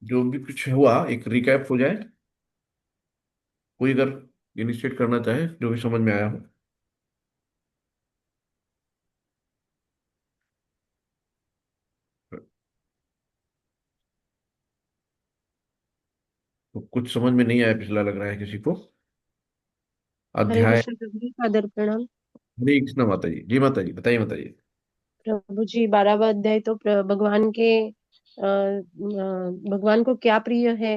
जो भी कुछ हुआ एक रिकैप हो जाए। कोई अगर इनिशिएट करना चाहे जो भी समझ में आया हो। तो कुछ समझ में नहीं आया पिछला लग रहा है किसी को। हरे अध्याय। कृष्ण प्रभु जी, सादर प्रणाम। हरे कृष्णा माता जी। जी माता जी बताइए माता जी। प्रभु जी, 12वां अध्याय तो भगवान के भगवान को क्या प्रिय है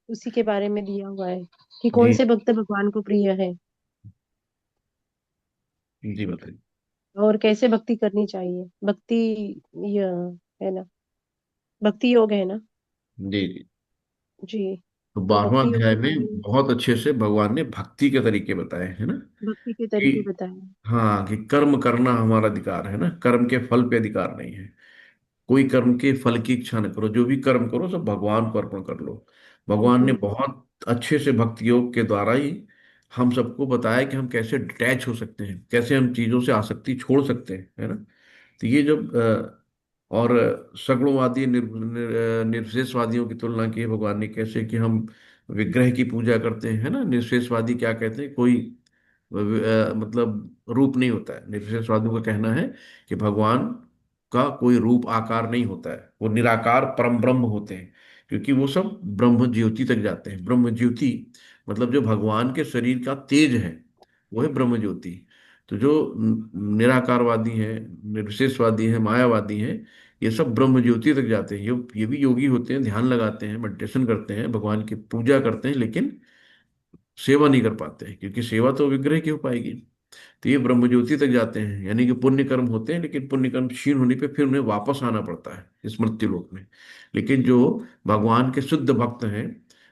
उसी के बारे में दिया हुआ है कि कौन जी से भक्त भगवान को प्रिय है जी माता जी। और कैसे भक्ति करनी चाहिए। भक्ति ये है ना, भक्ति योग है ना। जी जी। जी। तो तो 12वां भक्ति योग अध्याय के में बारे में, बहुत अच्छे से भगवान ने भक्ति के तरीके बताए हैं ना। भक्ति के कि तरीके बताए। हाँ, कि कर्म करना हमारा अधिकार है ना, कर्म के फल पे अधिकार नहीं है। कोई कर्म के फल की इच्छा न करो, जो भी कर्म करो सब भगवान को अर्पण कर लो। भगवान ने हम्म। बहुत अच्छे से भक्ति योग के द्वारा ही हम सबको बताया कि हम कैसे डिटैच हो सकते हैं, कैसे हम चीजों से आसक्ति छोड़ सकते हैं, है ना। तो ये जब और सगुणवादी निर्विशेषवादियों की तुलना की है भगवान ने, कैसे कि हम विग्रह की पूजा करते हैं, है ना। निर्विशेषवादी क्या कहते हैं, कोई मतलब रूप नहीं होता है। निर्विशेषवादियों का कहना है कि भगवान का कोई रूप आकार नहीं होता है, वो निराकार परम ब्रह्म होते हैं। क्योंकि वो सब ब्रह्म ज्योति तक जाते हैं। ब्रह्म ज्योति मतलब जो भगवान के शरीर का तेज है, वो है ब्रह्म ज्योति। तो जो निराकारवादी हैं, निर्विशेषवादी हैं, मायावादी हैं, ये सब ब्रह्म ज्योति तक जाते हैं। ये भी योगी होते हैं, ध्यान लगाते हैं, मेडिटेशन करते हैं, भगवान की पूजा करते हैं, लेकिन सेवा नहीं कर पाते हैं, क्योंकि सेवा तो विग्रह की हो पाएगी। तो ये ब्रह्म ज्योति तक जाते हैं, यानी कि पुण्य कर्म होते हैं, लेकिन पुण्य कर्म क्षीण होने पे फिर उन्हें वापस आना पड़ता है इस मृत्यु लोक में। लेकिन जो भगवान के शुद्ध भक्त हैं,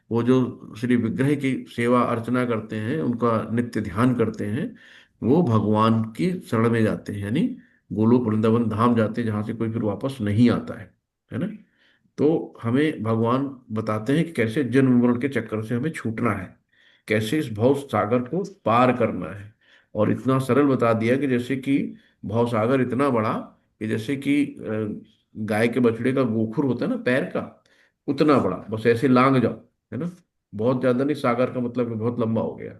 वो जो श्री विग्रह की सेवा अर्चना करते हैं, उनका नित्य ध्यान करते हैं, वो भगवान की शरण में जाते हैं, यानी गोलोक वृंदावन धाम जाते हैं, जहां से कोई फिर वापस नहीं आता है ना। तो हमें भगवान बताते हैं कि कैसे जन्म मरण के चक्कर से हमें छूटना है, कैसे इस भव सागर को पार करना है। और इतना सरल बता दिया कि जैसे कि भव सागर इतना बड़ा कि जैसे कि गाय के बछड़े का गोखुर होता है ना, पैर का, उतना बड़ा, बस ऐसे लांग जाओ, है ना। बहुत ज्यादा नहीं, सागर का मतलब कि बहुत लंबा हो गया।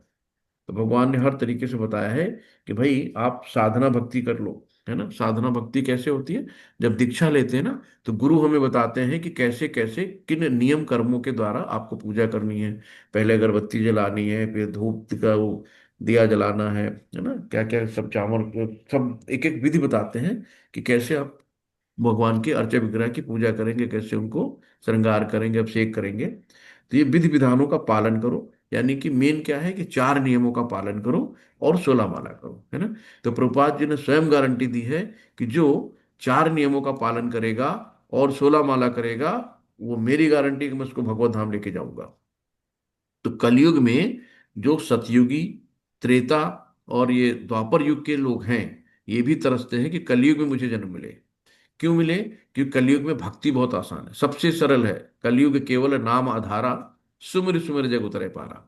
तो भगवान ने हर तरीके से बताया है कि भाई आप साधना भक्ति कर लो, है ना। साधना भक्ति कैसे होती है, जब दीक्षा लेते हैं ना, तो गुरु हमें बताते हैं कि कैसे कैसे किन नियम कर्मों के द्वारा आपको पूजा करनी है। पहले अगरबत्ती जलानी है, फिर धूप का वो दिया जलाना है ना, क्या क्या सब चावल, सब एक एक विधि बताते हैं कि कैसे आप भगवान के अर्चा विग्रह की पूजा करेंगे, कैसे उनको श्रृंगार करेंगे, अभिषेक करेंगे। तो ये विधि विधानों का पालन करो, यानी कि मेन क्या है कि 4 नियमों का पालन करो और 16 माला करो, है ना। तो प्रभुपाद जी ने स्वयं गारंटी दी है कि जो 4 नियमों का पालन करेगा और 16 माला करेगा, वो मेरी गारंटी कि मैं उसको भगवत धाम लेके जाऊंगा। तो कलयुग में जो सतयुगी, त्रेता और ये द्वापर युग के लोग हैं, ये भी तरसते हैं कि कलयुग में मुझे जन्म मिले। क्यों मिले? क्योंकि कलयुग में भक्ति बहुत आसान है, सबसे सरल है। कलयुग केवल नाम आधारा, सुमिर सुमिर जग उतरे पारा।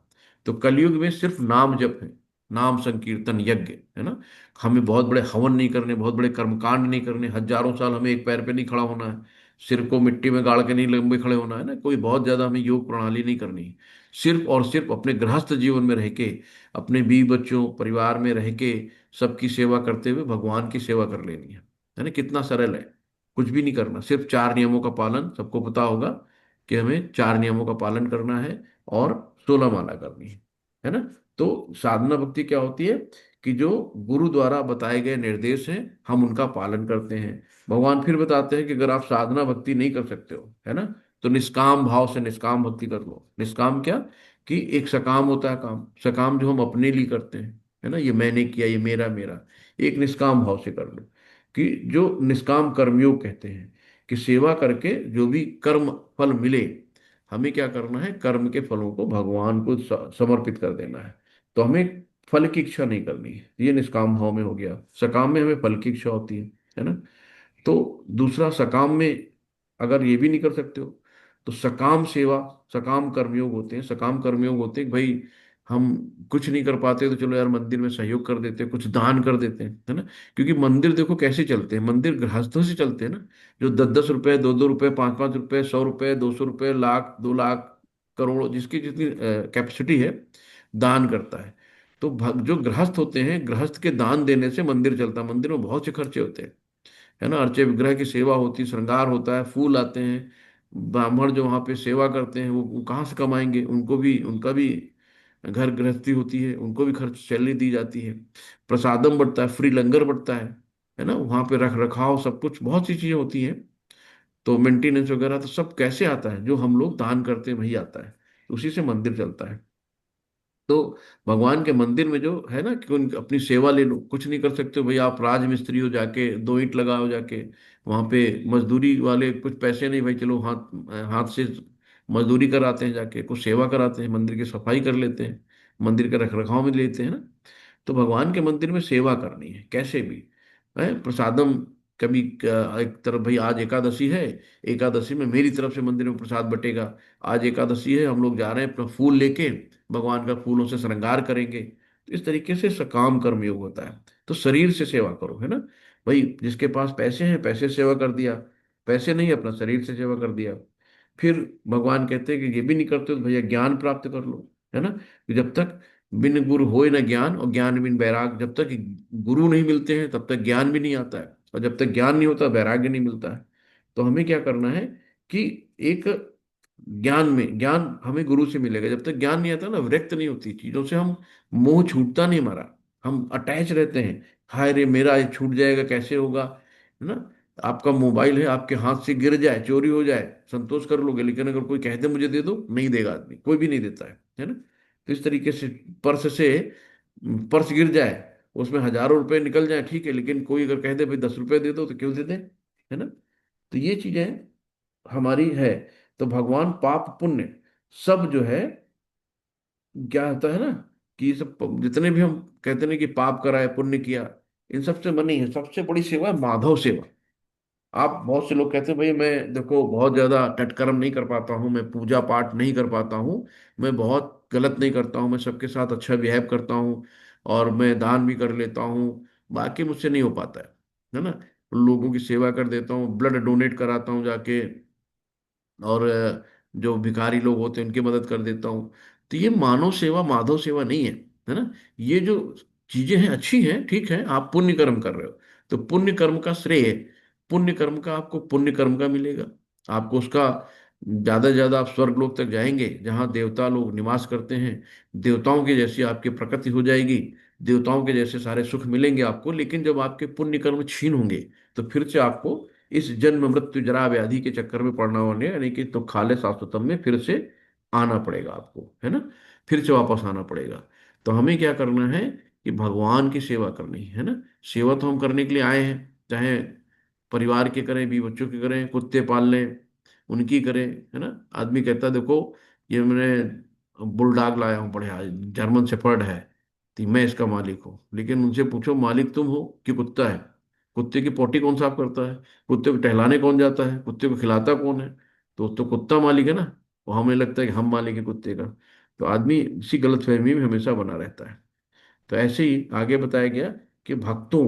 तो कलयुग में सिर्फ नाम जप है, नाम संकीर्तन यज्ञ, है ना। हमें बहुत बड़े हवन नहीं करने, बहुत बड़े कर्मकांड नहीं करने, हजारों साल हमें एक पैर पे नहीं खड़ा होना है, सिर को मिट्टी में गाड़ के नहीं लंबे खड़े होना है ना, कोई बहुत ज्यादा हमें योग प्रणाली नहीं करनी। सिर्फ और सिर्फ अपने गृहस्थ जीवन में रह के, अपने बीवी बच्चों परिवार में रह के, सबकी सेवा करते हुए भगवान की सेवा कर लेनी है ना। कितना सरल है, कुछ भी नहीं करना, सिर्फ 4 नियमों का पालन। सबको पता होगा कि हमें 4 नियमों का पालन करना है और 16 माला करनी है ना। तो साधना भक्ति क्या होती है कि जो गुरु द्वारा बताए गए निर्देश हैं, हम उनका पालन करते हैं। भगवान फिर बताते हैं कि अगर आप साधना भक्ति नहीं कर सकते हो, है ना, तो निष्काम भाव से निष्काम भक्ति कर लो। निष्काम क्या, कि एक सकाम होता है काम, सकाम जो हम अपने लिए करते हैं, है ना, ये मैंने किया, ये मेरा मेरा। एक निष्काम भाव से कर लो, कि जो निष्काम कर्मयोग कहते हैं, कि सेवा करके जो भी कर्म फल मिले, हमें क्या करना है, कर्म के फलों को भगवान को समर्पित कर देना है। तो हमें फल की इच्छा नहीं करनी है, ये निष्काम भाव में हो गया। सकाम में हमें फल की इच्छा होती है ना। तो दूसरा सकाम में अगर ये भी नहीं कर सकते हो, तो सकाम सेवा, सकाम कर्मयोग होते हैं। सकाम कर्मयोग होते हैं कि भाई हम कुछ नहीं कर पाते तो चलो यार मंदिर में सहयोग कर देते हैं, कुछ दान कर देते हैं, है ना। क्योंकि मंदिर देखो कैसे चलते हैं, मंदिर गृहस्थों से चलते हैं ना, जो 10-10 रुपए, 2-2 रुपए, 5-5 रुपए, 100 रुपए, 200 रुपए, लाख, 2 लाख, करोड़, जिसकी जितनी कैपेसिटी है, दान करता है। तो जो गृहस्थ होते हैं, गृहस्थ के दान देने से मंदिर चलता है। मंदिर में बहुत से खर्चे होते हैं, है ना। अर्चे विग्रह की सेवा होती है, श्रृंगार होता है, फूल आते हैं, ब्राह्मण जो वहाँ पे सेवा करते हैं वो कहाँ से कमाएंगे, उनको भी, उनका भी घर गृहस्थी होती है, उनको भी खर्च सैलरी दी जाती है। प्रसादम बढ़ता है, फ्री लंगर बढ़ता है ना। वहाँ पे रख रखाव सब कुछ, बहुत सी चीजें होती हैं। तो मेंटेनेंस वगैरह तो सब कैसे आता है, जो हम लोग दान करते हैं वही आता है, उसी से मंदिर चलता है। तो भगवान के मंदिर में जो है ना, कि उनकी अपनी सेवा ले लो, कुछ नहीं कर सकते हो भाई, आप राजमिस्त्री हो, जाके 2 ईंट लगाओ, जाके वहां पे मजदूरी वाले कुछ पैसे नहीं भाई, चलो हाथ हाथ से मजदूरी कराते हैं, जाके कुछ सेवा कराते हैं, मंदिर की सफाई कर लेते हैं, मंदिर के रख रखाव में लेते हैं ना। तो भगवान के मंदिर में सेवा करनी है कैसे भी, है प्रसादम। कभी एक तरफ भाई आज एकादशी है, एकादशी में मेरी तरफ से मंदिर में प्रसाद बटेगा। आज एकादशी है, हम लोग जा रहे हैं अपना फूल लेके, भगवान का फूलों से श्रृंगार करेंगे। तो इस तरीके से सकाम कर्म योग होता है। तो शरीर से सेवा करो, है ना। भाई जिसके पास पैसे हैं, पैसे से सेवा कर दिया, पैसे नहीं अपना शरीर से सेवा कर दिया। फिर भगवान कहते हैं कि ये भी नहीं करते तो भैया ज्ञान प्राप्त कर लो, है ना। कि जब तक बिन गुरु होए ना ज्ञान, और ज्ञान बिन बैराग, जब तक गुरु नहीं मिलते हैं तब तक ज्ञान भी नहीं आता है, और जब तक ज्ञान नहीं होता वैराग्य नहीं मिलता है। तो हमें क्या करना है कि एक ज्ञान में, ज्ञान हमें गुरु से मिलेगा। जब तक ज्ञान नहीं आता ना, विरक्त नहीं होती चीजों से, हम मोह छूटता नहीं हमारा, हम अटैच रहते हैं। हाय रे मेरा ये छूट जाएगा, कैसे होगा, है ना। आपका मोबाइल है, आपके हाथ से गिर जाए, चोरी हो जाए, संतोष कर लोगे, लेकिन अगर कोई कह दे मुझे दे दो, नहीं देगा आदमी, कोई भी नहीं देता है ना। तो इस तरीके से पर्स से, पर्स गिर जाए, उसमें हजारों रुपए निकल जाए, ठीक है, लेकिन कोई अगर कह दे भाई 10 रुपए दे दो, तो क्यों दे दे, है ना। तो ये चीजें हमारी है। तो भगवान पाप पुण्य सब जो है, क्या होता है ना, कि ये सब जितने भी हम कहते हैं कि पाप करा है, पुण्य किया, इन सबसे बनी है सबसे बड़ी सेवा है माधव सेवा। आप, बहुत से लोग कहते हैं भाई मैं देखो बहुत ज्यादा तत्कर्म नहीं कर पाता हूँ, मैं पूजा पाठ नहीं कर पाता हूँ, मैं बहुत गलत नहीं करता हूँ, मैं सबके साथ अच्छा बिहेव करता हूँ, और मैं दान भी कर लेता हूँ, बाकी मुझसे नहीं हो पाता है ना। लोगों की सेवा कर देता हूँ, ब्लड डोनेट कराता हूँ जाके, और जो भिखारी लोग होते हैं उनकी मदद कर देता हूँ। तो ये मानव सेवा माधव सेवा नहीं है, है ना। ये जो चीजें हैं अच्छी हैं, ठीक है, आप पुण्य कर्म कर रहे हो, तो पुण्य कर्म का श्रेय, पुण्य कर्म का आपको पुण्य कर्म का मिलेगा, आपको उसका ज्यादा से ज्यादा आप स्वर्ग लोक तक जाएंगे, जहाँ देवता लोग निवास करते हैं, देवताओं की जैसी आपकी प्रकृति हो जाएगी, देवताओं के जैसे सारे सुख मिलेंगे आपको। लेकिन जब आपके पुण्य कर्म छीन होंगे, तो फिर से आपको इस जन्म मृत्यु जरा व्याधि के चक्कर में पड़ना होने, यानी कि तो खाले शाश्वतम में फिर से आना पड़ेगा आपको, है ना, फिर से वापस आना पड़ेगा। तो हमें क्या करना है कि भगवान की सेवा करनी है ना। सेवा तो हम करने के लिए आए हैं, चाहे परिवार के करें, भी बच्चों के करें, कुत्ते पाल लें उनकी करें, है ना। आदमी कहता है देखो ये मैंने बुलडॉग लाया हूँ, बढ़िया जर्मन शेफर्ड है, तो मैं इसका मालिक हूँ। लेकिन उनसे पूछो मालिक तुम हो कि कुत्ता है, कुत्ते की पोटी कौन साफ करता है, कुत्ते को टहलाने कौन जाता है, कुत्ते को खिलाता कौन है, तो कुत्ता मालिक है ना। वो हमें लगता है कि हम मालिक है कुत्ते का। तो आदमी इसी गलतफहमी में हमेशा बना रहता है। तो ऐसे ही आगे बताया गया कि भक्तों,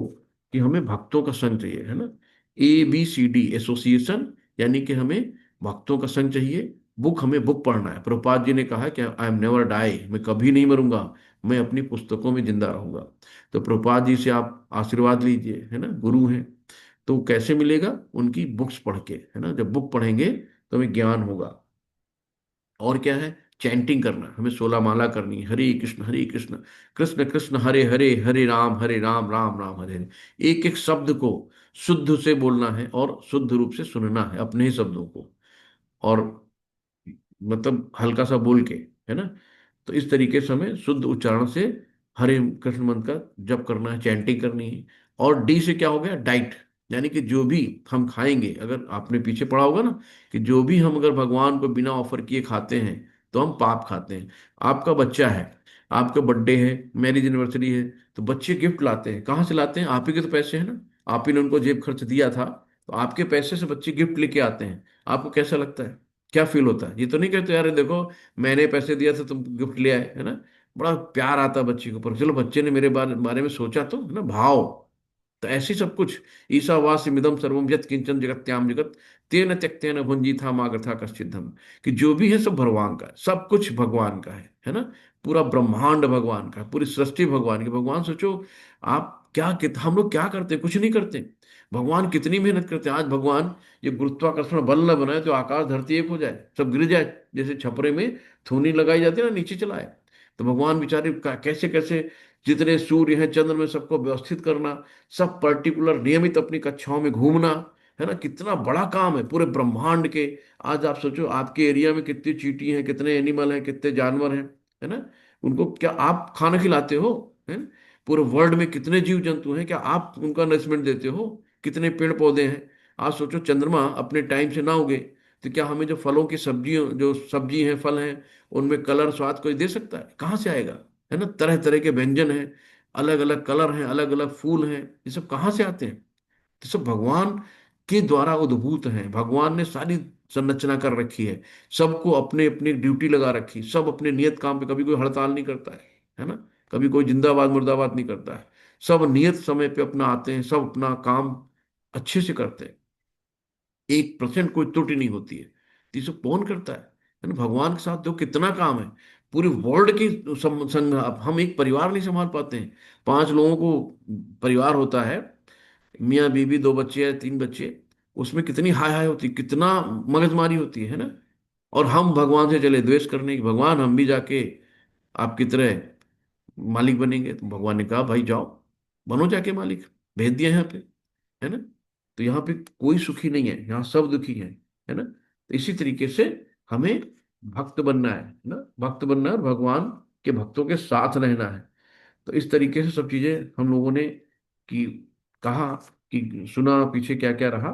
कि हमें भक्तों का संग चाहिए, है ना। ABCD एसोसिएशन, यानी कि हमें भक्तों का संग चाहिए। बुक, हमें बुक पढ़ना है। प्रभुपाद जी ने कहा कि आई एम नेवर डाई, मैं कभी नहीं मरूंगा, मैं अपनी पुस्तकों में जिंदा रहूंगा। तो प्रभुपाद जी से आप आशीर्वाद लीजिए, है ना, गुरु हैं। तो कैसे मिलेगा, उनकी बुक्स पढ़ के, है ना। जब बुक पढ़ेंगे तो हमें ज्ञान होगा। और क्या है, चैंटिंग करना, हमें 16 माला करनी है, हरे कृष्ण कृष्ण कृष्ण हरे हरे, हरे राम राम राम हरे हरे। एक एक शब्द को शुद्ध से बोलना है, और शुद्ध रूप से सुनना है अपने ही शब्दों को, और मतलब हल्का सा बोल के, है ना। तो इस तरीके से हमें शुद्ध उच्चारण से हरे कृष्ण मंत्र का जप करना है, चैंटिंग करनी है। और डी से क्या हो गया, डाइट, यानी कि जो भी हम खाएंगे, अगर आपने पीछे पढ़ा होगा ना, कि जो भी हम अगर भगवान को बिना ऑफर किए खाते हैं तो हम पाप खाते हैं। आपका बच्चा है, आपका बर्थडे है, मैरिज एनिवर्सरी है, तो बच्चे गिफ्ट लाते हैं, कहाँ से लाते हैं, आप ही के तो पैसे हैं ना, आप ही ने उनको जेब खर्च दिया था, तो आपके पैसे से बच्चे गिफ्ट लेके आते हैं। आपको कैसा लगता है, क्या फील होता है, ये तो नहीं कहते यार ये देखो मैंने पैसे दिया था तुम गिफ्ट ले आए, है ना। बड़ा प्यार आता है बच्चे के ऊपर, चलो बच्चे ने मेरे बारे में सोचा तो, है ना, भाव। तो ऐसे ही सब कुछ, ईशावास्यमिदं सर्वम यत् किंचन जगत्याम जगत तेन त्यक्तेन भुंजीथा मागथा कश्चित् धम। कि जो भी है सब भगवान का है, सब कुछ भगवान का है ना। पूरा ब्रह्मांड भगवान का है, पूरी सृष्टि भगवान की। भगवान सोचो, आप क्या हम लोग क्या करते हैं? कुछ नहीं करते। भगवान कितनी मेहनत करते हैं। आज भगवान ये गुरुत्वाकर्षण बल न बनाए तो आकाश धरती एक हो जाए, सब गिर जाए, जैसे छपरे में थूनी लगाई जाती है ना, नीचे चलाए। तो भगवान बेचारे कैसे कैसे, जितने सूर्य हैं चंद्र में, सबको व्यवस्थित करना, सब पर्टिकुलर नियमित अपनी कक्षाओं में घूमना, है ना, कितना बड़ा काम है पूरे ब्रह्मांड के। आज आप सोचो, आपके एरिया में कितनी चींटी हैं, कितने एनिमल हैं, कितने जानवर हैं, है ना। उनको क्या आप खाना खिलाते हो? है ना? पूरे वर्ल्ड में कितने जीव जंतु हैं, क्या आप उनका नरिशमेंट देते हो? कितने पेड़ पौधे हैं। आज सोचो, चंद्रमा अपने टाइम से ना उगे तो क्या हमें जो फलों की सब्जियों, जो सब्जी हैं, फल हैं, उनमें कलर स्वाद कोई दे सकता है? कहाँ से आएगा? है ना, तरह तरह के व्यंजन हैं, अलग अलग कलर हैं, अलग अलग फूल हैं, ये सब कहाँ से आते हैं? तो सब भगवान के द्वारा उद्भूत हैं। भगवान ने सारी संरचना कर रखी है, सबको अपने अपनी ड्यूटी लगा रखी, सब अपने नियत काम पे, कभी कोई हड़ताल नहीं करता है ना, कभी कोई जिंदाबाद मुर्दाबाद नहीं करता है। सब नियत समय पे अपना आते हैं, सब अपना काम अच्छे से करते हैं, 1% कोई त्रुटि नहीं होती है। तो ये सब कौन करता है ना? भगवान के साथ जो कितना काम है, पूरे वर्ल्ड की संघ। अब हम एक परिवार नहीं संभाल पाते हैं, 5 लोगों को परिवार होता है, मियाँ बीवी, 2 बच्चे या 3 बच्चे, उसमें कितनी हाय हाय होती है, कितना मगजमारी होती है ना। और हम भगवान से चले द्वेष करने की, भगवान हम भी जाके आपकी तरह मालिक बनेंगे। तो भगवान ने कहा भाई जाओ, बनो जाके मालिक, भेज दिया यहाँ पे, है ना। तो यहाँ पे कोई सुखी नहीं है, यहाँ सब दुखी है ना। तो इसी तरीके से हमें भक्त बनना है ना, भक्त बनना है और भगवान के भक्तों के साथ रहना है। तो इस तरीके से सब चीजें हम लोगों ने की कहा, कि सुना पीछे क्या क्या रहा,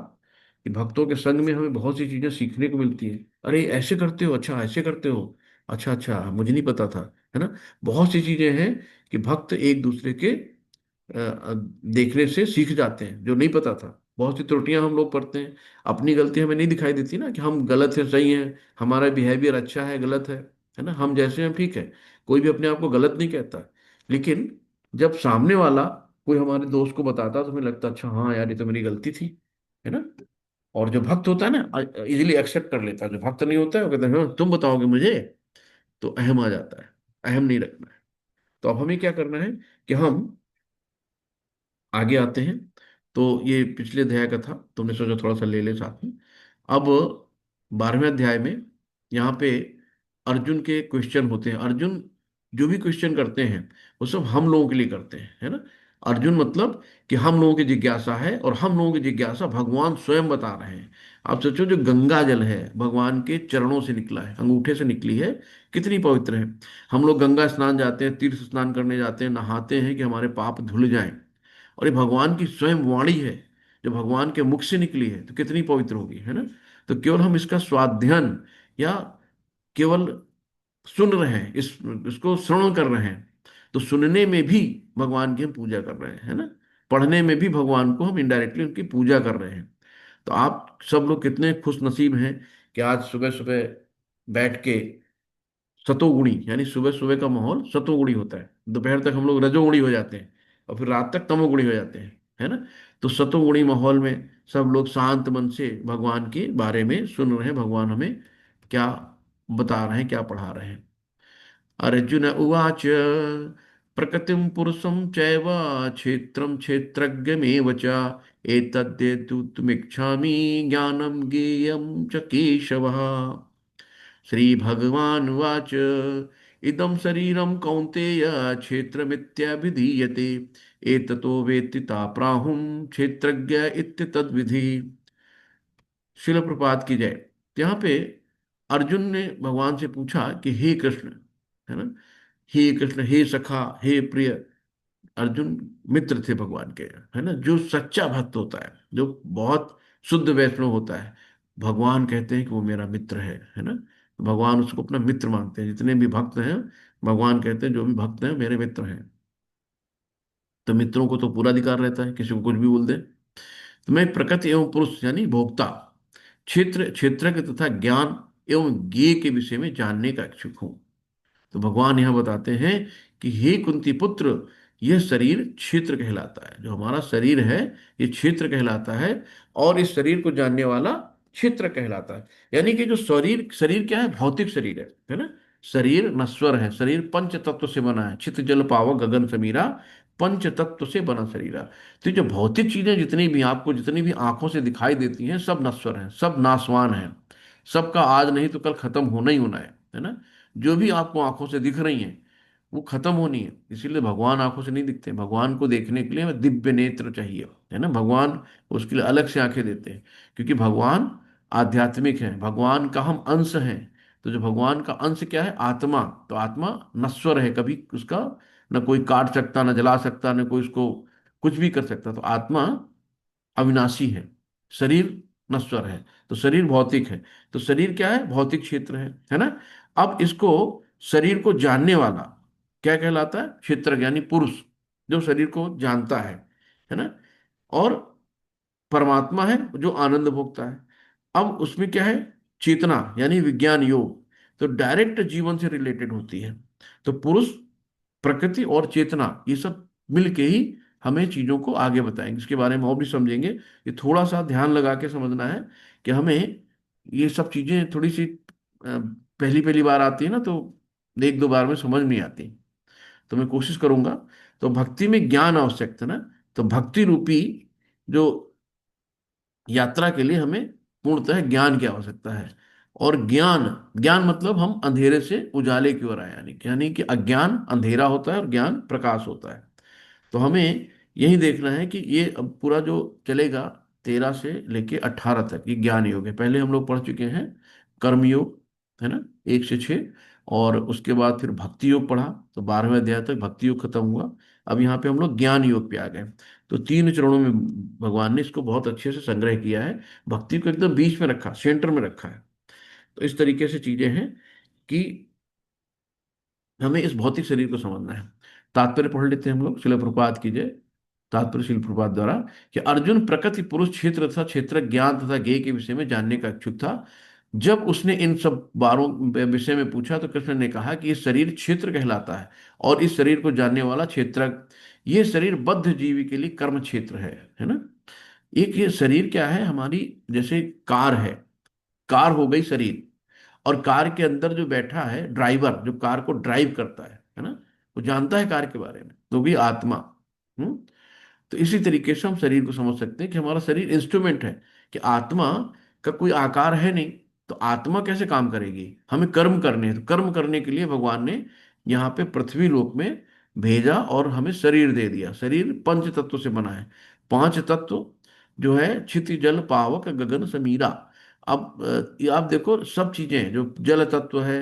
कि भक्तों के संग में हमें बहुत सी चीजें सीखने को मिलती है। अरे ऐसे करते हो, अच्छा ऐसे करते हो, अच्छा अच्छा मुझे नहीं पता था, है ना। बहुत सी चीजें हैं कि भक्त एक दूसरे के देखने से सीख जाते हैं, जो नहीं पता था। बहुत सी त्रुटियां हम लोग करते हैं, अपनी गलती हमें नहीं दिखाई देती ना, कि हम गलत है सही है, हमारा बिहेवियर अच्छा है गलत है ना, हम जैसे हैं ठीक है। कोई भी अपने आप को गलत नहीं कहता। लेकिन जब सामने वाला कोई हमारे दोस्त को बताता तो हमें लगता अच्छा हाँ यार, ये तो मेरी गलती थी, है ना। और जो भक्त होता है ना, इजीली एक्सेप्ट कर लेता है। जो भक्त नहीं होता है वो कहता है हाँ तुम बताओगे मुझे, तो अहम आ जाता है। अहम नहीं रखना है। तो अब हमें क्या करना है कि हम आगे आते हैं। तो ये पिछले अध्याय का था, तुमने सोचा थोड़ा सा ले ले साथ में। अब 12वें अध्याय में यहाँ पे अर्जुन के क्वेश्चन होते हैं। अर्जुन जो भी क्वेश्चन करते हैं वो सब हम लोगों के लिए करते हैं, है ना। अर्जुन मतलब कि हम लोगों की जिज्ञासा है, और हम लोगों की जिज्ञासा भगवान स्वयं बता रहे हैं। आप सोचो, जो गंगा जल है भगवान के चरणों से निकला है, अंगूठे से निकली है, कितनी पवित्र है। हम लोग गंगा स्नान जाते हैं, तीर्थ स्नान करने जाते हैं, नहाते हैं कि हमारे पाप धुल जाएं। और ये भगवान की स्वयं वाणी है, जो भगवान के मुख से निकली है, तो कितनी पवित्र होगी, है ना। तो केवल हम इसका स्वाध्ययन या केवल सुन रहे हैं, इसको श्रवण कर रहे हैं, तो सुनने में भी भगवान की हम पूजा कर रहे हैं, है ना। पढ़ने में भी भगवान को हम इनडायरेक्टली उनकी पूजा कर रहे हैं। तो आप सब लोग कितने खुश नसीब हैं कि आज सुबह सुबह बैठ के सतोगुणी, यानी सुबह सुबह का माहौल सतोगुणी होता है, दोपहर तक हम लोग रजोगुणी हो जाते हैं, और फिर रात तक तमोगुणी हो जाते हैं, है ना। तो सतोगुणी माहौल में सब लोग शांत मन से भगवान के बारे में सुन रहे हैं, भगवान हमें क्या बता रहे हैं, क्या पढ़ा रहे हैं। अर्जुन उवाच प्रकृतिं पुरुषं चैव क्षेत्रं क्षेत्रज्ञमेव च एतद्वेत्तुमिच्छामि ज्ञानं ज्ञेयं च केशवः। श्रीभगवानुवाच इदं शरीरं कौन्तेय क्षेत्रमित्यभिधीयते एततो वेत्ति ता प्राहुं क्षेत्रज्ञ इत्यतद्विधि। शिल प्रपात की जय। यहाँ पे अर्जुन ने भगवान से पूछा कि हे कृष्ण, है ना, हे कृष्ण, हे सखा, हे प्रिय। अर्जुन मित्र थे भगवान के, है ना। जो सच्चा भक्त होता है, जो बहुत शुद्ध वैष्णव होता है, भगवान कहते हैं कि वो मेरा मित्र है ना। भगवान उसको अपना मित्र मानते हैं। जितने भी भक्त हैं, भगवान कहते हैं जो भी भक्त हैं मेरे मित्र हैं। तो मित्रों को तो पूरा अधिकार रहता है, किसी को कुछ भी बोल दे। तो मैं प्रकृति एवं पुरुष यानी भोक्ता, क्षेत्र क्षेत्रज्ञ तथा ज्ञान एवं ज्ञेय के विषय में जानने का इच्छुक हूँ। तो भगवान यहाँ बताते हैं कि हे कुंती पुत्र, यह शरीर क्षेत्र कहलाता है। जो हमारा शरीर है ये क्षेत्र कहलाता है, और इस शरीर को जानने वाला क्षेत्र कहलाता है। यानी कि जो शरीर, शरीर क्या है? भौतिक शरीर है ना। शरीर नश्वर है, शरीर पंच तत्व से बना है, चित्त जल पावक गगन समीरा, पंच तत्व से बना शरीर। तो ये जो भौतिक चीजें जितनी भी आपको, जितनी भी आंखों से दिखाई देती हैं, सब नश्वर हैं, सब नासवान हैं, सबका आज नहीं तो कल खत्म होना ही होना है ना। जो भी आपको आंखों से दिख रही हैं वो खत्म होनी है। इसीलिए भगवान आंखों से नहीं दिखते। भगवान को देखने के लिए हमें दिव्य नेत्र चाहिए, है ना। भगवान उसके लिए अलग से आंखें देते हैं, क्योंकि भगवान आध्यात्मिक है, भगवान का हम अंश हैं। तो जो भगवान का अंश क्या है? आत्मा। तो आत्मा नश्वर है, कभी उसका न कोई काट सकता, न जला सकता, न कोई उसको कुछ भी कर सकता। तो आत्मा अविनाशी है, शरीर नश्वर है। तो शरीर भौतिक है। तो शरीर क्या है? भौतिक क्षेत्र है ना। अब इसको, शरीर को जानने वाला क्या कहलाता है? क्षेत्र यानी पुरुष, जो शरीर को जानता है ना। और परमात्मा है जो आनंद भोगता है। अब उसमें क्या है? चेतना यानी विज्ञान योग, तो डायरेक्ट जीवन से रिलेटेड होती है। तो पुरुष, प्रकृति और चेतना, ये सब मिलके ही हमें चीजों को आगे बताएंगे, इसके बारे में और भी समझेंगे। ये थोड़ा सा ध्यान लगा के समझना है कि हमें ये सब चीजें थोड़ी सी पहली पहली बार आती है ना, तो एक दो बार में समझ नहीं आती। तो मैं कोशिश करूंगा। तो भक्ति में ज्ञान आवश्यक है ना। तो भक्ति रूपी जो यात्रा के लिए हमें पूर्णतः ज्ञान की आवश्यकता है। और ज्ञान, ज्ञान मतलब हम अंधेरे से उजाले की ओर आए, यानी कि अज्ञान अंधेरा होता है और ज्ञान प्रकाश होता है। तो हमें यही देखना है कि ये अब पूरा जो चलेगा 13 से लेके 18 तक, ये ज्ञान योग है। पहले हम लोग पढ़ चुके हैं कर्म योग, है ना, 1 से 6। और उसके बाद फिर भक्ति योग पढ़ा, तो 12वें अध्याय तक भक्ति योग खत्म हुआ। अब यहाँ पे हम लोग ज्ञान योग पे आ गए। तो 3 चरणों में भगवान ने इसको बहुत अच्छे से संग्रह किया है। भक्ति को एकदम बीच में रखा, सेंटर में रखा है। तो इस तरीके से चीजें हैं कि हमें इस भौतिक शरीर को समझना है। तात्पर्य पढ़ लेते हैं हम लोग, शिला प्रपात कीजिए। तात्पर्य शिल प्रपात द्वारा, कि अर्जुन प्रकृति पुरुष क्षेत्र तथा क्षेत्र ज्ञान तथा ज्ञेय के विषय में जानने का इच्छुक था। जब उसने इन सब बारों विषय में पूछा तो कृष्ण ने कहा कि ये शरीर क्षेत्र कहलाता है, और इस शरीर को जानने वाला क्षेत्रज्ञ। ये शरीर बद्ध जीवी के लिए कर्म क्षेत्र है ना। एक ये शरीर क्या है हमारी, जैसे कार है, कार हो गई शरीर। और कार के अंदर जो बैठा है ड्राइवर, जो कार को ड्राइव करता है ना, वो जानता है कार के बारे में, तो भी आत्मा। हम्म। तो इसी तरीके से हम शरीर को समझ सकते हैं कि हमारा शरीर इंस्ट्रूमेंट है, कि आत्मा का कोई आकार है नहीं। तो आत्मा कैसे काम करेगी? हमें कर्म करने हैं, तो कर्म करने के लिए भगवान ने यहाँ पे पृथ्वी लोक में भेजा और हमें शरीर दे दिया। शरीर पंच तत्व से बना है। 5 तत्व जो है, क्षिति जल पावक गगन समीरा। अब ये आप देखो, सब चीजें जो जल तत्व है,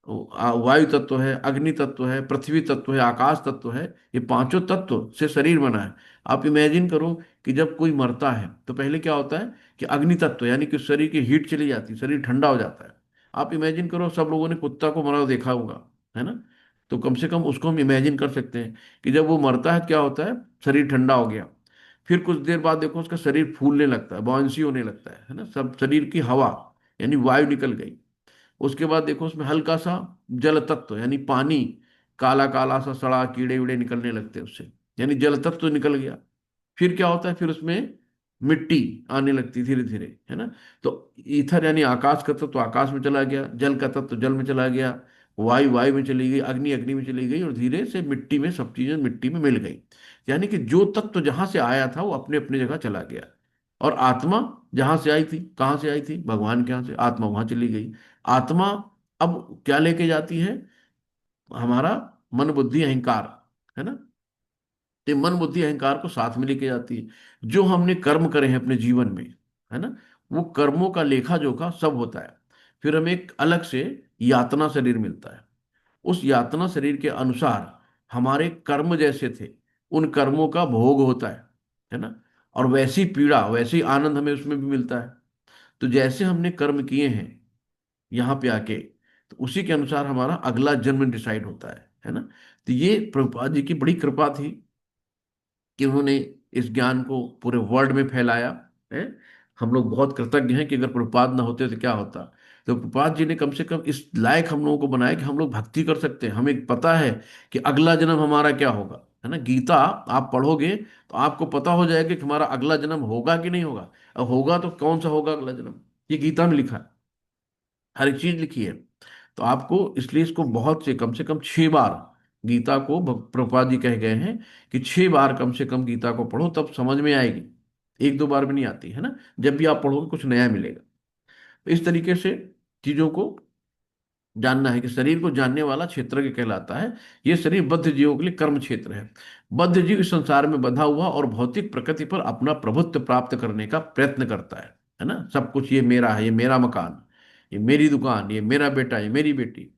वायु तत्व है, अग्नि तत्व है, पृथ्वी तत्व है, आकाश तत्व है, ये पांचों तत्व से शरीर बना है। आप इमेजिन करो कि जब कोई मरता है तो पहले क्या होता है कि अग्नि तत्व यानी कि शरीर की हीट चली जाती है, शरीर ठंडा हो जाता है। आप इमेजिन करो, सब लोगों ने कुत्ता को मरा हुआ देखा होगा, है ना। तो कम से कम उसको हम इमेजिन कर सकते हैं कि जब वो मरता है क्या होता है, शरीर ठंडा हो गया। फिर कुछ देर बाद देखो उसका शरीर फूलने लगता है, बॉयंसी होने लगता है ना, सब शरीर की हवा यानी वायु निकल गई। उसके बाद देखो उसमें हल्का सा जल तत्व यानी पानी, काला काला सा सड़ा कीड़े वीड़े निकलने लगते हैं उससे, यानी जल तत्व निकल गया। फिर क्या होता है, फिर उसमें मिट्टी आने लगती धीरे धीरे, है ना। तो ईथर यानी आकाश का तत्व तो आकाश में चला गया, जल का तत्व तो जल में चला गया, वायु वायु में चली गई, अग्नि अग्नि में चली गई, और धीरे से मिट्टी में, सब चीजें मिट्टी में मिल गई। यानी कि जो तत्व जहां से आया था वो अपने अपने जगह चला गया। और आत्मा जहां से आई थी, कहां से आई थी? भगवान के यहाँ से। आत्मा वहां चली गई। आत्मा अब क्या लेके जाती है? हमारा मन बुद्धि अहंकार, है ना। तो ये मन बुद्धि अहंकार को साथ में लेके जाती है। जो हमने कर्म करे हैं अपने जीवन में, है ना, वो कर्मों का लेखा जोखा सब होता है। फिर हमें एक अलग से यातना शरीर मिलता है। उस यातना शरीर के अनुसार हमारे कर्म जैसे थे उन कर्मों का भोग होता है ना। और वैसी पीड़ा, वैसी आनंद हमें उसमें भी मिलता है। तो जैसे हमने कर्म किए हैं यहाँ पे आके, तो उसी के अनुसार हमारा अगला जन्म डिसाइड होता है ना। तो ये प्रभुपाद जी की बड़ी कृपा थी कि उन्होंने इस ज्ञान को पूरे वर्ल्ड में फैलाया है। हम लोग बहुत कृतज्ञ हैं कि अगर प्रभुपाद ना होते तो क्या होता। तो प्रभुपाद जी ने कम से कम इस लायक हम लोगों को बनाया कि हम लोग भक्ति कर सकते हैं, हमें पता है कि अगला जन्म हमारा क्या होगा, है ना। गीता आप पढ़ोगे तो आपको पता हो जाएगा कि हमारा अगला जन्म होगा कि नहीं होगा। अब होगा तो कौन सा होगा अगला जन्म, ये गीता में लिखा है, हर एक चीज लिखी है। तो आपको इसलिए इसको बहुत से कम 6 बार गीता को प्रभुपाद जी कह गए हैं कि 6 बार कम से कम गीता को पढ़ो, तब समझ में आएगी। एक दो बार में नहीं आती, है ना। जब भी आप पढ़ोगे कुछ नया मिलेगा। तो इस तरीके से चीजों को जानना है कि शरीर को जानने वाला क्षेत्रज्ञ कहलाता है। यह शरीर बद्ध जीवों के लिए कर्म क्षेत्र है। बद्ध जीव इस संसार में बंधा हुआ और भौतिक प्रकृति पर अपना प्रभुत्व प्राप्त करने का प्रयत्न करता है ना। सब कुछ ये मेरा है, ये मेरा मकान, ये मेरी दुकान, ये मेरा बेटा, ये मेरी बेटी।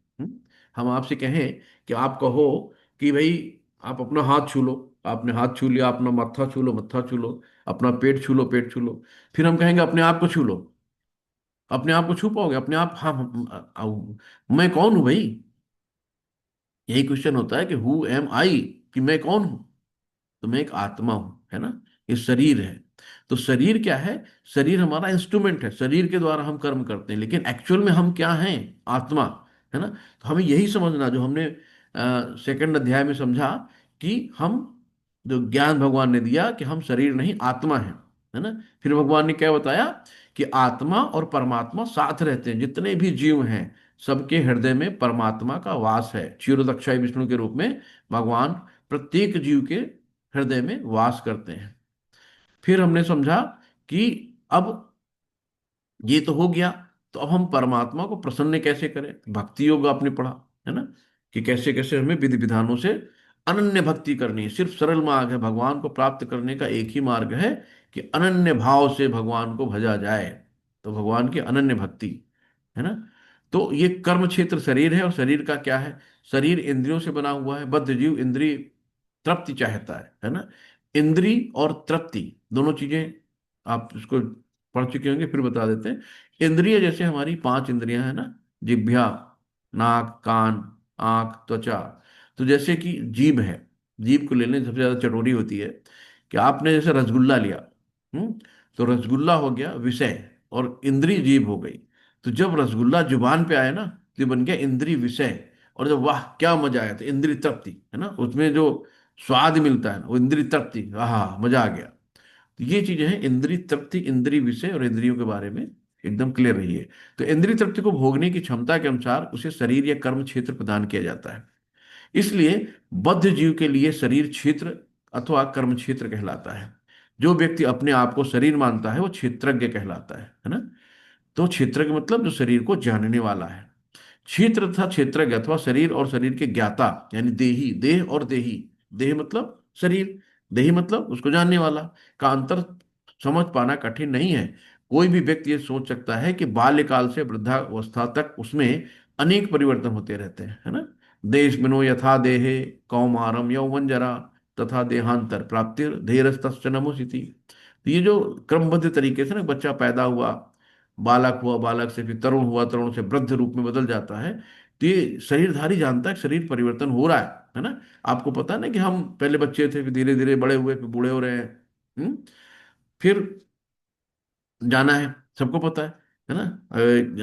हम आपसे कहें कि आप कहो कि भाई आप अपना हाथ छू लो, आपने हाथ छू लिया, अपना मत्था छू लो, मत्था छू लो, अपना पेट छू लो, पेट छू लो। फिर हम कहेंगे अपने आप को छू लो, अपने आप को छू पाओगे अपने आप? हाँ मैं कौन हूं भाई? यही क्वेश्चन होता है कि हु एम आई, कि मैं कौन हूं। तो मैं एक आत्मा हूं, है ना। ये शरीर है। तो शरीर क्या है? शरीर हमारा इंस्ट्रूमेंट है, शरीर के द्वारा हम कर्म करते हैं, लेकिन एक्चुअल में हम क्या हैं? आत्मा, है ना। तो हमें यही समझना जो हमने सेकंड अध्याय में समझा कि हम, जो ज्ञान भगवान ने दिया कि हम शरीर नहीं आत्मा है ना। फिर भगवान ने क्या बताया कि आत्मा और परमात्मा साथ रहते हैं। जितने भी जीव हैं सबके हृदय में परमात्मा का वास है। क्षीरोदक्षाय विष्णु के रूप में भगवान प्रत्येक जीव के हृदय में वास करते हैं। फिर हमने समझा कि अब ये तो हो गया, तो अब हम परमात्मा को प्रसन्न कैसे करें। भक्ति योग आपने पढ़ा, है ना, कि कैसे कैसे हमें विधि विधानों से अनन्य भक्ति करनी है। सिर्फ सरल मार्ग है, भगवान को प्राप्त करने का एक ही मार्ग है कि अनन्य भाव से भगवान को भजा जाए। तो भगवान की अनन्य भक्ति, है ना। तो ये कर्म क्षेत्र शरीर है, और शरीर का क्या है? शरीर इंद्रियों से बना हुआ है। बद्ध जीव इंद्रिय तृप्ति चाहता है ना। इंद्री और तृप्ति दोनों चीजें आप इसको पढ़ चुके होंगे, फिर बता देते हैं। इंद्रिय जैसे हमारी 5 इंद्रियां हैं ना, जिह्वा, नाक, कान, आंख, त्वचा। तो जैसे कि जीभ है, जीभ को लेने सबसे ज्यादा चटोरी होती है। कि आपने जैसे रसगुल्ला लिया, हम्म तो रसगुल्ला हो गया विषय, और इंद्री जीभ हो गई। तो जब रसगुल्ला जुबान पे आया ना, तो ये बन गया इंद्री विषय। और जब वाह क्या मजा आया, तो इंद्री तृप्ति, है ना। उसमें जो स्वाद मिलता है ना, वो इंद्री तृप्ति, आहा मजा आ गया। तो ये चीजें हैं, इंद्री तृप्ति, इंद्री विषय और इंद्रियों के बारे में एकदम क्लियर रही है। तो इंद्रिय तृप्ति को भोगने की क्षमता के अनुसार उसे शरीर या कर्म क्षेत्र प्रदान किया जाता है। इसलिए बद्ध जीव के लिए शरीर क्षेत्र अथवा कर्म क्षेत्र कहलाता है। जो व्यक्ति अपने आप को शरीर मानता है वो क्षेत्रज्ञ कहलाता है ना। तो क्षेत्रज्ञ मतलब जो शरीर को जानने वाला है। क्षेत्र तथा क्षेत्रज्ञ अथवा शरीर और शरीर के ज्ञाता यानी देही, देह और देही। देह मतलब शरीर, देही मतलब उसको जानने वाला, का अंतर समझ पाना कठिन नहीं है। कोई भी व्यक्ति ये सोच सकता है कि बाल्यकाल से वृद्धावस्था तक उसमें अनेक परिवर्तन होते रहते हैं, है ना। देश बिनो यथा देहे कौमारम यौवन जरा तथा देहांतर प्राप्तिर धीरस्तश्च नमुसिति। तो ये जो क्रमबद्ध तरीके से ना बच्चा पैदा हुआ, बालक हुआ, बालक से फिर तरुण हुआ, तरुण से वृद्ध रूप में बदल जाता है। तो ये शरीरधारी जानता है कि शरीर परिवर्तन हो रहा है ना। आपको पता है ना कि हम पहले बच्चे थे, फिर धीरे धीरे बड़े हुए, फिर बूढ़े हो रहे हैं। फिर जाना है, सबको पता है ना।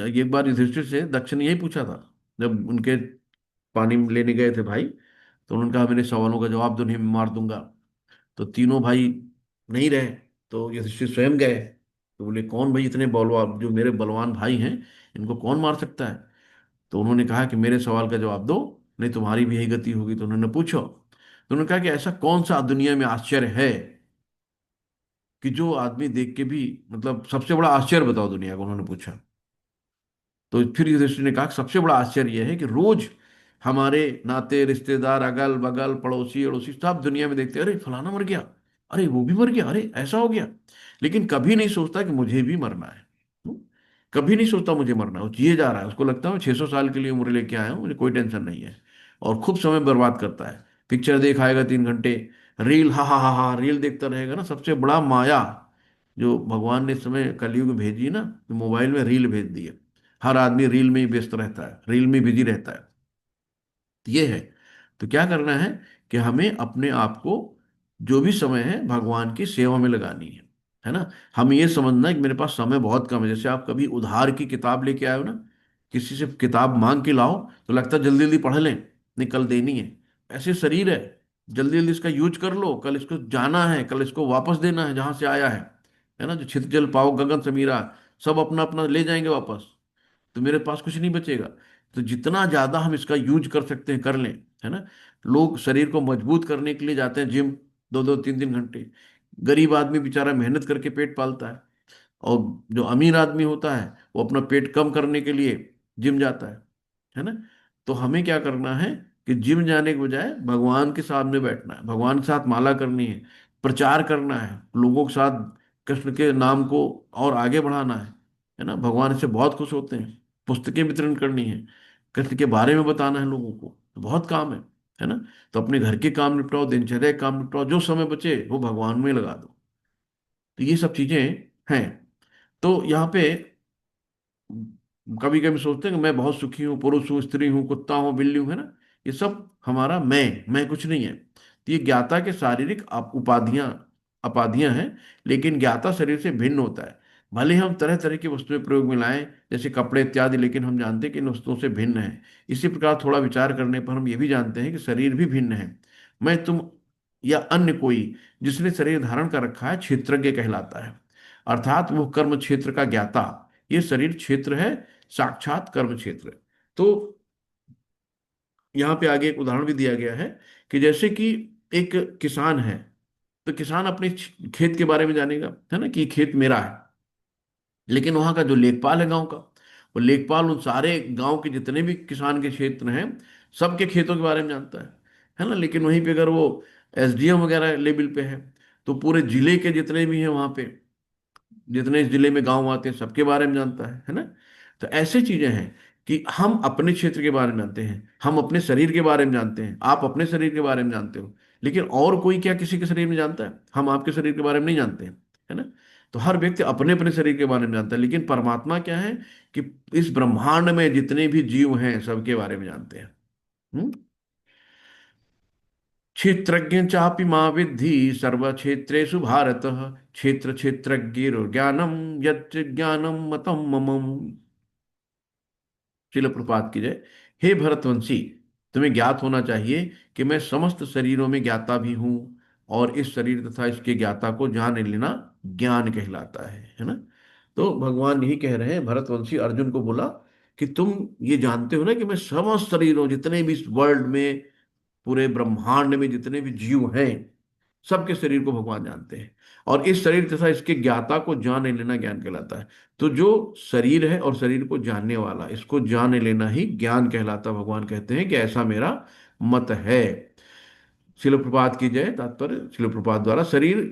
एक बार युधिष्ठिर से दक्ष ने यही पूछा था, जब उनके पानी लेने गए थे भाई, तो उन्होंने कहा मेरे सवालों का जवाब दो नहीं मैं मार दूंगा। तो तीनों भाई नहीं रहे, तो युधिष्ठिर स्वयं गए। तो बोले कौन भाई इतने बलवान, जो मेरे बलवान भाई हैं, इनको कौन मार सकता है? तो उन्होंने कहा कि मेरे सवाल का जवाब दो, नहीं तुम्हारी भी यही गति होगी। तो उन्होंने पूछो, तो उन्होंने कहा कि ऐसा कौन सा दुनिया में आश्चर्य है कि जो आदमी देख के भी, मतलब सबसे बड़ा आश्चर्य बताओ दुनिया का, उन्होंने पूछा। तो फिर युधिष्ठिर ने कहा कि सबसे बड़ा आश्चर्य यह है कि रोज हमारे नाते रिश्तेदार, अगल बगल, पड़ोसी अड़ोसी सब दुनिया में देखते हैं, अरे फलाना मर गया, अरे वो भी मर गया, अरे ऐसा हो गया। लेकिन कभी नहीं सोचता कि मुझे भी मरना है। हम्म? कभी नहीं सोचता मुझे मरना है, वो जिए जा रहा है। उसको लगता है मैं 600 साल के लिए उम्र लेके आया हूँ, मुझे कोई टेंशन नहीं है। और खूब समय बर्बाद करता है। पिक्चर देखाएगा 3 घंटे, रील, हा रील देखता रहेगा ना। सबसे बड़ा माया जो भगवान ने इस समय कलयुग में भेजी है ना, तो मोबाइल में रील भेज दी है। हर आदमी रील में ही व्यस्त रहता है, रील में बिजी रहता है। तो ये है। तो क्या करना है कि हमें अपने आप को जो भी समय है भगवान की सेवा में लगानी है। है ना। हम ये समझना है कि मेरे पास समय बहुत कम है। जैसे आप कभी उधार की किताब लेके आए हो ना, किसी से किताब मांग के लाओ तो लगता है जल्दी जल्दी पढ़ लें, निकल देनी है। ऐसे शरीर है, जल्दी जल्दी इसका यूज कर लो, कल इसको जाना है, कल इसको वापस देना है जहां से आया है ना। जो छित जल पाओ गगन समीरा, सब अपना अपना ले जाएंगे वापस, तो मेरे पास कुछ नहीं बचेगा। तो जितना ज्यादा हम इसका यूज कर सकते हैं कर लें, है ना। लोग शरीर को मजबूत करने के लिए जाते हैं जिम, 2 2 3 3 घंटे। गरीब आदमी बेचारा मेहनत करके पेट पालता है, और जो अमीर आदमी होता है वो अपना पेट कम करने के लिए जिम जाता है ना। तो हमें क्या करना है कि जिम जाने के बजाय भगवान के सामने बैठना है, भगवान के साथ माला करनी है, प्रचार करना है, लोगों के साथ कृष्ण के नाम को और आगे बढ़ाना है ना। भगवान इससे बहुत खुश होते हैं। पुस्तकें वितरण करनी है, कृष्ण के बारे में बताना है लोगों को, तो बहुत काम है ना। तो अपने घर के काम निपटाओ, दिनचर्या के काम निपटाओ, जो समय बचे वो भगवान में लगा दो। तो ये सब चीजें हैं। तो यहाँ पे कभी कभी सोचते हैं कि मैं बहुत सुखी हूँ, पुरुष हूँ, स्त्री हूँ, कुत्ता हूँ, बिल्ली हूँ, है ना। ये सब हमारा मैं कुछ नहीं है। तो ये ज्ञाता के शारीरिक उपाधियां अपाधियां हैं, लेकिन ज्ञाता शरीर से भिन्न होता है। भले हम तरह तरह की वस्तुएं प्रयोग में लाएं, जैसे कपड़े इत्यादि, लेकिन हम जानते हैं कि इन वस्तुओं से भिन्न है। इसी प्रकार थोड़ा विचार करने पर हम ये भी जानते हैं कि शरीर भी भिन्न है। मैं, तुम या अन्य कोई जिसने शरीर धारण कर रखा है क्षेत्रज्ञ कहलाता है, अर्थात वो कर्म क्षेत्र का ज्ञाता। ये शरीर क्षेत्र है, साक्षात कर्म क्षेत्र है। तो यहाँ पे आगे एक उदाहरण भी दिया गया है कि जैसे कि एक किसान है, तो किसान अपने खेत के बारे में जानेगा, है ना, कि ये खेत मेरा है। लेकिन वहां का जो लेखपाल है गांव का, वो लेखपाल उन सारे गांव के जितने भी किसान के क्षेत्र हैं, सबके खेतों के बारे में जानता है ना। लेकिन वहीं पे अगर वो एसडीएम वगैरह लेवल पे है, तो पूरे जिले के जितने भी हैं वहां पे, जितने इस जिले में गांव आते हैं, सबके बारे में जानता है ना। तो ऐसे चीजें हैं कि हम अपने क्षेत्र के बारे में जानते हैं, हम अपने शरीर के बारे में जानते हैं, आप अपने शरीर के बारे में जानते हो। लेकिन और कोई क्या किसी के शरीर में जानता है? हम आपके शरीर के बारे में नहीं जानते हैं, है ना। तो हर व्यक्ति अपने अपने शरीर के बारे में जानता है, लेकिन परमात्मा क्या है कि इस ब्रह्मांड में जितने भी जीव हैं सबके बारे में जानते हैं। हम्म? क्षेत्रज्ञ चापि मां विद्धि सर्व क्षेत्रेषु भारत, क्षेत्र क्षेत्रज्ञ ज्ञानम यच्च ज्ञानम मतम मम। शिल प्रपात की जय। हे भरतवंशी, तुम्हें ज्ञात होना चाहिए कि मैं समस्त शरीरों में ज्ञाता भी हूं, और इस शरीर तथा इसके ज्ञाता को जान लेना ज्ञान कहलाता है ना। तो भगवान यही कह रहे हैं, भरतवंशी अर्जुन को बोला कि तुम ये जानते हो ना कि मैं समस्त शरीरों, जितने भी इस वर्ल्ड में, पूरे ब्रह्मांड में जितने भी जीव हैं, सबके शरीर को भगवान जानते हैं। और इस शरीर तथा इसके ज्ञाता को जान लेना ज्ञान कहलाता है। तो जो शरीर है और शरीर को जानने वाला, इसको जान लेना ही ज्ञान कहलाता। भगवान कहते हैं कि ऐसा मेरा मत है। शिल प्रपात की जय। तात्पर्य शिल प्रपात द्वारा शरीर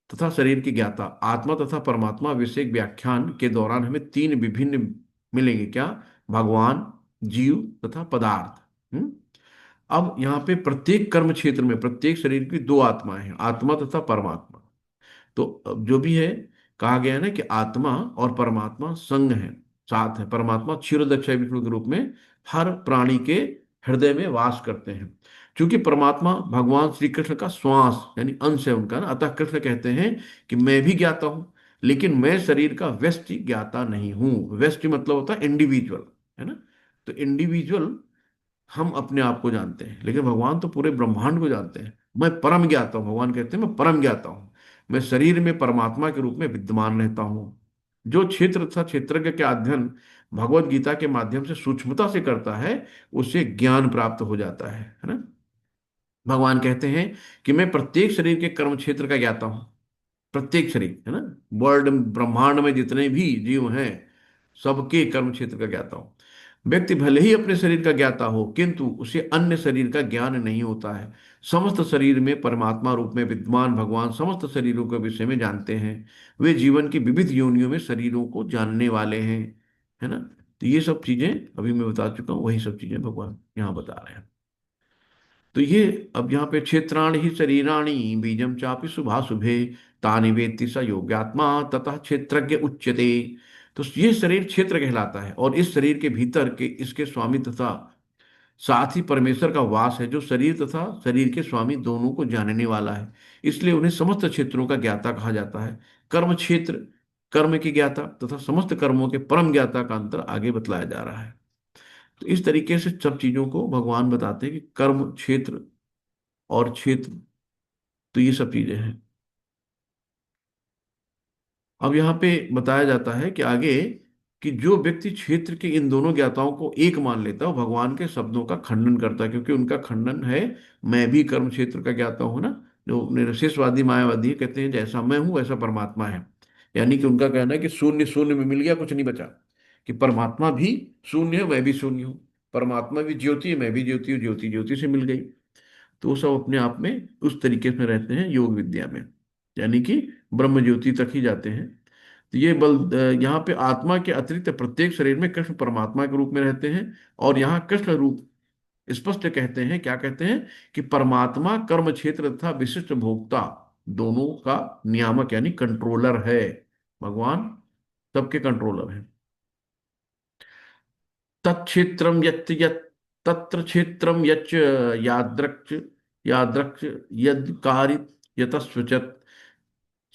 तथा शरीर की ज्ञाता, आत्मा तथा परमात्मा विषयक व्याख्यान के दौरान हमें तीन विभिन्न मिलेंगे। क्या? भगवान, जीव तथा पदार्थ। अब यहाँ पे प्रत्येक कर्म क्षेत्र में प्रत्येक शरीर की दो आत्माएं हैं, आत्मा तथा परमात्मा। तो अब जो भी है, कहा गया है ना कि आत्मा और परमात्मा संग है, साथ है। परमात्मा क्षीरोदक्षय विष्णु के रूप में हर प्राणी के हृदय में वास करते हैं। क्योंकि परमात्मा भगवान श्री कृष्ण का श्वास यानी अंश है उनका ना, अतः कृष्ण कहते हैं कि मैं भी ज्ञाता हूं, लेकिन मैं शरीर का व्यष्टि ज्ञाता नहीं हूं। व्यष्टि मतलब होता है इंडिविजुअल, है ना। तो इंडिविजुअल हम अपने आप को जानते हैं, लेकिन भगवान तो पूरे ब्रह्मांड को जानते हैं। मैं परम ज्ञाता हूँ, भगवान कहते हैं मैं परम ज्ञाता हूँ। मैं शरीर में परमात्मा के रूप में विद्यमान रहता हूँ। जो क्षेत्र तथा क्षेत्रज्ञ के अध्ययन भगवत गीता के माध्यम से सूक्ष्मता से करता है, उसे ज्ञान प्राप्त हो जाता है ना। भगवान कहते हैं कि मैं प्रत्येक शरीर के कर्म क्षेत्र का ज्ञाता हूँ। प्रत्येक शरीर, है ना, वर्ल्ड ब्रह्मांड में जितने भी जीव हैं, सबके कर्म क्षेत्र का ज्ञाता हूं। व्यक्ति भले ही अपने शरीर का ज्ञाता हो, किंतु उसे अन्य शरीर का ज्ञान नहीं होता है। समस्त शरीर में परमात्मा रूप में विद्यमान भगवान समस्त शरीरों के विषय में जानते हैं। वे जीवन की विविध योनियों में शरीरों को जानने वाले हैं, है ना। तो ये सब चीजें अभी मैं बता चुका हूँ, वही सब चीजें भगवान यहाँ बता रहे हैं। तो ये अब यहाँ पे क्षेत्राणि ही शरीराणि बीजम चापि शुभाशुभे तानि वेत्ति स योग्यात्मा ततः क्षेत्रज्ञ उच्यते। तो ये शरीर क्षेत्र कहलाता है, और इस शरीर के भीतर के इसके स्वामी तथा साथ ही परमेश्वर का वास है, जो शरीर तथा शरीर के स्वामी दोनों को जानने वाला है। इसलिए उन्हें समस्त क्षेत्रों का ज्ञाता कहा जाता है। कर्म क्षेत्र, कर्म की ज्ञाता तथा समस्त कर्मों के परम ज्ञाता का अंतर आगे बतलाया जा रहा है। तो इस तरीके से सब चीजों को भगवान बताते हैं कि कर्म क्षेत्र और क्षेत्र, तो ये सब चीजें हैं। अब यहाँ पे बताया जाता है कि आगे, कि जो व्यक्ति क्षेत्र के इन दोनों ज्ञाताओं को एक मान लेता है वो भगवान के शब्दों का खंडन करता है, क्योंकि उनका खंडन है, मैं भी कर्म क्षेत्र का ज्ञाता हूं ना। जो निरशेषवादी मायावादी है, कहते हैं जैसा मैं हूं वैसा परमात्मा है। यानी कि उनका कहना है कि शून्य शून्य में मिल गया, कुछ नहीं बचा। कि परमात्मा भी शून्य है, मैं भी शून्य हूँ। परमात्मा भी ज्योति है, मैं भी ज्योति हूँ, ज्योति ज्योति से मिल गई। तो वो सब अपने आप में उस तरीके से रहते हैं योग विद्या में, यानी कि ब्रह्म ज्योति तक ही जाते हैं। तो ये बल यहाँ पे आत्मा के अतिरिक्त प्रत्येक शरीर में कृष्ण परमात्मा के रूप में रहते हैं। और यहाँ कृष्ण रूप स्पष्ट कहते हैं, क्या कहते हैं, कि परमात्मा कर्म क्षेत्र तथा विशिष्ट भोक्ता दोनों का नियामक यानी कंट्रोलर है। भगवान सबके कंट्रोलर है। तत्क्षेत्रम यत् यत् तत्र क्षेत्रम यच्च यादृक् यादृक् यद् कारित यतस्वचत्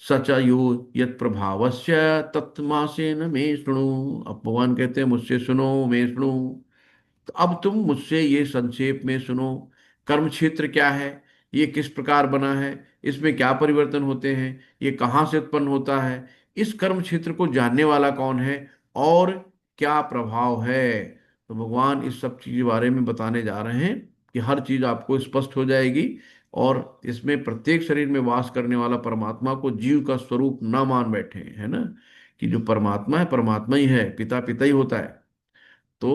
सच यो यत् प्रभावस्य तत्मासेन मे शृणु। अब भगवान कहते हैं मुझसे सुनो, मैं सुनो। तो अब तुम मुझसे ये संक्षेप में सुनो। कर्म क्षेत्र क्या है, ये किस प्रकार बना है, इसमें क्या परिवर्तन होते हैं, ये कहाँ से उत्पन्न होता है, इस कर्म क्षेत्र को जानने वाला कौन है, और क्या प्रभाव है। तो भगवान इस सब चीज के बारे में बताने जा रहे हैं कि हर चीज आपको स्पष्ट हो जाएगी। और इसमें प्रत्येक शरीर में वास करने वाला परमात्मा को जीव का स्वरूप ना मान बैठे, है ना। कि जो परमात्मा है परमात्मा ही है, पिता पिता ही होता है। तो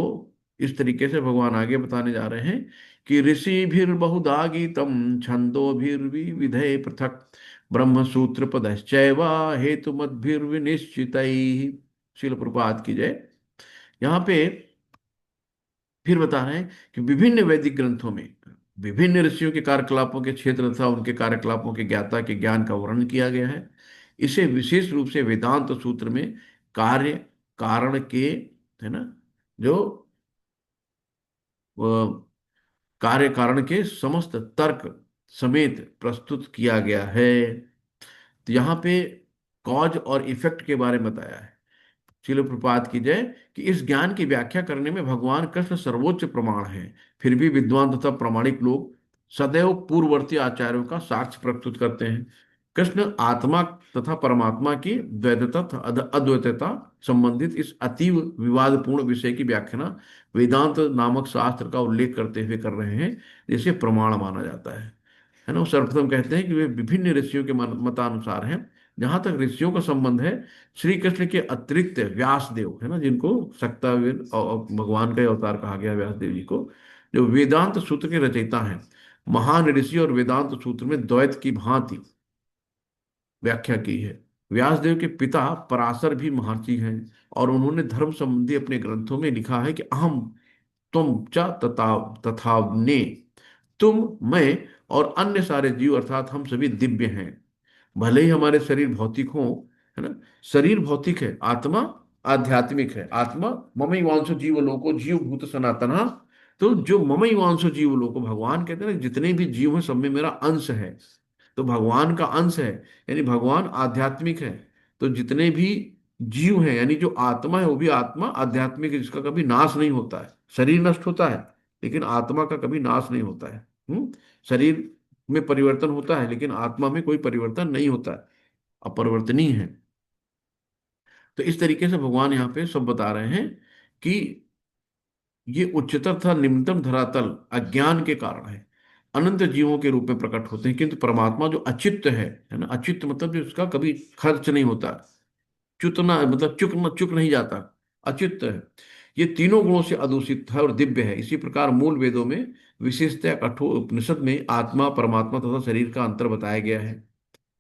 इस तरीके से भगवान आगे बताने जा रहे हैं कि ऋषिभिर्बहुधा गीतम छंदोभिर्विविधै पृथक् ब्रह्म सूत्र पदश्चैव हेतु मद्भिर्विनिश्चित। शिल प्रपात की जय। यहाँ पे फिर बता रहे हैं कि विभिन्न वैदिक ग्रंथों में विभिन्न ऋषियों के कार्यकलापों के क्षेत्र तथा उनके कार्यकलापों के ज्ञाता के ज्ञान का वर्णन किया गया है। इसे विशेष रूप से वेदांत सूत्र में कार्य कारण के, है ना, जो कार्य कारण के समस्त तर्क समेत प्रस्तुत किया गया है। तो यहाँ पे कॉज और इफेक्ट के बारे में बताया है। शिल प्रपात की जय। कि इस ज्ञान की व्याख्या करने में भगवान कृष्ण सर्वोच्च प्रमाण है। फिर भी विद्वान तथा प्रामाणिक लोग सदैव पूर्ववर्ती आचार्यों का साक्ष्य प्रस्तुत करते हैं। कृष्ण आत्मा तथा परमात्मा की द्वैतता तथा अद्वैतता संबंधित इस अतीव विवादपूर्ण विषय की व्याख्या वेदांत नामक शास्त्र का उल्लेख करते हुए कर रहे हैं, जिसे प्रमाण माना जाता है ना। वो सर्वप्रथम कहते हैं कि वे विभिन्न ऋषियों के मतानुसार हैं। जहां तक ऋषियों का संबंध है, श्री कृष्ण के अतिरिक्त व्यास देव, है ना, जिनको सक्तावीर और भगवान का ही अवतार कहा गया है, व्यास देव जी को, जो वेदांत सूत्र के रचयिता हैं, महान ऋषि और वेदांत सूत्र में द्वैत की भांति व्याख्या की है। व्यासदेव के पिता पराशर भी महर्षि हैं, और उन्होंने धर्म संबंधी अपने ग्रंथों में लिखा है कि अहम तुम च तथा तथान्ये, तुम, मैं और अन्य सारे जीव अर्थात हम सभी दिव्य हैं। भले ही हमारे शरीर भौतिक हो, है ना, शरीर भौतिक है, आत्मा आध्यात्मिक है। आत्मा ममई वांसो जीवलोको जीव भूत सनातन। तो जो ममई वांसो जीवलोको, भगवान कहते हैं ना, जितने भी जीव हैं सब में मेरा अंश है। तो भगवान का अंश है, यानी भगवान आध्यात्मिक है। तो जितने भी जीव हैं, यानी जो आत्मा है वो भी आत्मा आध्यात्मिक है, जिसका कभी नाश नहीं होता है। शरीर नष्ट होता है, लेकिन आत्मा का कभी नाश नहीं होता है। शरीर में परिवर्तन होता है, लेकिन आत्मा में कोई परिवर्तन नहीं होता है, अपरिवर्तनीय है। तो इस तरीके से भगवान यहाँ पे सब बता रहे हैं कि ये उच्चतर तथा निम्नतम धरातल अज्ञान के कारण है, अनंत जीवों के रूप में प्रकट होते हैं, किंतु परमात्मा जो अचित्त है ना, अचित्त मतलब जो उसका कभी खर्च नहीं होता, चुतना मतलब चुक नहीं जाता, अचित्त है। ये तीनों गुणों से अदूषित है और दिव्य है। इसी प्रकार मूल वेदों में विशेषतः कठोर उपनिषद में आत्मा परमात्मा तथा शरीर का अंतर बताया गया है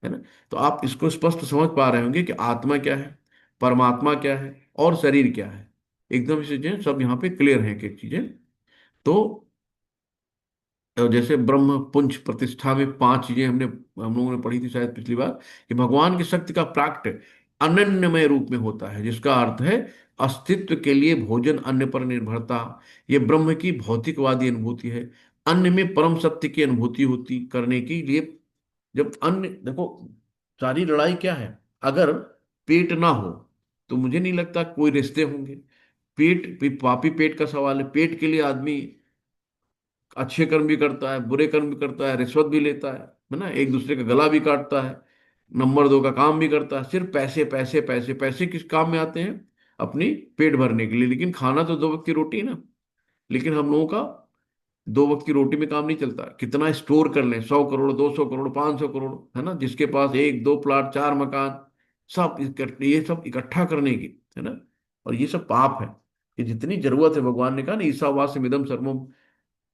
ना। तो आप इसको स्पष्ट समझ पा रहे होंगे कि आत्मा क्या है, परमात्मा क्या है, और शरीर क्या है। एकदम से चीजें सब यहाँ पे क्लियर हैं, एक चीजें। तो जैसे ब्रह्म पुंज प्रतिष्ठा में पांच चीजें हम लोगों ने पढ़ी थी शायद पिछली बार, कि भगवान की शक्ति का प्राकट्य अनन्यमय रूप में होता है, जिसका अर्थ है अस्तित्व के लिए भोजन, अन्न पर निर्भरता। ये ब्रह्म की भौतिकवादी अनुभूति है। अन्न में परम सत्य की अनुभूति होती करने के लिए, जब अन्न देखो, सारी लड़ाई क्या है, अगर पेट ना हो तो मुझे नहीं लगता कोई रिश्ते होंगे। पापी पेट का सवाल है। पेट के लिए आदमी अच्छे कर्म भी करता है, बुरे कर्म भी करता है, रिश्वत भी लेता है ना, एक दूसरे का गला भी काटता है, नंबर दो का काम भी करता है। सिर्फ पैसे पैसे पैसे पैसे किस काम में आते हैं? अपनी पेट भरने के लिए। लेकिन खाना तो दो वक्त की रोटी है ना। लेकिन हम लोगों का दो वक्त की रोटी में काम नहीं चलता। कितना स्टोर कर लें, 100 करोड़, 200 करोड़, 500 करोड़, है ना, जिसके पास एक दो प्लाट, चार मकान, ये सब इकट्ठा करने की, है ना। और ये सब पाप है। ये जितनी जरूरत है, भगवान ने कहा ना, ईसावास्य मिदम सर्वम।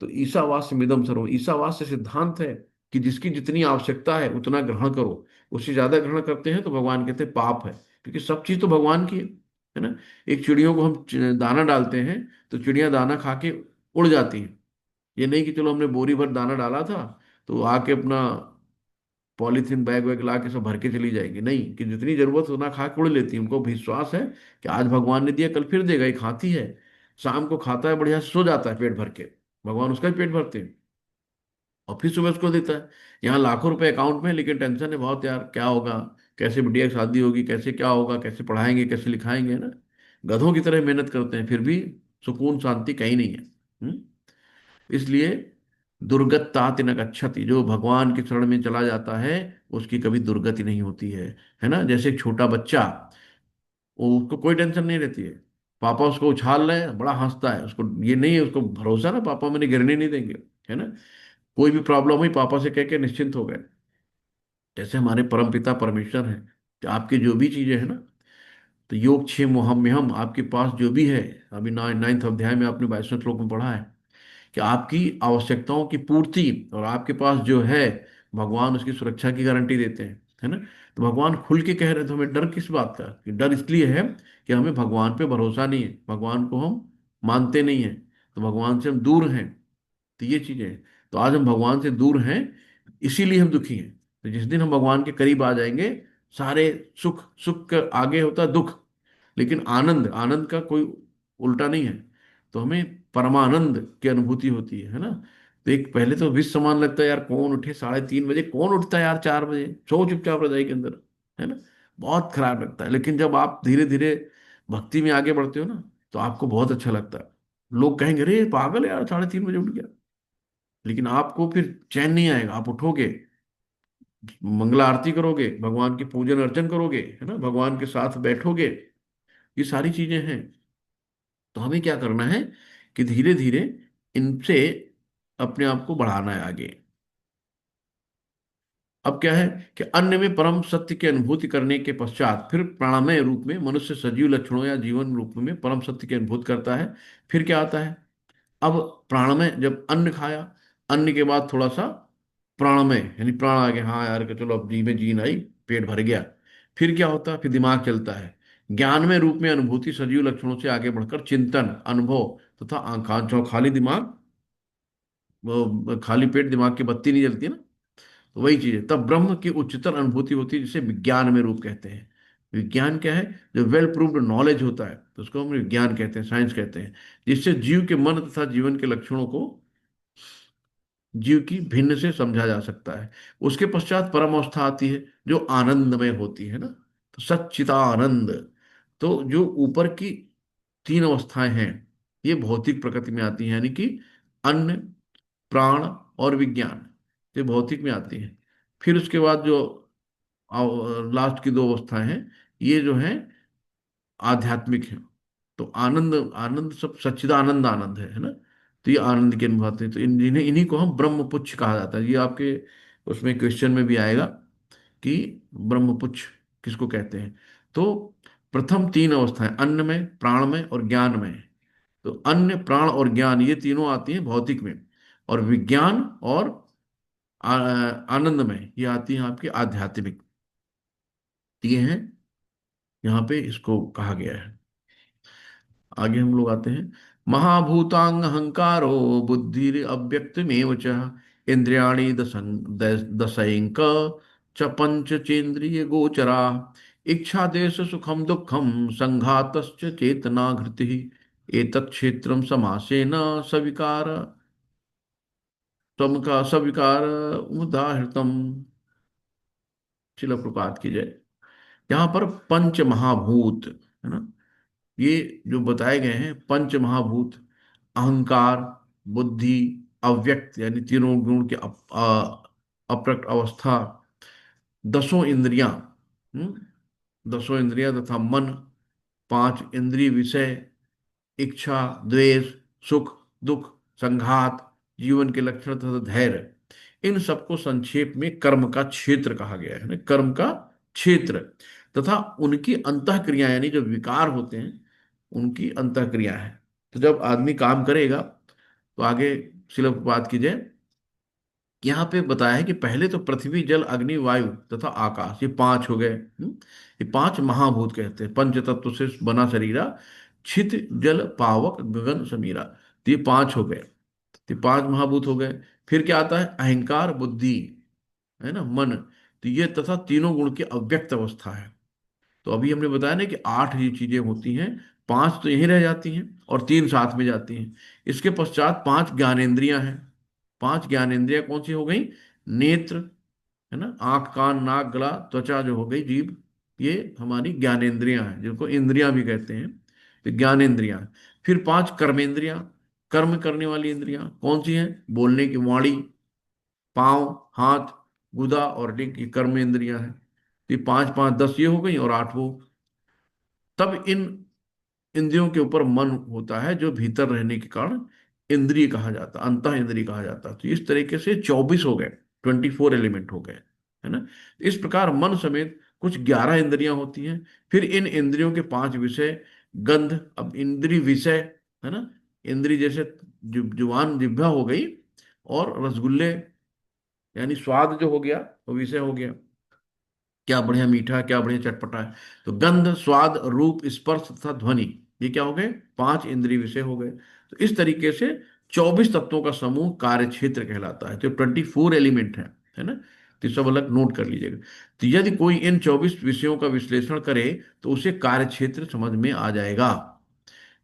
तो ईसावास्य मिदम सर्वम, ईसावास्य सिद्धांत है कि जिसकी जितनी आवश्यकता है उतना ग्रहण करो। उससे ज्यादा ग्रहण करते हैं तो भगवान कहते हैं पाप है। क्योंकि सब चीज तो भगवान की है ना। एक चिड़ियों को हम दाना डालते हैं तो चिड़िया दाना खा के उड़ जाती हैं। ये नहीं कि चलो हमने बोरी भर दाना डाला था तो आके अपना पॉलीथीन बैग वैग ला के सब भर के चली जाएंगी। नहीं, कि जितनी जरूरत उतना खा के उड़ लेती है। उनको विश्वास है कि आज भगवान ने दिया, कल फिर देगा। ये खाती है, शाम को खाता है, बढ़िया से सो जाता है पेट भर के। भगवान उसका भी पेट भरते हैं और फिर सुबह उसको देता है। यहाँ लाखों रुपए अकाउंट में है, लेकिन टेंशन है बहुत यार, क्या होगा, कैसे बिटिया की शादी होगी, कैसे क्या होगा, कैसे पढ़ाएंगे, कैसे लिखाएंगे, है ना। गधों की तरह मेहनत करते हैं, फिर भी सुकून शांति कहीं नहीं है। इसलिए दुर्गत्ता तिनक अच्छति, जो भगवान के शरण में चला जाता है उसकी कभी दुर्गति नहीं होती है ना। जैसे एक छोटा बच्चा, उसको कोई टेंशन नहीं रहती है। पापा उसको उछाल रहे हैं, बड़ा हंसता है। उसको ये नहीं है, उसको भरोसा ना, पापा मैंने गिरने नहीं देंगे, है ना। कोई भी प्रॉब्लम हुई पापा से कह के निश्चिंत हो गए। जैसे हमारे परम पिता परमेश्वर हैं, कि आपकी जो भी चीजें हैं ना, तो योग क्षे मोहम में हम, आपके पास जो भी है, अभी 9th अध्याय में आपने 22वें श्लोक में पढ़ा है कि आपकी आवश्यकताओं की पूर्ति और आपके पास जो है, भगवान उसकी सुरक्षा की गारंटी देते हैं, है ना। तो भगवान खुल के कह रहे, तो हमें डर किस बात का? कि डर इसलिए है कि हमें भगवान पे भरोसा नहीं है, भगवान को हम मानते नहीं हैं, तो भगवान से हम दूर हैं। तो ये चीजें हैं। तो आज हम भगवान से दूर हैं, इसीलिए हम दुखी हैं। तो जिस दिन हम भगवान के करीब आ जाएंगे, सारे सुख, सुख का आगे होता है दुख, लेकिन आनंद, आनंद का कोई उल्टा नहीं है। तो हमें परमानंद की अनुभूति होती है ना। तो एक पहले तो विष समान लगता है यार, कौन उठे 3:30 बजे, कौन उठता है यार 4 बजे, सो चुपचाप रजाई के अंदर, है ना। बहुत खराब लगता है। लेकिन जब आप धीरे धीरे भक्ति में आगे बढ़ते हो ना, तो आपको बहुत अच्छा लगता है। लोग कहेंगे अरे पागल है यार, 3:30 बजे उठ गया। लेकिन आपको फिर चैन नहीं आएगा। आप उठोगे, मंगला आरती करोगे, भगवान की पूजन अर्चन करोगे, है ना, भगवान के साथ बैठोगे। ये सारी चीजें हैं। तो हमें क्या करना है कि धीरे धीरे इनसे अपने आप को बढ़ाना है आगे। अब क्या है कि अन्य में परम सत्य की अनुभूति करने के पश्चात फिर प्राणमय रूप में मनुष्य सजीव लक्षणों या जीवन रूप में परम सत्य की अनुभूति करता है। फिर क्या आता है? अब प्राणमय, जब अन्न खाया, अन्न के बाद थोड़ा सा प्राणमय, यानी प्राण आ गया, हाँ यार कि चलो अब जी में जीन आई, पेट भर गया। फिर क्या होता है? फिर दिमाग चलता है। ज्ञानमय रूप में अनुभूति सजीव लक्षणों से आगे बढ़कर चिंतन, अनुभव तथा आकांक्षाओं, खाली दिमाग, वो खाली पेट दिमाग की बत्ती नहीं जलती ना। तो वही चीज है, तब ब्रह्म की उच्चतर अनुभूति होती है, जिसे विज्ञान में रूप कहते हैं। विज्ञान क्या है? जो वेल प्रूव्ड नॉलेज होता है, तो उसको हम विज्ञान कहते हैं, साइंस कहते हैं। जिससे जीव के मन तथा जीवन के लक्षणों को जीव की भिन्न से समझा जा सकता है। उसके पश्चात परम अवस्था आती है जो आनंदमय होती है ना। तो सच्चिदानंद, तो जो ऊपर की तीन अवस्थाएं हैं, ये भौतिक प्रकृति में आती हैं, यानी कि अन्न, प्राण और विज्ञान, ये भौतिक में आती हैं। फिर उसके बाद जो लास्ट की दो अवस्थाएं हैं, ये जो है आध्यात्मिक है। तो आनंद, आनंद सब सच्चिदानंद आनंद है ना। तो ये आनंद की अनुभूति है। तो इन्हीं को हम ब्रह्मपुच्छ कहा जाता है। ये आपके उसमें क्वेश्चन में भी आएगा कि ब्रह्मपुच्छ किसको कहते हैं। तो प्रथम तीन अवस्थाएं अन्न में, प्राण में और ज्ञान में। तो अन्न, प्राण और ज्ञान ये तीनों आती हैं भौतिक में, और विज्ञान और आनंद में ये आती हैं आपकी आध्यात्मिक। तो ये हैं, यहाँ पे इसको कहा गया है। आगे हम लोग आते हैं। महाभूतांग अहंकारो बुद्धि अव्यक्तमेव च इंद्रियाणि दशैंक च पंच चेन्द्रिय गोचरा इच्छा देश सुखम दुखम संघातश्च चेतना घृति एतत् क्षेत्रम समासेन सविकार तमका सविकार उदाहृतम। शिला प्रपात की जय। यहाँ पर पंच महाभूत, है ना, ये जो बताए गए हैं पंच महाभूत, अहंकार, बुद्धि, अव्यक्त यानी तीनों गुण की अप्रकट अवस्था, दसों इंद्रियां, दसों इंद्रियां तथा मन, पांच इंद्रिय विषय, इच्छा, द्वेष, सुख, दुख, संघात, जीवन के लक्षण तथा धैर्य, इन सबको संक्षेप में कर्म का क्षेत्र कहा गया है ना, कर्म का क्षेत्र, तथा उनकी अंतः क्रिया यानी जो विकार होते हैं उनकी अंतः क्रिया है। तो जब आदमी काम करेगा तो आगे सिर्फ बात की जाए, यहाँ पे बताया है कि पहले तो पृथ्वी, जल, अग्नि, वायु तथा आकाश, ये पांच हो गए। ये पांच महाभूत कहते हैं, पंच तत्व से बना शरीरा, छित जल पावक गगन समीरा। तो ये पांच हो गए, तो ये पांच महाभूत हो गए। फिर क्या आता है, अहंकार, बुद्धि, है ना, मन। तो ये तथा तीनों गुण की अव्यक्त अवस्था है। तो अभी हमने बताया ना कि आठ ये चीजें होती हैं, पांच तो यहीं रह जाती हैं और तीन साथ में जाती हैं। इसके पश्चात पांच ज्ञानेंद्रियां हैं। पांच ज्ञानेंद्रियां कौन सी हो गई, नेत्र, है ना, आंख, कान, नाक, गला, त्वचा जो हो गई, जीभ, ये हमारी ज्ञानेंद्रियां हैं, जिनको इंद्रियां भी कहते हैं। तो ज्ञानेंद्रियां। फिर पांच कर्मेंद्रियां, कर्म करने वाली इंद्रियां कौन सी हैं, बोलने की वाणी, पांव, हाथ, गुदा और लिंग, ये कर्म इंद्रियां हैं। तो ये पांच पांच दस ये हो गई, और आठ वो। तब इन इंद्रियों के ऊपर मन होता है, जो भीतर रहने के कारण इंद्रिय कहा जाता, अंतः इंद्रिय कहा जाता। तो इस तरीके से 24 हो गए, 24 एलिमेंट हो गए, है ना। इस प्रकार मन समेत कुछ 11 इंद्रियां होती हैं। फिर इन इंद्रियों के पांच विषय, गंध, अब इंद्रिय विषय, है ना, इंद्रिय जैसे जुबान, जिह्वा हो गई, और रसगुल्ले यानी स्वाद जो हो गया, वो विषय हो गया, क्या बढ़िया मीठा, क्या बढ़िया चटपटा है। तो गंध, स्वाद, रूप, स्पर्श तथा ध्वनि, ये क्या हो गए, पांच इंद्रिय विषय हो गए। तो इस तरीके से 24 तत्वों का समूह कार्य क्षेत्र कहलाता है। तो 24 एलिमेंट है ना। तो ये सब अलग नोट कर लीजिएगा। तो यदि कोई इन 24 विषयों का विश्लेषण करे तो उसे कार्य क्षेत्र समझ में आ जाएगा।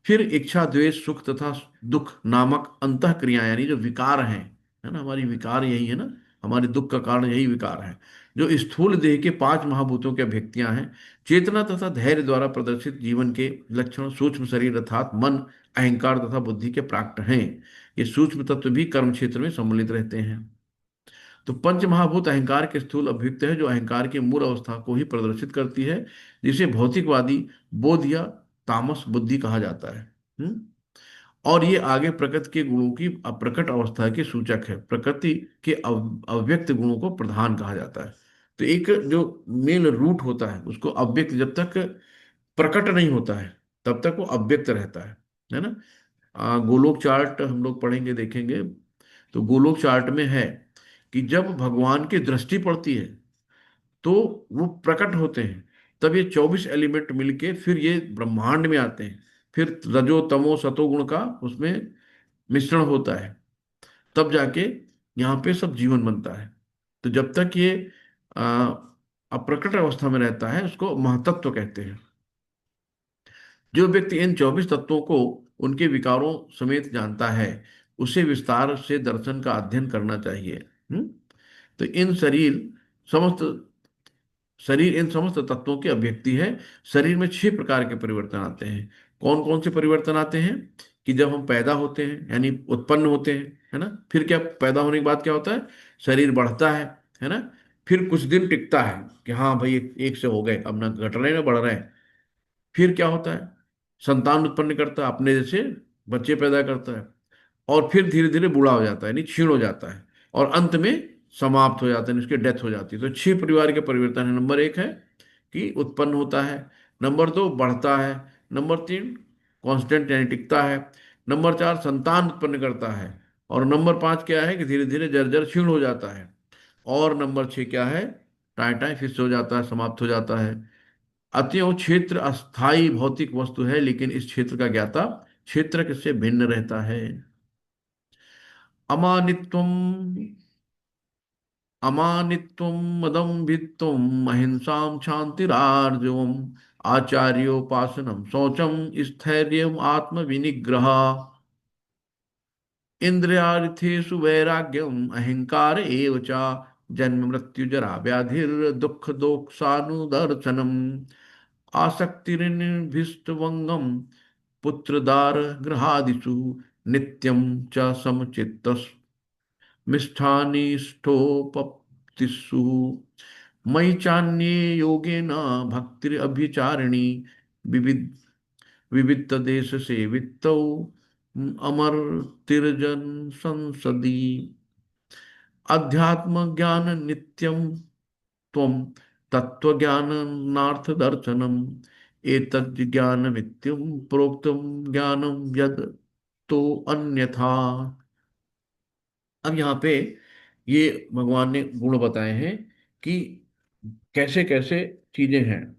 फिर इच्छा, द्वेष, सुख तथा दुख नामक अंतः क्रिया यानी जो विकार हैं, है ना, हमारी विकार यही है ना, हमारे दुख का कारण यही विकार है, जो स्थूल देह के पांच महाभूतों की अभिव्यक्तियां हैं। चेतना तथा धैर्य द्वारा प्रदर्शित जीवन के लक्षण सूक्ष्म शरीर अर्थात मन, अहंकार तथा बुद्धि के प्राक्ट हैं। ये सूक्ष्म तत्व भी कर्म क्षेत्र में सम्मिलित रहते हैं। तो पंच महाभूत अहंकार के स्थूल अभिव्यक्त है, जो अहंकार की मूल अवस्था को ही प्रदर्शित करती है, जिसे भौतिकवादी बोध या तामस बुद्धि कहा जाता है। हम्म? और ये आगे प्रकृति के गुणों की अप्रकट अवस्था के सूचक है। प्रकृति के अव्यक्त गुणों को प्रधान कहा जाता है। तो एक जो मेन रूट होता है उसको अव्यक्त, जब तक प्रकट नहीं होता है तब तक वो अव्यक्त रहता है ना। गोलोक चार्ट हम लोग पढ़ेंगे, देखेंगे। तो गोलोक चार्ट में है कि जब भगवान की दृष्टि पड़ती है तो वो प्रकट होते हैं। तब ये 24 एलिमेंट मिलके फिर ये ब्रह्मांड में आते हैं। फिर रजो तमो सतो गुण का उसमें मिश्रण होता है, तब जाके यहाँ पे सब जीवन बनता है। तो जब तक ये आ, अप्रकट अवस्था में रहता है उसको महतत्व कहते हैं। जो व्यक्ति इन 24 तत्वों को उनके विकारों समेत जानता है, उसे विस्तार से दर्शन का अध्ययन करना चाहिए। हम्म? तो इन समस्त शरीर इन समस्त तत्वों की अभिव्यक्ति है। शरीर में 6 प्रकार के परिवर्तन आते हैं। कौन कौन से परिवर्तन आते हैं, कि जब हम पैदा होते हैं यानी उत्पन्न होते हैं, है ना, फिर क्या, पैदा होने के बाद क्या होता है, शरीर बढ़ता है ना। फिर कुछ दिन टिकता है कि हाँ भाई एक से हो गए, अब ना घट रहे ना बढ़ रहे हैं। फिर क्या होता है, संतान उत्पन्न करता है, अपने जैसे बच्चे पैदा करता है। और फिर धीरे धीरे बूढ़ा हो जाता है, यानी क्षीण हो जाता है। और अंत में समाप्त हो जाता है, यानी उसकी डेथ हो जाती है। तो 6 परिवार के परिवर्तन है। नंबर 1 है कि उत्पन्न होता है। नंबर 2 बढ़ता है। नंबर 3 कांस्टेंट यानी टिकता है। नंबर 4 संतान उत्पन्न करता है। और नंबर 5 क्या है कि धीरे धीरे जर्जर क्षीण हो जाता है। और नंबर 6 क्या है, टाइम टाइम फिर से हो जाता है, समाप्त हो जाता है। अतएव क्षेत्र अस्थाई भौतिक वस्तु है, लेकिन इस क्षेत्र का ज्ञाता क्षेत्र से भिन्न रहता है। अमानित्वम अमानित्वम मदम्भित्वम अहिंसाम क्षांतिरार्जवम आचार्योपासनम शौचम स्थैर्यम आत्मविनिग्रह इंद्रियार्थेषु वैराग्यम अहंकार एव च जन्म मृत्यु जरा व्याधिर दुख दोषानुदर्शनम आसक्तिर्निभिष्टवंगम पुत्रदार गृहादिषु नित्यं च मिष्ठानिष्ठोपप्तिषु मयि चान्ये योगेन भक्तिरभिचारिणी विविध विविध देश सेवितौ अमर तिर्जन संसदी अध्यात्म ज्ञान नित्यं त्वं तत्त्वज्ञानार्थ दर्शनम् एतद् ज्ञानमित्यं प्रोक्तं ज्ञानं यद तो अन्यथा। अब यहाँ पे ये भगवान ने गुण बताए हैं कि कैसे कैसे चीजें हैं।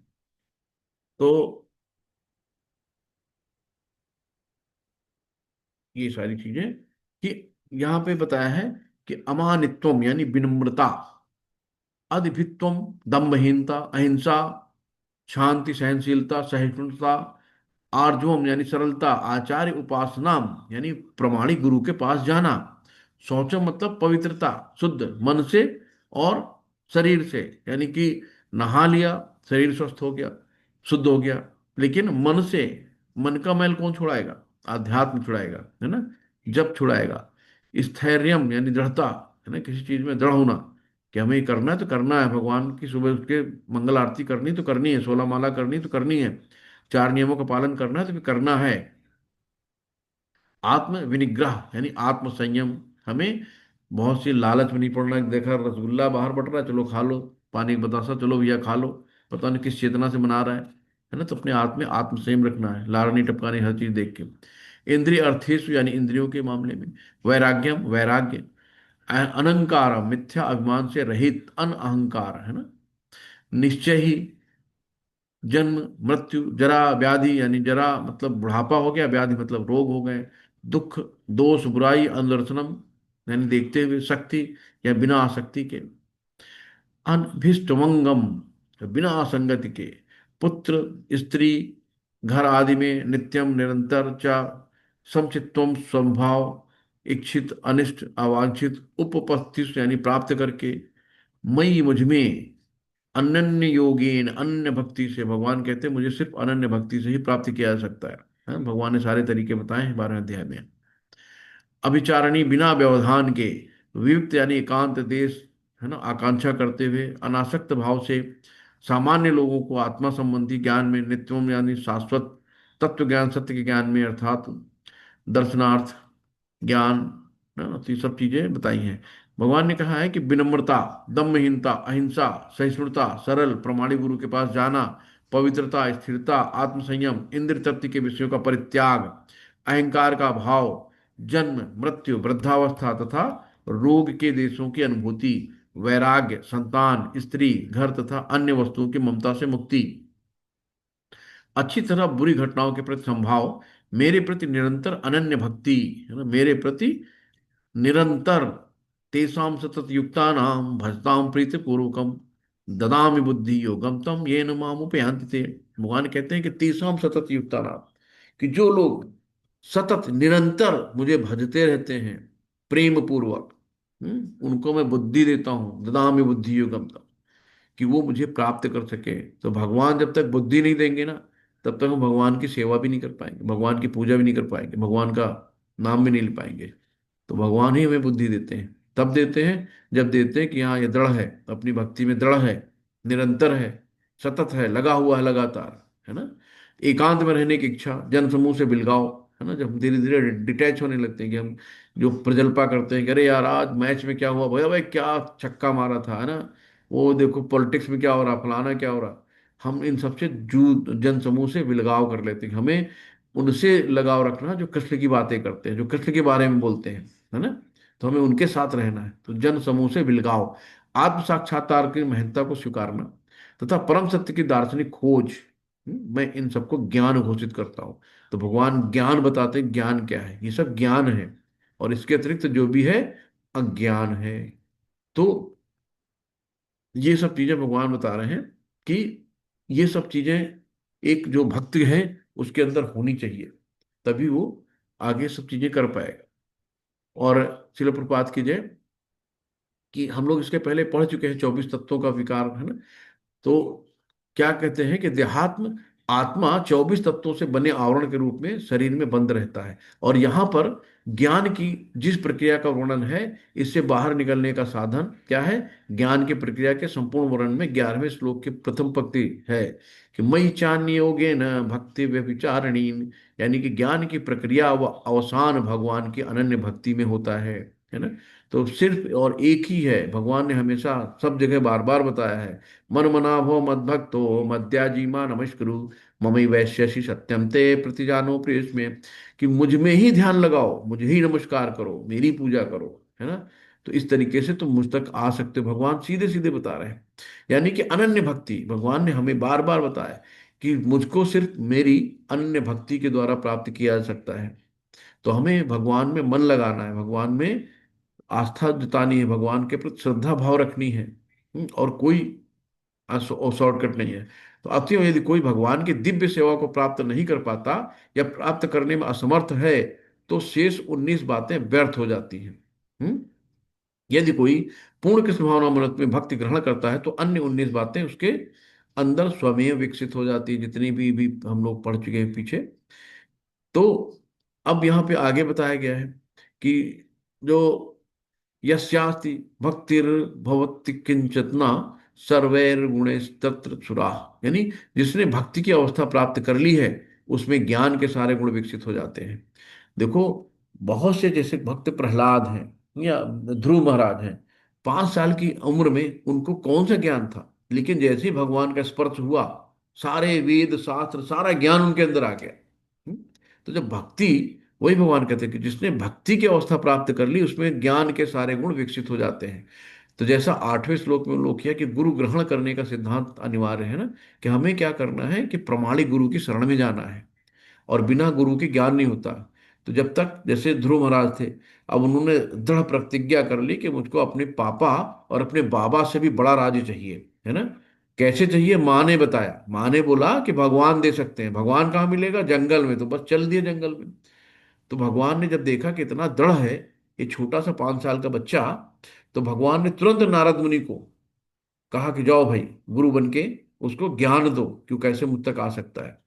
तो ये सारी चीजें कि यहाँ पे बताया है कि अमानित्वम यानी विनम्रता, अधिभित्वम दम्भहीनता, अहिंसा, शांति सहनशीलता सहिष्णुता, आर्जवम यानी सरलता, आचार्य उपासनाम यानी प्रमाणिक गुरु के पास जाना, शौचम मतलब पवित्रता, शुद्ध मन से और शरीर से, यानी कि नहा लिया, शरीर स्वस्थ हो गया, शुद्ध हो गया, लेकिन मन से, मन का मैल कौन छुड़ाएगा? आध्यात्म छुड़ाएगा, है ना, जब छुड़ाएगा। स्थैर्यम यानी दृढ़ता, है ना, किसी चीज में दृढ़ होना कि हमें ये करना है तो करना है, भगवान की सुबह उठ के मंगल आरती करनी तो करनी है, 16 माला करनी तो करनी है, चार नियमों का पालन करना है तो फिर करना है। आत्म विनिग्रह यानी आत्म संयम, हमें बहुत सी लालच में नहीं पड़ना है, देखा रसगुल्ला बाहर बट रहा है चलो खा लो, पानी का बतासा चलो भैया खा लो, पता नहीं किस चेतना से बना रहा है ना। तो अपने आप में आत्म संयम रखना है, लार नहीं टपकानी हर चीज देख के। इंद्रिय अर्थेषु यानी इंद्रियों के मामले में। वैराग्यम वैराग्य, अनंकार मिथ्या अभिमान से रहित, अन अहंकार, है ना। निश्चय ही, जन्म मृत्यु जरा व्याधि यानी जरा मतलब बुढ़ापा हो गया, व्याधि मतलब रोग हो गए, दुख दोष बुराई अनदर्शनम यानी देखते हुए, शक्ति या बिना आसक्ति के, अनभिष्टवंगम बिना असंगति के, पुत्र स्त्री घर आदि में, नित्यम निरंतर चा, समचित्वम स्वभाव, इच्छित अनिष्ट अवांछित, उपपत्ति यानी प्राप्त करके, मई मुझ में, अनन्य योगेन अन्य भक्ति से, भगवान कहते हैं मुझे सिर्फ अनन्य भक्ति से ही प्राप्त किया जा सकता है। भगवान ने सारे तरीके बताए हैं 12वें अध्याय में। अभिचारणी बिना व्यवधान के, विविक्त यानी एकांत देश, है ना, आकांक्षा करते हुए, अनासक्त भाव से, सामान्य लोगों को आत्मा संबंधी ज्ञान में, नित्यम यानी शाश्वत तत्व ज्ञान सत्य के ज्ञान में, अर्थात दर्शनार्थ ज्ञान, है ना, तो ये सब चीजें बताई हैं। भगवान ने कहा है कि विनम्रता, दम्भहीनता, अहिंसा, सहिष्णुता, सरल प्रमाणिक गुरु के पास जाना, पवित्रता, स्थिरता, आत्मसंयम, इंद्र तृप्ति के विषयों का परित्याग, अहंकार का भाव, जन्म मृत्यु वृद्धावस्था तथा रोग के देशों की अनुभूति, वैराग्य, संतान, स्त्री, घर तथा अन्य वस्तुओं की ममता से मुक्ति, अच्छी तरह बुरी घटनाओं के प्रति संभाव, मेरे प्रति निरंतर अनन्य भक्ति, है ना, मेरे प्रति निरंतर, तेषां सतत युक्तानां भजतां प्रीतिपूर्वकम ददामि बुद्धि योगम तम येन मामुपयान्ति ते। भगवान कहते हैं कि तेषां सतत युक्तानां, कि जो लोग सतत निरंतर मुझे भजते रहते हैं प्रेम पूर्वक, उनको मैं बुद्धि देता हूँ, ददामि बुद्धि योगम तम, कि वो मुझे प्राप्त कर सके। तो भगवान जब तक बुद्धि नहीं देंगे ना, तब तक हम भगवान की सेवा भी नहीं कर पाएंगे, भगवान की पूजा भी नहीं कर पाएंगे, भगवान का नाम भी नहीं ले पाएंगे। तो भगवान ही हमें बुद्धि देते हैं, तब देते हैं जब देते हैं कि हाँ ये दृढ़ है, अपनी भक्ति में दृढ़ है, निरंतर है, सतत है, लगा हुआ है लगातार, है ना। एकांत में रहने की इच्छा, जन समूह से बिलगाव, है ना, जब हम धीरे धीरे डिटैच होने लगते हैं कि हम जो प्रजल्पा करते हैं कि अरे यार आज मैच में क्या हुआ, भैया भाई क्या छक्का मारा था, है ना, वो देखो पॉलिटिक्स में क्या हो रहा, फलाना क्या हो रहा, हम इन सबसे जू जन समूह से विलगाव कर लेते हैं। हमें उनसे लगाव रखना जो कृष्ण की बातें करते हैं, जो कृष्ण के बारे में बोलते हैं, है ना। तो हमें उनके साथ रहना है, तो जन समूह से विलगाव, आत्म साक्षात्कार की महत्ता को स्वीकारना तथा परम सत्य की दार्शनिक खोज। मैं इन सबको ज्ञान घोषित करता हूँ। तो भगवान ज्ञान बताते हैं, ज्ञान क्या है, ये सब ज्ञान है, और इसके अतिरिक्त जो भी है अज्ञान है। तो ये सब चीजें भगवान बता रहे हैं कि ये सब चीजें एक जो भक्त है उसके अंदर होनी चाहिए, तभी वो आगे सब चीजें कर पाएगा। और शिल प्रपात की जय। कि हम लोग इसके पहले पढ़ चुके हैं 24 तत्वों का विकार, है ना। तो क्या कहते हैं कि देहात्म आत्मा 24 तत्वों से बने आवरण के रूप में शरीर में बंद रहता है। और यहाँ पर ज्ञान की जिस प्रक्रिया का वर्णन है, इससे बाहर निकलने का साधन क्या है? ज्ञान की प्रक्रिया के संपूर्ण वर्णन में 11वें श्लोक की प्रथम पंक्ति है कि मयि चान्य योगेन भक्ति व्यभिचारिणी, यानी कि ज्ञान की प्रक्रिया व अवसान भगवान की अनन्य भक्ति में होता है ना। तो सिर्फ और एक ही है, भगवान ने हमेशा सब जगह बार बार बताया है, मन मना भो मद्भक्तो मद्याजी मां नमस्कुरु ममई वैश्यसि सत्यम ते प्रतिजानो प्रियस में, कि मुझ में ही ध्यान लगाओ, मुझे ही नमस्कार करो, मेरी पूजा करो, है ना। तो इस तरीके से तुम मुझ तक आ सकते हो, भगवान सीधे सीधे बता रहे हैं। यानी कि अनन्य भक्ति, भगवान ने हमें बार बार बताया कि मुझको सिर्फ मेरी अनन्य भक्ति के द्वारा प्राप्त किया जा सकता है। तो हमें भगवान में मन लगाना है, भगवान में आस्था जतानी है, भगवान के प्रति श्रद्धा भाव रखनी है। और कोई शॉर्टकट नहीं है। तो अतएव यदि कोई भगवान की दिव्य सेवा को प्राप्त नहीं कर पाता या प्राप्त करने में असमर्थ है, तो शेष 19 बातें व्यर्थ हो जाती हैं। हम्म? यदि कोई पूर्ण कृष्ण भावना मृत में भक्ति ग्रहण करता है, तो अन्य 19 बातें उसके अंदर स्वयं विकसित हो जाती है, जितनी भी हम लोग पढ़ चुके हैं पीछे। तो अब यहाँ पे आगे बताया गया है कि जो यस्यास्ति भक्तिर्भवति किंचतना सर्वैर्गुणैस्तत्र सुराः, यानी जिसने भक्ति की अवस्था प्राप्त कर ली है, उसमें ज्ञान के सारे गुण विकसित हो जाते हैं। देखो, बहुत से जैसे भक्त प्रहलाद हैं या ध्रुव महाराज हैं, 5 साल की उम्र में उनको कौन सा ज्ञान था, लेकिन जैसे ही भगवान का स्पर्श हुआ, सारे वेद शास्त्र सारा ज्ञान उनके अंदर आ गया। हम्म? तो जब भक्ति, वही भगवान कहते हैं कि जिसने भक्ति की अवस्था प्राप्त कर ली, उसमें ज्ञान के सारे गुण विकसित हो जाते हैं। तो जैसा 8वें श्लोक में उल्लेख किया कि गुरु ग्रहण करने का सिद्धांत अनिवार्य है ना, कि हमें क्या करना है कि प्रमाणिक गुरु की शरण में जाना है, और बिना गुरु के ज्ञान नहीं होता। तो जब तक, जैसे ध्रुव महाराज थे, अब उन्होंने दृढ़ प्रतिज्ञा कर ली कि मुझको अपने पापा और अपने बाबा से भी बड़ा राज्य चाहिए, है ना। कैसे चाहिए? माँ ने बताया, माँ ने बोला कि भगवान दे सकते हैं। भगवान कहाँ मिलेगा? जंगल में। तो बस चल दिए जंगल में। तो भगवान ने जब देखा कि इतना दृढ़ है ये छोटा सा 5 साल का बच्चा, तो भगवान ने तुरंत नारद मुनि को कहा कि जाओ भाई, गुरु बन के उसको ज्ञान दो, क्यों कैसे मुझ तक आ सकता है।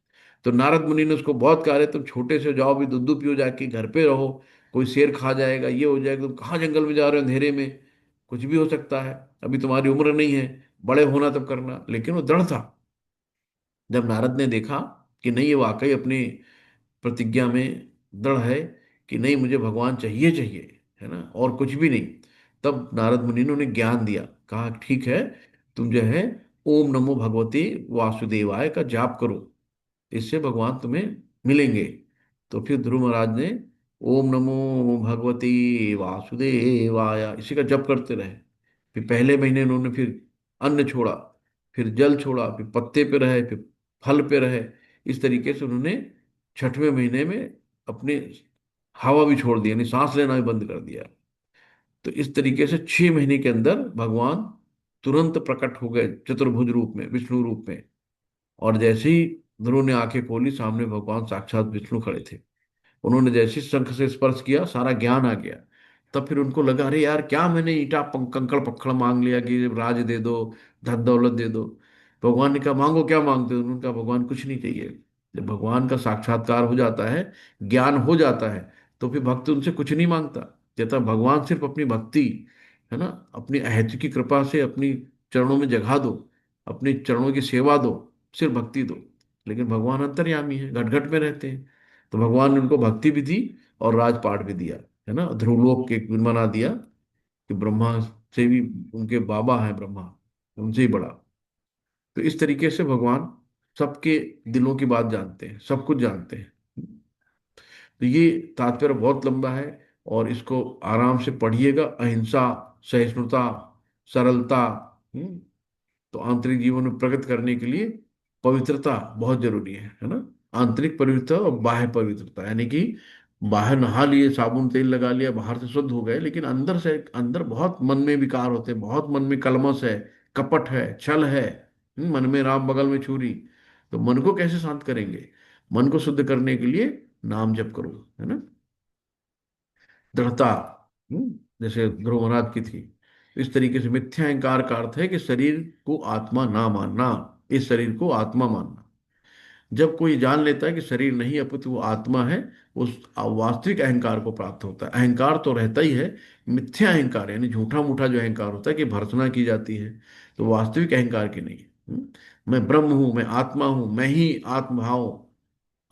तो नारद मुनि ने उसको बहुत कहा, रहे तुम छोटे से जाओ, भी दूध पियो, जाके घर पे रहो, कोई शेर खा जाएगा, ये हो जाएगा, तुम कहाँ जंगल में जा रहे हो अंधेरे में, कुछ भी हो सकता है, अभी तुम्हारी उम्र नहीं है, बड़े होना तब करना। लेकिन वो दृढ़ था। जब नारद ने देखा कि नहीं, ये वाकई अपनी प्रतिज्ञा में दृढ़ है कि नहीं, मुझे भगवान चाहिए चाहिए, है ना, और कुछ भी नहीं, तब नारद मुनि ने उन्हें ज्ञान दिया, कहा ठीक है, तुम जो है ओम नमो भगवते वासुदेवाय का जाप करो, इससे भगवान तुम्हें मिलेंगे। तो फिर ध्रुव महाराज ने ओम नमो भगवते वासुदेवाय इसी का जप करते रहे। फिर पहले महीने उन्होंने फिर अन्न छोड़ा, फिर जल छोड़ा, फिर पत्ते पे रहे, फिर फल पे रहे। इस तरीके से उन्होंने 6वें महीने में अपने हवा भी छोड़ दी, यानी सांस लेना भी बंद कर दिया। तो इस तरीके से 6 महीने के अंदर भगवान तुरंत प्रकट हो गए चतुर्भुज रूप में, विष्णु रूप में। और जैसे ही ध्रुव ने आंखें खोली, सामने भगवान साक्षात विष्णु खड़े थे। उन्होंने जैसे ही शंख से स्पर्श किया, सारा ज्ञान आ गया। तब फिर उनको लगा, अरे यार, क्या मैंने ईंटा कंकड़ पत्थर मांग लिया कि राज दे दो, धन दौलत दे दो। भगवान ने कहा मांगो, क्या मांगते हो? उन्होंने कहा भगवान कुछ नहीं चाहिए। जब भगवान का साक्षात्कार हो जाता है, ज्ञान हो जाता है, तो फिर भक्त उनसे कुछ नहीं मांगता। कहता भगवान सिर्फ अपनी भक्ति, है ना, अपनी अहैतुकी की कृपा से अपनी चरणों में जगह दो, अपने चरणों की सेवा दो, सिर्फ भक्ति दो। लेकिन भगवान अंतर्यामी है, घट घट में रहते हैं। तो भगवान ने उनको भक्ति भी दी और राजपाट भी दिया, है ना, ध्रुवलोक के बना दिया कि ब्रह्मा से भी, उनके बाबा हैं ब्रह्मा, उनसे ही बड़ा। तो इस तरीके से भगवान सबके दिलों की बात जानते हैं, सब कुछ जानते हैं। तो ये तात्पर्य बहुत लंबा है, और इसको आराम से पढ़िएगा। अहिंसा, सहिष्णुता, सरलता, हम्म, तो आंतरिक जीवन में प्रगति करने के लिए पवित्रता बहुत जरूरी है ना। आंतरिक पवित्रता और बाह्य पवित्रता, यानी कि बाहर नहा लिए, साबुन तेल लगा लिया, बाहर से शुद्ध हो गए, लेकिन अंदर से, अंदर बहुत मन में विकार होते हैं, बहुत मन में कलमश है, कपट है, छल है। मन में राम बगल में छुरी। तो मन को कैसे शांत करेंगे? मन को शुद्ध करने के लिए नाम जप करो, है ना। दृढ़ता, जैसे ध्रुव महाराज की थी। इस तरीके से मिथ्या अहंकार का अर्थ है कि शरीर को आत्मा ना मानना, इस शरीर को आत्मा मानना। जब कोई जान लेता है कि शरीर नहीं अपितु वो आत्मा है, उस वास्तविक अहंकार को प्राप्त होता है। अहंकार तो रहता ही है, मिथ्या अहंकार यानी झूठा मूठा जो अहंकार होता है कि भर्त्सना की जाती है, तो वास्तविक अहंकार की नहीं है। मैं ब्रह्म हूं, मैं आत्मा हूं, मैं ही आत्मभाव,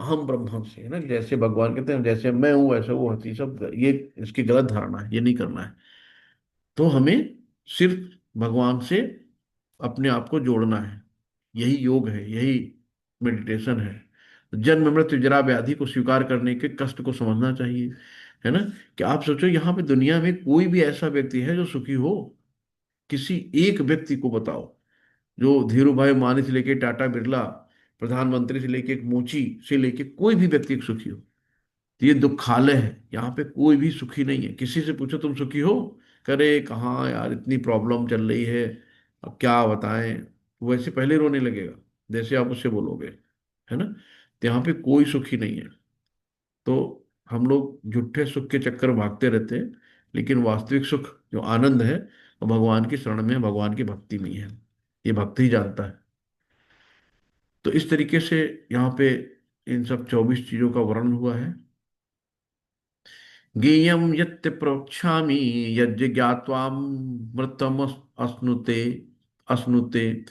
अहम ब्रह्म से, है ना, जैसे भगवान कहते हैं जैसे मैं हूं वैसे वो होती, सब ये इसकी गलत धारणा है, ये नहीं करना है। तो हमें सिर्फ भगवान से अपने आप को जोड़ना है, यही योग है, यही मेडिटेशन है। जन्म मृत्यु जरा व्याधि को स्वीकार करने के कष्ट को समझना चाहिए, है ना। कि आप सोचो यहाँ पे दुनिया में कोई भी ऐसा व्यक्ति है जो सुखी हो? किसी एक व्यक्ति को बताओ, जो धीरू भाई मानी से लेके टाटा बिरला, प्रधानमंत्री से लेके एक मोची से लेके कोई भी व्यक्ति एक सुखी हो? तो ये दुखालय है, यहाँ पे कोई भी सुखी नहीं है। किसी से पूछो तुम सुखी हो, करे कहाँ यार, इतनी प्रॉब्लम चल रही है, अब क्या बताएं, वो वैसे पहले रोने लगेगा जैसे आप उससे बोलोगे, है ना। तो यहाँ पे कोई सुखी नहीं है। तो हम लोग झूठे सुख के चक्कर में भागते रहते हैं, लेकिन वास्तविक सुख जो आनंद है वो भगवान की शरण में, भगवान की भक्ति में ही है। ये भक्त ही जानता है। तो इस तरीके से यहाँ पे इन सब 24 चीजों का वर्णन हुआ है। ज्ञेयं यत्ते प्रवक्ष्यामि यज्ञात्वामृतम् अश्नुते, अश्नुते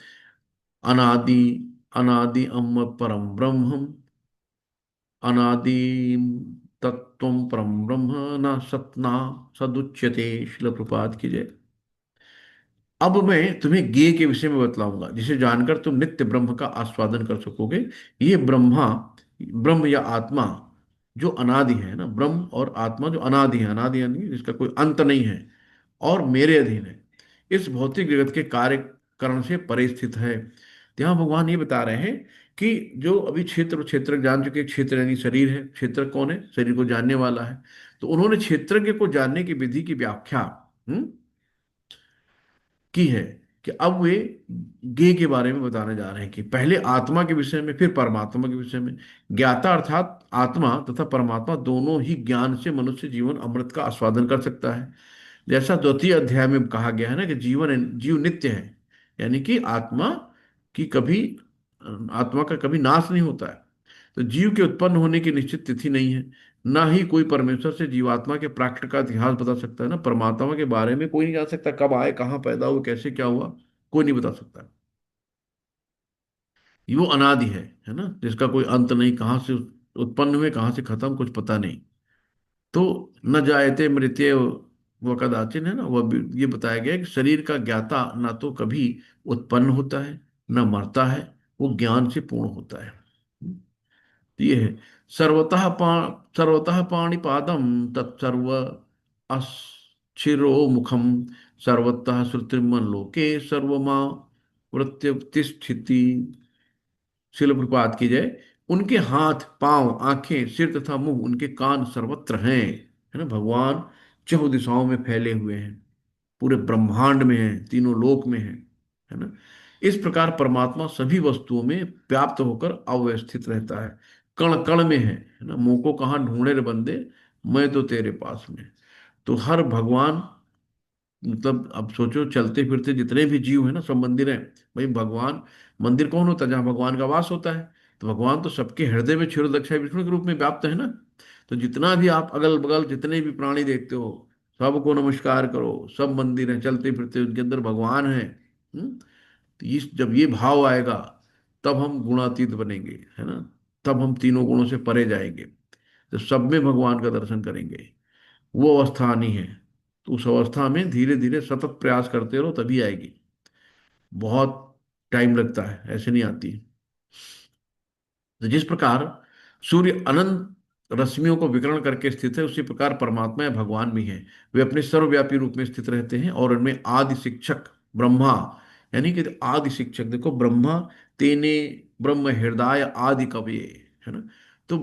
अनादि, अनादि अम्म परम ब्रह्म, अनादि तत्वम परम ब्रह्म न सतना सदुच्यते। शिल प्रपात की जय। अब मैं तुम्हें ज्ञेय के विषय में बतलाऊंगा जिसे जानकर तुम नित्य ब्रह्म का आस्वादन कर सकोगे। ये ब्रह्मा, ब्रह्म या आत्मा जो अनादि है ना, ब्रह्म और आत्मा जो अनादि है, अनादि यानी जिसका कोई अंत नहीं है और मेरे अधीन है, इस भौतिक जगत के कार्य कारण से परे स्थित है। तो यहाँ भगवान ये बता रहे हैं कि जो अभी क्षेत्र और क्षेत्रज्ञ जान चुके, क्षेत्र यानी शरीर है, क्षेत्र कौन है, शरीर को जानने वाला है। तो उन्होंने क्षेत्रज्ञ को जानने की विधि की व्याख्या की है, कि अब वे ज्ञेय के बारे में बताने जा रहे हैं कि पहले आत्मा के विषय में फिर परमात्मा के विषय में। ज्ञाता अर्थात आत्मा तथा परमात्मा दोनों ही ज्ञान से मनुष्य जीवन अमृत का आस्वादन कर सकता है। जैसा द्वितीय अध्याय में कहा गया है ना कि जीवन जीव नित्य है, यानी कि आत्मा की कभी, आत्मा का कभी नाश नहीं होता है। तो जीव के उत्पन्न होने की निश्चित तिथि नहीं है, ना ही कोई परमेश्वर से जीवात्मा के प्राकृत का इतिहास बता सकता है ना। परमात्मा के बारे में कोई नहीं जान सकता, कब आए, कहाँ पैदा हुए, कैसे क्या हुआ, कोई नहीं बता सकता। ये वो अनादि है ना, जिसका कोई अंत नहीं, कहाँ से उत्पन्न हुए, कहाँ से खत्म, कुछ पता नहीं। तो न जायते मृत्य व कदाचिन, है ना, वह भी ये बताया गया है कि शरीर का ज्ञाता ना तो कभी उत्पन्न होता है न मरता है, वो ज्ञान से पूर्ण होता है। ये है सर्वतः पाणिपादम तत्सर्व अशिरोमुखम, सर्वतः श्रुतिर्मन लोके सर्वमा वृत्तिस्थिति। शिल प्रपात की जय। उनके हाथ पांव आंखें सिर तथा मुंह, उनके कान सर्वत्र हैं, है ना। भगवान चहुँ दिशाओं में फैले हुए हैं, पूरे ब्रह्मांड में है, तीनों लोक में है ना। इस प्रकार परमात्मा सभी वस्तुओं में व्याप्त होकर अव्यवस्थित रहता है, कण कण में है ना। मुंह को कहाँ ढूंढे रे बंदे, मैं तो तेरे पास में। तो हर भगवान, मतलब अब सोचो चलते फिरते जितने भी जीव है ना, सब मंदिर है। भाई भगवान, मंदिर कौन होता है? जहाँ भगवान का वास होता है। तो भगवान तो सबके हृदय में क्षीर दक्षाय विष्णु के रूप में व्याप्त है ना। तो जितना भी आप अगल बगल जितने भी प्राणी देखते हो, सबको नमस्कार करो, सब मंदिर हैं चलते फिरते, उनके अंदर भगवान है। तो इस जब ये भाव आएगा तब हम गुणातीत बनेंगे, है ना। तब हम तीनों गुणों से परे जाएंगे, तो सब में भगवान का दर्शन करेंगे। वो अवस्था आनी है। तो उस अवस्था में धीरे धीरे सतत प्रयास करते रहो तभी आएगी। बहुत टाइम लगता है, ऐसे नहीं आती। तो जिस प्रकार सूर्य अनंत रश्मियों को विकिरण करके स्थित है, उसी प्रकार परमात्मा या भगवान भी हैं। वे अपने सर्वव्यापी रूप में स्थित रहते हैं और उनमें आदि शिक्षक ब्रह्मा, यानी कि आदि शिक्षक देखो, ब्रह्मा तेने ब्रह्म हृदय आदि कवये, है ना। तो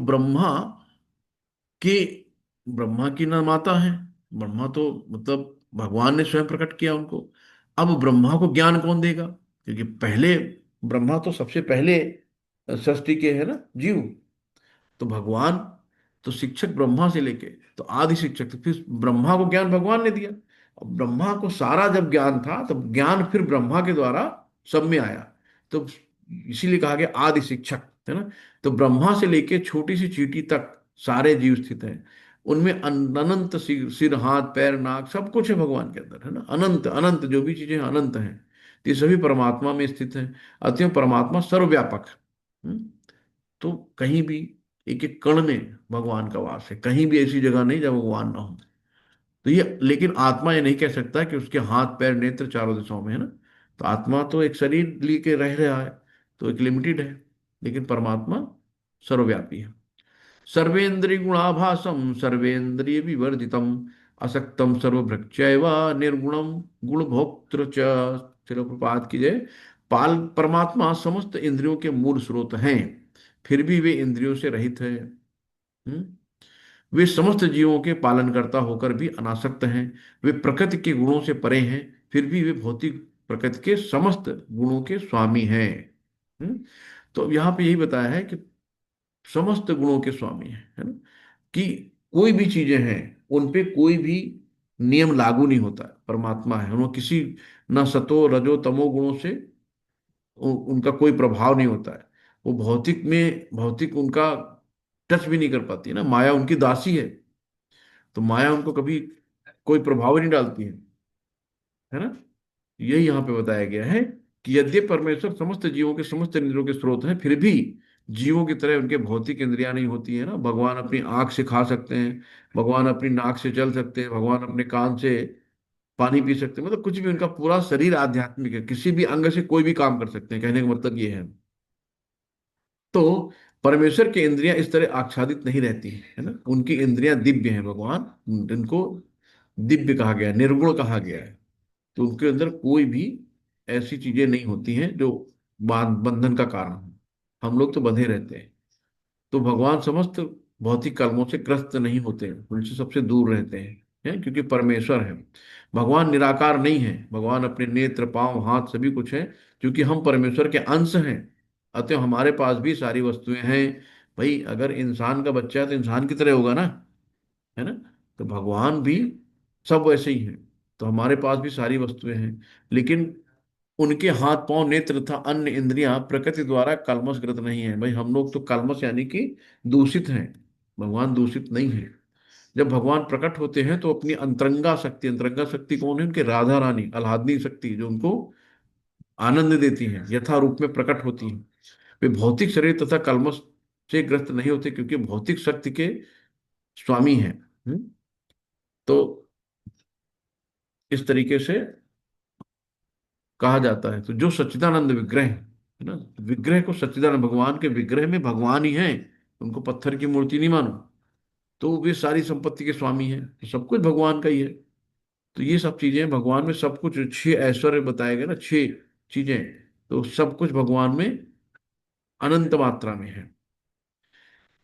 के ब्रह्मा की ना माता है, ब्रह्मा तो मतलब भगवान ने स्वयं प्रकट किया उनको। अब ब्रह्मा को ज्ञान कौन देगा? क्योंकि पहले ब्रह्मा तो सबसे पहले सृष्टि के है ना जीव। तो भगवान तो शिक्षक ब्रह्मा से लेके तो आदि शिक्षक, तो फिर ब्रह्मा को ज्ञान भगवान ने दिया। अब ब्रह्मा को सारा जब ज्ञान था, तब ज्ञान फिर ब्रह्मा के द्वारा सब में आया। तो इसीलिए कहा गया आदि शिक्षक, है ना। तो ब्रह्मा से लेके छोटी सी चींटी तक सारे जीव स्थित हैं। उनमें अनंत सिर हाथ पैर नाक सब कुछ है भगवान के अंदर, है ना। अनंत अनंत जो भी चीजें हैं, अनंत हैं। तो ये सभी परमात्मा में स्थित हैं। अतः परमात्मा सर्वव्यापक है। तो कहीं भी एक एक कण में भगवान का वास है, कहीं भी ऐसी जगह नहीं जब भगवान ना हो। तो ये, लेकिन आत्मा ये नहीं कह सकता कि उसके हाथ पैर नेत्र चारों दिशाओं में, है ना। तो आत्मा तो एक शरीर लेके रह रहा है, तो एक लिमिटेड है। लेकिन परमात्मा सर्वव्यापी है। सर्वेंद्रिय गुणाभासम सर्वेंद्रिय विवर्जितम असक्तम सर्वभृक्षैव निर्गुणम गुणभोक्तृ च। चलो प्रपात कीजिए। पाल परमात्मा समस्त इंद्रियों के मूल स्रोत हैं, फिर भी वे इंद्रियों से रहित है। हम्म? वे समस्त जीवों के पालनकर्ता होकर भी अनासक्त हैं। वे प्रकृति के गुणों से परे हैं, फिर भी वे भौतिक प्रकृति के समस्त गुणों के स्वामी हैं। हम्म? तो यहाँ पे यही बताया है कि समस्त गुणों के स्वामी हैं, है ना। कि कोई भी चीजें हैं, उन पे कोई भी नियम लागू नहीं होता है। परमात्मा है, उन्होंने किसी न सतो रजो तमो गुणों से उनका कोई प्रभाव नहीं होता है। वो भौतिक में भौतिक उनका टच भी नहीं कर पाती है ना, माया उनकी दासी है। तो माया उनको कभी कोई प्रभाव ही नहीं डालती है ना। यही यहाँ पे बताया गया है कि यद्यपि परमेश्वर समस्त जीवों के समस्त इंद्रियों के स्रोत हैं, फिर भी जीवों की तरह उनके भौतिक इंद्रियां नहीं होती है ना। भगवान अपनी आंख से खा सकते हैं, भगवान अपनी नाक से चल सकते हैं, भगवान अपने कान से पानी पी सकते हैं, मतलब कुछ भी, उनका पूरा शरीर आध्यात्मिक है, किसी भी अंग से कोई भी काम कर सकते हैं, कहने का मतलब ये है। तो परमेश्वर की इंद्रियां इस तरह आच्छादित नहीं रहती है ना। उनकी इंद्रियां दिव्य हैं, भगवान इनको दिव्य कहा गया है, निर्गुण कहा गया है। तो उनके अंदर कोई भी ऐसी चीजें नहीं होती हैं जो बंधन का कारण हो। हम लोग तो बंधे रहते हैं। तो भगवान समस्त भौतिक कर्मों से ग्रस्त नहीं होते हैं, उनसे सबसे दूर रहते हैं, क्योंकि परमेश्वर है। भगवान निराकार नहीं है, भगवान अपने नेत्र पांव हाथ सभी कुछ है, क्योंकि हम परमेश्वर के अंश हैं। अतः हमारे पास भी सारी वस्तुएं हैं। भाई अगर इंसान का बच्चा है तो इंसान की तरह होगा ना, है ना। तो भगवान भी सब वैसे ही हैं। तो हमारे पास भी सारी वस्तुएं हैं, लेकिन उनके हाथ पांव नेत्र तथा अन्य इंद्रियां प्रकृति द्वारा कलमशग्रत नहीं है। भाई हम लोग तो कलमश यानी कि दूषित हैं, भगवान दूषित नहीं है। जब भगवान प्रकट होते हैं तो अपनी अंतरंगा शक्ति कौन है, उनके राधा रानी आह्लादनी शक्ति, जो उनको आनंद देती हैं, यथा रूप में प्रकट होती हैं। वे भौतिक शरीर तथा कलमश से ग्रस्त नहीं होते, क्योंकि भौतिक शक्ति के स्वामी हैं। तो इस तरीके से कहा जाता है। तो जो सच्चिदानंद विग्रह है ना, विग्रह को सच्चिदानंद, भगवान के विग्रह में भगवान ही है, उनको पत्थर की मूर्ति नहीं मानो। तो वे सारी संपत्ति के स्वामी हैं, तो सब कुछ भगवान का ही है। तो ये सब चीजें भगवान में, सब कुछ छह ऐश्वर्य बताए गए ना, छह चीजें, तो सब कुछ भगवान में अनंत मात्रा में है।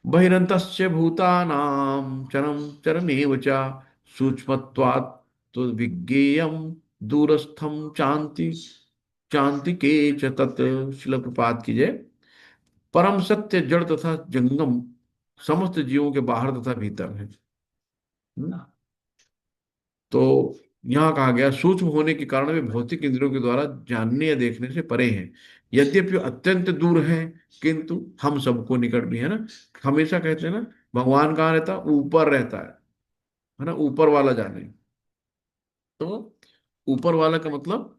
बहिरंतस्य भूतानां चरम चरमेव च सूक्ष्मत्वात् तो विज्ञेयम दूरस्थम चांति चांति के च तत्। शिल प्रपात कीजिए। परम सत्य जड़ तथा जंगम समस्त जीवों के बाहर तथा भीतर है। हम्म? तो यहाँ कहा गया सूक्ष्म होने के कारण वे भौतिक इंद्रियों के द्वारा जानने या देखने से परे हैं। यद्यपि वे अत्यंत दूर हैं, किंतु हम सबको निकट भी है ना। हमेशा कहते हैं ना, भगवान कहाँ रहता है, ऊपर रहता है ना, ऊपर वाला जाने। तो ऊपर वाला का मतलब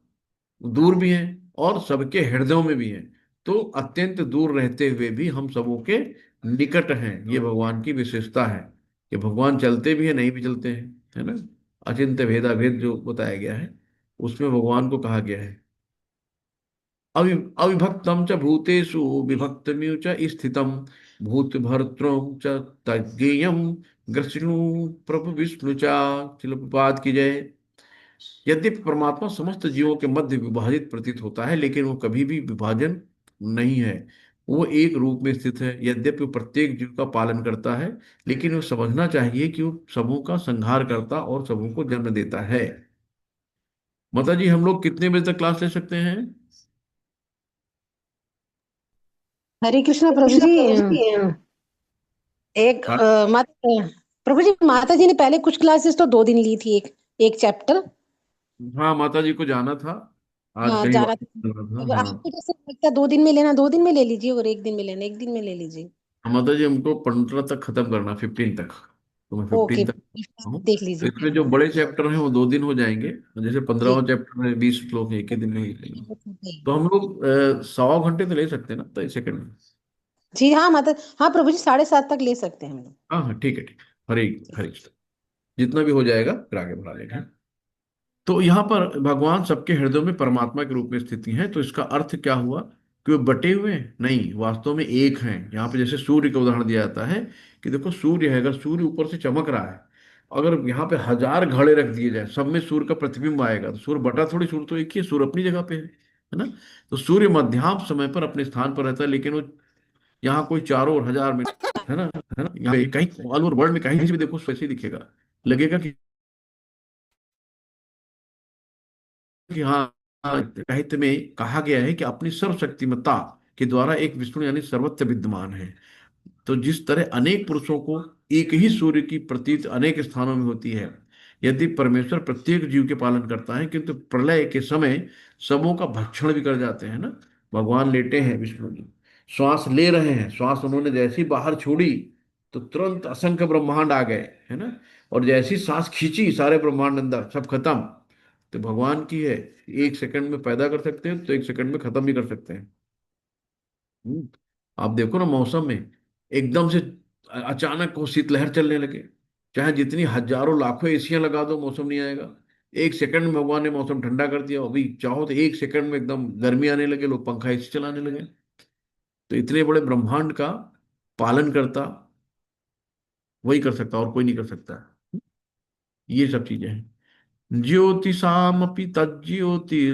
दूर भी है और सबके हृदयों में भी है। तो अत्यंत दूर रहते हुए भी हम सबों के निकट हैं, ये भगवान की विशेषता है। कि भगवान चलते भी है, नहीं भी चलते हैं, है ना। अचिंत्य भेदा भेद जो बताया गया है, उसमें भगवान को कहा गया है अविभक्तम च भूतेषु विभक्तमिव च स्थितम भूत भर्तृ च तज्ञेयम ग्रसिणु प्रभु विष्णु च। चिलप्रपात की जय। यद्यपि परमात्मा समस्त जीवों के मध्य विभाजित प्रतीत होता है, लेकिन वो कभी भी विभाजन नहीं है। वो एक रूप में स्थित है। यद्यपि वो प्रत्येक जीव का पालन करता है, लेकिन वो समझना चाहिए कि वो सबों का संहार करता और सबों को जन्म देता है। माता जी हम लोग कितने बजे तक क्लास ले सकते हैं? हरे कृष्णा प्रभु कृष्ण जी। प्रभु जी। एक हाँ। माता प्रभु जी, माता जी ने पहले कुछ क्लासेस तो 2 दिन ली थी, एक एक चैप्टर। हाँ, माता जी को जाना था, आज हाँ कहीं जाना था। वापस जाना था। अगर हाँ। आपको जैसे लगता है 2 दिन में लेना, 2 दिन में ले लीजिए, और 1 दिन में लेना 1 दिन में ले लीजिए। माता जी हमको 15 तक खत्म करना, 15 तक, तो मैं ओके, 15 तक हूँ। देख तो लीजिए इसमें ठीक जो है। बड़े चैप्टर हैं वो 2 दिन हो जाएंगे, जैसे ठीक। 15वां चैप्टर में 20 श्लोक है, एक ही दिन में ही लेंगे। ठीक है, ठीक है। तो हम लोग 1.25 घंटे तो ले सकते हैं ना, 23 सेकंड में। जी हाँ, मतलब हाँ प्रभु जी, 7:30 तक ले सकते हैं हम लोग। हाँ हाँ, ठीक है, ठीक है। हरे ठीक। हरे कृष्ण। जितना भी हो जाएगा फिर आगे बढ़ा लेंगे। तो यहाँ पर भगवान सबके हृदयों में परमात्मा के रूप में स्थिति हैं, तो इसका अर्थ क्या हुआ कि वे बटे हुए हैं? नहीं, वास्तव में एक हैं। यहाँ पे जैसे सूर्य का उदाहरण दिया जाता है कि देखो सूर्य है, अगर सूर्य ऊपर से चमक रहा है, अगर यहाँ पे 1000 घड़े रख दिए जाए, सब में सूर्य का प्रतिबिंब आएगा, तो सूर्य बटा थोड़ी, सूर्य तो एक ही है, सूर्य अपनी जगह पे है ना। तो सूर्य मध्याह्न समय पर अपने स्थान पर रहता है, लेकिन वो यहाँ कोई चारों ओर 1000 में, है ना, यहाँ पे कहीं ऑल ओवर वर्ल्ड में कहीं भी देखो वैसे ही दिखेगा, लगेगा कि हाँ, साहित्य में कहा गया है कि अपनी सर्वशक्तिमत्ता के द्वारा एक विष्णु यानी सर्वत्र विद्यमान है। तो जिस तरह अनेक पुरुषों को एक ही सूर्य की प्रतीत अनेक स्थानों में होती है, यदि परमेश्वर प्रत्येक जीव के पालन करता है, किंतु प्रलय के समय सबों का भक्षण भी कर जाते हैं ना। भगवान लेटे हैं विष्णु जी, श्वास ले रहे हैं, श्वास उन्होंने जैसी बाहर छोड़ी तो तुरंत असंख्य ब्रह्मांड आ गए, है ना। और जैसी सांस खींची सारे ब्रह्मांड अंदर सब खत्म। तो भगवान की है, 1 सेकंड में पैदा कर सकते हैं तो 1 सेकंड में खत्म भी कर सकते हैं। हम्म। आप देखो ना, मौसम में एकदम से अचानक को शीतलहर चलने लगे, चाहे जितनी हजारों लाखों एसियां लगा दो मौसम नहीं आएगा। 1 सेकंड में भगवान ने मौसम ठंडा कर दिया, अभी चाहो तो 1 सेकंड में एकदम गर्मी आने लगे, लोग पंखा एसी चलाने लगे। तो इतने बड़े ब्रह्मांड का पालन करता वही कर सकता, और कोई नहीं कर सकता। ये सब चीजें हैं। ज्योतिषामपि तज्ज्योतिस्तमसः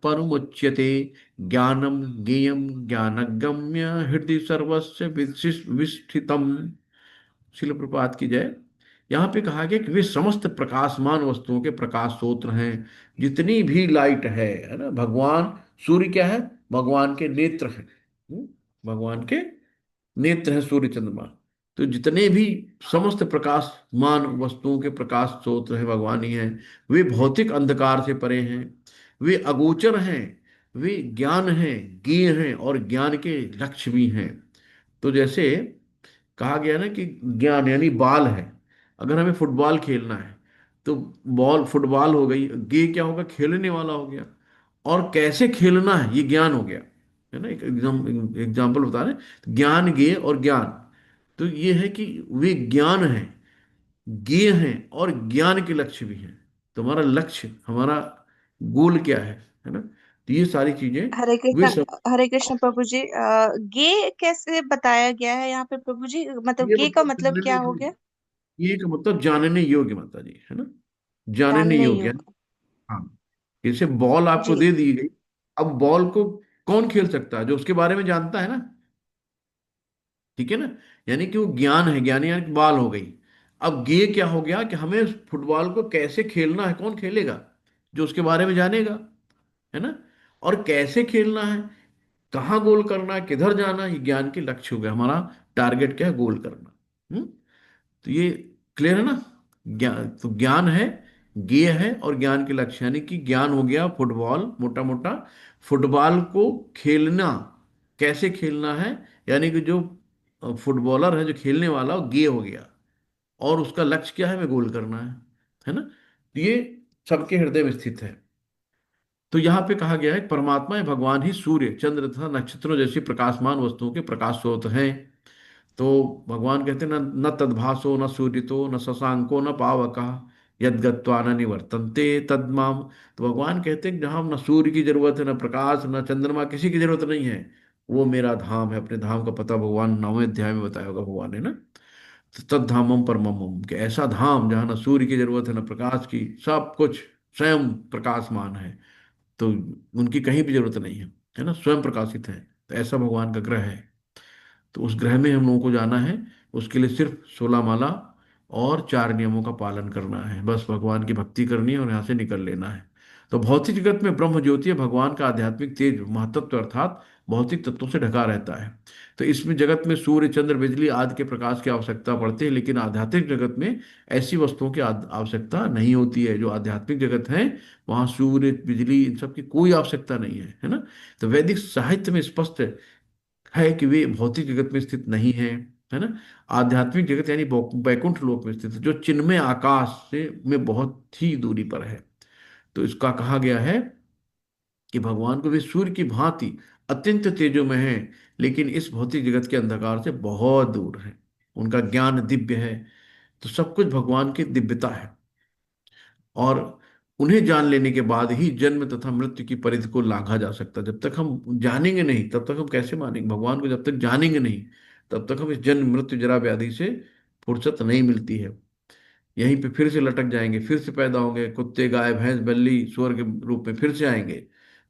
परमुच्यते, ज्ञानम ज्ञेयं ज्ञानगम्य हृदय सर्वस्य विष्ठितम्। शिल प्रपात की जय। यहाँ पे कहा गया कि वे समस्त प्रकाशमान वस्तुओं के प्रकाश स्रोत हैं। जितनी भी लाइट है ना, भगवान, सूर्य क्या है? भगवान के नेत्र हैं। भगवान के नेत्र है सूर्य चंद्रमा। तो जितने भी समस्त प्रकाशमान वस्तुओं के प्रकाश स्रोत हैं भगवान ही हैं। वे भौतिक अंधकार से परे हैं, वे अगोचर हैं, वे ज्ञान हैं, ज्ञेय हैं और ज्ञान के लक्ष्य भी हैं। तो जैसे कहा गया ना कि ज्ञान यानी बाल है, अगर हमें फुटबॉल खेलना है तो बॉल फुटबॉल हो गई, गे क्या होगा? खेलने वाला हो गया। और कैसे खेलना है ये ज्ञान हो गया, है ना। एक एग्जाम्पल बता रहे हैं, ज्ञान गे और ज्ञान। तो ये है कि वे ज्ञान है, ज्ञेय हैं और ज्ञान के लक्ष्य भी हैं। तो हमारा लक्ष्य, हमारा गोल क्या है ना। तो ये सारी चीजें हरे वे कृष्ण। सब। हरे कृष्ण प्रभु जी, गे कैसे बताया गया है यहाँ पे प्रभु जी, मतलब ये गे का मतलब मतलब क्या हो गया? ये का मतलब जानने योग्य, माता जी, है ना, जानने जानने योग्य। योग्य। हाँ। जैसे बॉल आपको जी। दे दी गई, अब बॉल को कौन खेल सकता है? जो उसके बारे में जानता है ना, ठीक है ना। यानी कि वो ज्ञान है, ज्ञानी यानी कि बॉल हो गई। अब ये क्या हो गया कि हमें फुटबॉल को कैसे खेलना है, कौन खेलेगा? जो उसके बारे में जानेगा, है ना। और कैसे खेलना है, कहाँ गोल करना है, किधर जाना है, ये ज्ञान के लक्ष्य हो गया। हमारा टारगेट क्या है? गोल करना। तो ये क्लियर है ना। ज्ञान तो ज्ञान है, ज्ञेय है और ज्ञान के लक्ष्य, यानी कि ज्ञान हो गया फुटबॉल, मोटा मोटा फुटबॉल को खेलना, कैसे खेलना है, यानी कि जो फुटबॉलर है, जो खेलने वाला, वो ज्ञेय हो गया। और उसका लक्ष्य क्या है? हमें गोल करना है ना। तो ये सबके हृदय में स्थित है। तो यहाँ पे कहा गया है परमात्मा है भगवान ही सूर्य चंद्र तथा नक्षत्रों जैसी प्रकाशमान वस्तुओं के प्रकाश स्रोत हैं। तो भगवान कहते हैं न न तद्भासो न सूर्यतो न शशांको न पावकः यद्गत्वा न निवर्तन्ते तद्माम। तो भगवान कहते हैं कि जहाँ न सूर्य की जरूरत है, न प्रकाश, न चंद्रमा, किसी की जरूरत नहीं है, वो मेरा धाम है। अपने धाम का पता भगवान 9वें अध्याय में बताया होगा भगवान, है ना। तो तद्धामम परमम मम, कि ऐसा धाम जहाँ न सूर्य की जरूरत है न प्रकाश की, सब कुछ स्वयं प्रकाशमान है। तो उनकी कहीं भी जरूरत नहीं है ना, स्वयं प्रकाशित है। तो ऐसा भगवान का ग्रह है। तो उस ग्रह में हम लोगों को जाना है। उसके लिए सिर्फ 16 माला और 4 नियमों का पालन करना है, बस भगवान की भक्ति करनी है और यहाँ से निकल लेना है। तो भौतिक जगत में ब्रह्म ज्योति है भगवान का आध्यात्मिक तेज महतत्व, अर्थात भौतिक तत्वों से ढका रहता है। तो इसमें जगत में सूर्य चंद्र बिजली आदि के प्रकाश की आवश्यकता पड़ती है, लेकिन आध्यात्मिक जगत में ऐसी वस्तुओं की आवश्यकता नहीं होती है। जो आध्यात्मिक जगत है वहां सूर्य बिजली इन सब की कोई आवश्यकता नहीं है ना। तो वैदिक साहित्य में स्पष्ट है कि वे भौतिक जगत में स्थित नहीं है ना। आध्यात्मिक जगत यानी वैकुंठ लोक में स्थित है, जो चिन्मय आकाश से में बहुत ही दूरी पर है। तो इसका कहा गया है कि भगवान को वे सूर्य की भांति अत्यंत तेजोमय है, लेकिन इस भौतिक जगत के अंधकार से बहुत दूर है। उनका ज्ञान दिव्य है। तो सब कुछ भगवान की दिव्यता है। और उन्हें जान लेने के बाद ही जन्म तथा मृत्यु की परिधि को लांघा जा सकता है। जब तक हम जानेंगे नहीं तब तक हम कैसे मानेंगे भगवान को? जब तक जानेंगे नहीं तब तक हम इस जन्म मृत्यु जरा व्याधि से फुर्सत नहीं मिलती है। यहीं पे फिर से लटक जाएंगे, फिर से पैदा होंगे, कुत्ते गाय भैंस बल्ली सुअर के रूप में फिर से आएंगे,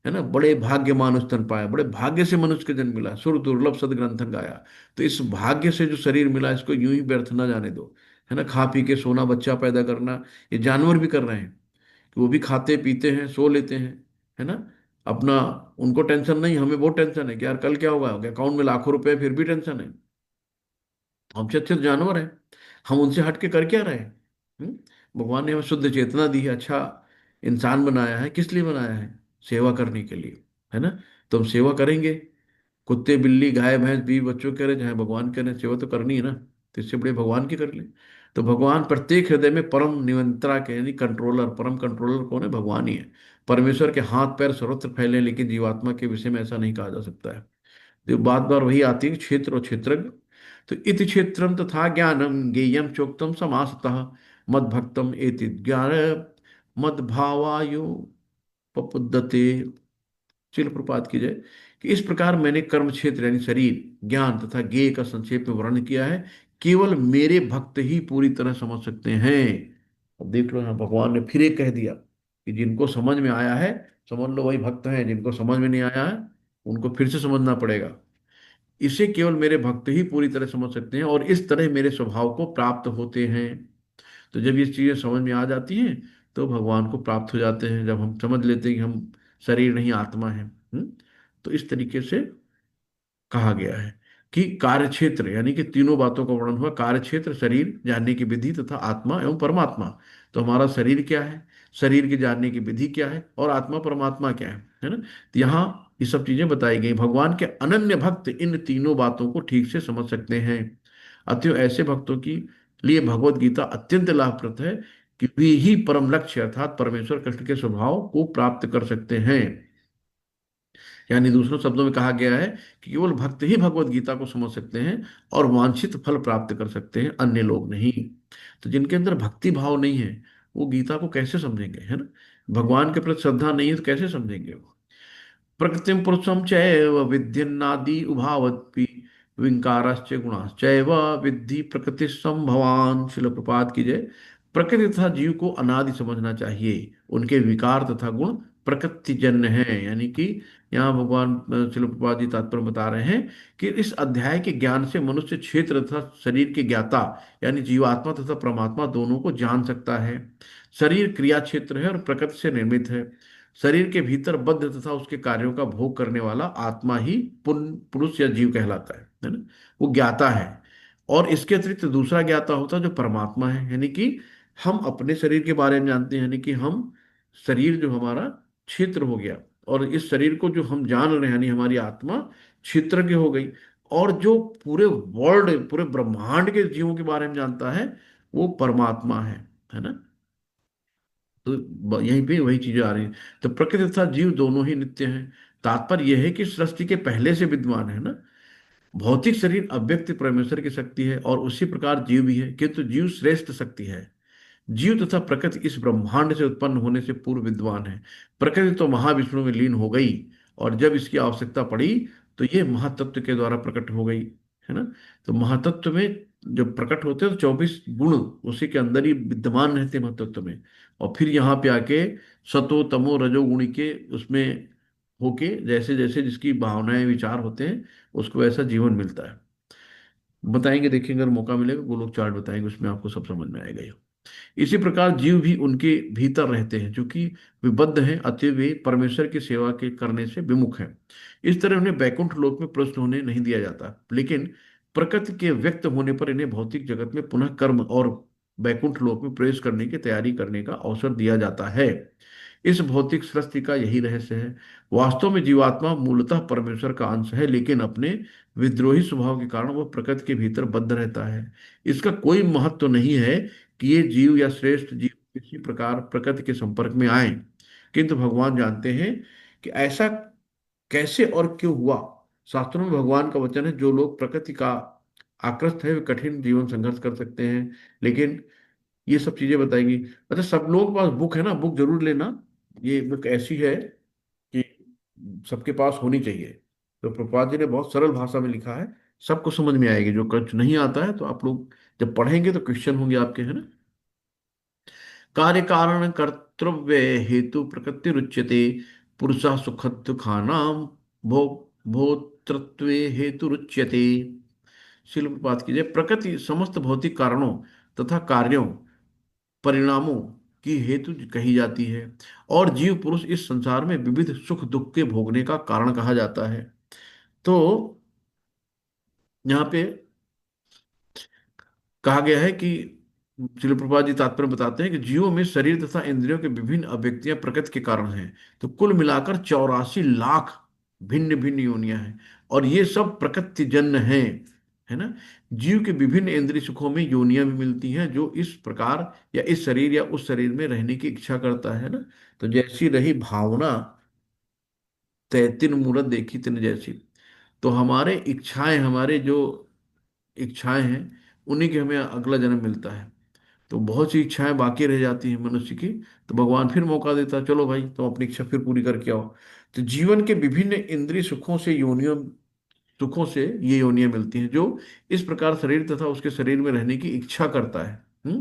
है ना। बड़े भाग्य मानुष तन पाया, बड़े भाग्य से मनुष्य के जन्म मिला, सुर दुर्लभ सदग्रंथन गाया। तो इस भाग्य से जो शरीर मिला इसको यूं ही व्यर्थ ना जाने दो, है ना। खा पी के सोना, बच्चा पैदा करना, ये जानवर भी कर रहे हैं कि वो भी खाते पीते हैं सो लेते हैं, है ना। अपना उनको टेंशन नहीं, हमें बहुत टेंशन है कि यार कल क्या होगा, अकाउंट में लाखों रुपए फिर भी टेंशन है। हमसे अच्छे तो जानवर हैं, हम उनसे हट के कर क्या रहे हैं? हम्म? भगवान ने हमें शुद्ध चेतना दी है, अच्छा इंसान बनाया है, किस लिए बनाया है? सेवा करने के लिए, है ना। तो हम सेवा करेंगे। कुत्ते बिल्ली गाय भैंस बीवी बच्चों करें चाहे भगवान करें, सेवा तो करनी है ना। तो इससे बड़े भगवान की कर ले। तो भगवान प्रत्येक हृदय में परम नियंत्रा के यानी कंट्रोलर, परम कंट्रोलर कौन है? भगवान ही है। परमेश्वर के हाथ पैर सर्वत्र फैले, लेकिन जीवात्मा के विषय में ऐसा नहीं कहा जा सकता है। तो बात बार वही आती है कि क्षेत्र और क्षेत्रज्ञ। तो इति क्षेत्रम तथा ज्ञानम ज्ञेयम चोक्तम समासतः मद भक्तम एति ज्ञान मद भावायु पपुद्दते। चिल प्रपात की जय। कि इस प्रकार मैंने कर्म क्षेत्र यानी शरीर, ज्ञान तथा ज्ञेय का संक्षेप में वर्णन किया है। केवल मेरे भक्त ही पूरी तरह समझ सकते हैं। अब देख लो यहाँ भगवान ने फिर एक कह दिया कि जिनको समझ में आया है समझ लो वही भक्त हैं, जिनको समझ में नहीं आया है उनको फिर से समझना पड़ेगा। इसे केवल मेरे भक्त ही पूरी तरह समझ सकते हैं और इस तरह मेरे स्वभाव को प्राप्त होते हैं। तो जब ये चीजें समझ में आ जाती हैं तो भगवान को प्राप्त हो जाते हैं, जब हम समझ लेते हैं कि हम शरीर नहीं आत्मा है। तो इस तरीके से कहा गया है कि कार्य क्षेत्र यानी कि तीनों बातों का वर्णन हुआ। कार्य क्षेत्र शरीर जानने की विधि तथा आत्मा एवं परमात्मा। तो हमारा शरीर क्या है, शरीर की जानने की विधि क्या है, और आत्मा परमात्मा क्या है ना। तो यहाँ ये सब चीजें बताई गई। भगवान के अनन्य भक्त इन तीनों बातों को ठीक से समझ सकते हैं। अतएव ऐसे भक्तों की लिए भगवत गीता अत्यंत लाभप्रद है कि वे ही परम लक्ष्य अर्थात परमेश्वर कृष्ण के स्वभाव को प्राप्त कर सकते हैं। यानी दूसरों शब्दों में कहा गया है कि केवल भक्त ही भगवत गीता को समझ सकते हैं और वांछित फल प्राप्त कर सकते हैं, अन्य लोग नहीं। तो जिनके अंदर भक्ति भाव नहीं है वो गीता को कैसे समझेंगे, है ना। भगवान के प्रति श्रद्धा नहीं है तो कैसे समझेंगे वो? प्रकृतिम पुरुषम चैव विद्यन्नादि उभावत्पि विंकारश्च गुणाश्चैव विद्धि प्रकृति संभवान। शिल प्रपात की जय। प्रकृति तथा जीव को अनादि समझना चाहिए, उनके विकार तथा गुण प्रकृति जन्य हैं। यानी कि यहाँ भगवान शिल प्रपात जी तात्पर्य बता रहे हैं कि इस अध्याय के ज्ञान से मनुष्य क्षेत्र तथा शरीर के ज्ञाता यानी जीवात्मा तथा परमात्मा दोनों को जान सकता है। शरीर क्रिया क्षेत्र है और प्रकृति से निर्मित है। शरीर के भीतर बद्ध तथा उसके कार्यों का भोग करने वाला आत्मा ही पुरुष या जीव कहलाता है ना। वो ज्ञाता है। और इसके अतिरिक्त दूसरा ज्ञाता होता है जो परमात्मा है। यानी कि हम अपने शरीर के बारे में जानते हैं, यानी कि हम शरीर जो हमारा क्षेत्र हो गया, और इस शरीर को जो हम जान रहे हैं यानी हमारी आत्मा क्षेत्र की हो गई। और जो पूरे वर्ल्ड पूरे ब्रह्मांड के जीवों के बारे में जानता है वो परमात्मा है ना। तो यहीं पे वही चीजें आ रही हैं। तो प्रकृति तथा जीव दोनों ही नित्य हैं। तात्पर्य यह है कि सृष्टि के पहले से विद्वान है ना। भौतिक शरीर अव्यक्त परमेश्वर की शक्ति है और उसी प्रकार जीव भी है, किंतु जीव श्रेष्ठ शक्ति है। जीव तथा प्रकृति इस ब्रह्मांड से उत्पन्न होने से पूर्व विद्वान है। प्रकृति तो महाविष्णु में लीन हो गई और जब इसकी आवश्यकता पड़ी तो ये महातत्व के द्वारा प्रकट हो गई, है ना। तो महातत्व में जब प्रकट होते हैं तो 24 गुण उसी के अंदर ही विद्यमान रहते हैं महातत्व में। और फिर यहाँ पे आके सतो तमो रजोगुणी के उसमें होके जैसे जैसे जिसकी भावनाएं विचार होते हैं उसको वैसा जीवन मिलता है। बताएंगे, देखेंगे, अगर मौका मिलेगा गोलोक चार्ट बताएंगे, उसमें आपको सब समझ में आएगा ये। इसी प्रकार जीव भी उनके भीतर रहते हैं, क्योंकि वे बद्ध हैं, अतः वे परमेश्वर की सेवा के करने से विमुख हैं। इस तरह उन्हें बैकुंठ लोक में प्रविष्ट होने नहीं दिया जाता, लेकिन प्रकृति के व्यक्त होने पर इन्हें भौतिक जगत में पुनः कर्म और बैकुंठ लोक में प्रवेश करने की तैयारी करने का अवसर दिया जाता है। इस भौतिक सृष्टि का यही रहस्य है। वास्तव में जीवात्मा मूलतः परमेश्वर का अंश है, लेकिन अपने विद्रोही स्वभाव के कारण वह प्रकृति के भीतर बद्ध रहता है। इसका कोई महत्व तो नहीं है कि ये जीव या श्रेष्ठ जीव किसी प्रकार प्रकृति के संपर्क में आए, किंतु भगवान जानते हैं कि ऐसा कैसे और क्यों हुआ। शास्त्रों में भगवान का वचन है, जो लोग प्रकृति का आकृष्ट है वे कठिन जीवन संघर्ष कर सकते हैं। लेकिन ये सब चीजें बताएंगी। अच्छा, सब लोगों के पास बुक है ना, बुक जरूर लेना। ये बुक ऐसी है कि सबके पास होनी चाहिए। तो प्रभुपाद जी ने बहुत सरल भाषा में लिखा है, सबको समझ में आएगी। जो कुछ नहीं आता है तो आप लोग जब पढ़ेंगे तो क्वेश्चन होंगे आपके, है ना। कार्य कारण कर्तव्य हेतु प्रकृति रुच्यते, पुरुषः सुखद दुखानाम भोक्तृत्व हेतु रुच्यते। शिल बात कीजिए, प्रकृति समस्त भौतिक कारणों तथा कार्यों परिणामों की हेतु कही जाती है, और जीव पुरुष इस संसार में विविध सुख दुख के भोगने का कारण कहा जाता है। तो यहाँ पे कहा गया है कि श्रील प्रभुपाद जी तात्पर्य बताते हैं कि जीवों में शरीर तथा इंद्रियों के विभिन्न अभिव्यक्तियां प्रकृति के कारण हैं। तो कुल मिलाकर 84 लाख भिन्न भिन्न योनियां हैं, और ये सब प्रकृति जन्य हैं, है ना। जीव के विभिन्न इंद्रिय सुखों में योनियां भी मिलती हैं, जो इस प्रकार या इस शरीर या उस शरीर में रहने की इच्छा करता है ना। तो जैसी रही भावना, तै तिन मूरत देखी तिन जैसी। तो हमारे इच्छाएं, हमारे जो इच्छाएं हैं, उन्हीं के हमें अगला जन्म मिलता है। तो बहुत सी इच्छाएं बाकी रह जाती हैं मनुष्य की, तो भगवान फिर मौका देता है, चलो भाई तुम अपनी इच्छा फिर पूरी करके आओ। तो जीवन के विभिन्न इंद्रिय सुखों से ये योनियां मिलती हैं, जो इस प्रकार शरीर तथा उसके शरीर में रहने की इच्छा करता है।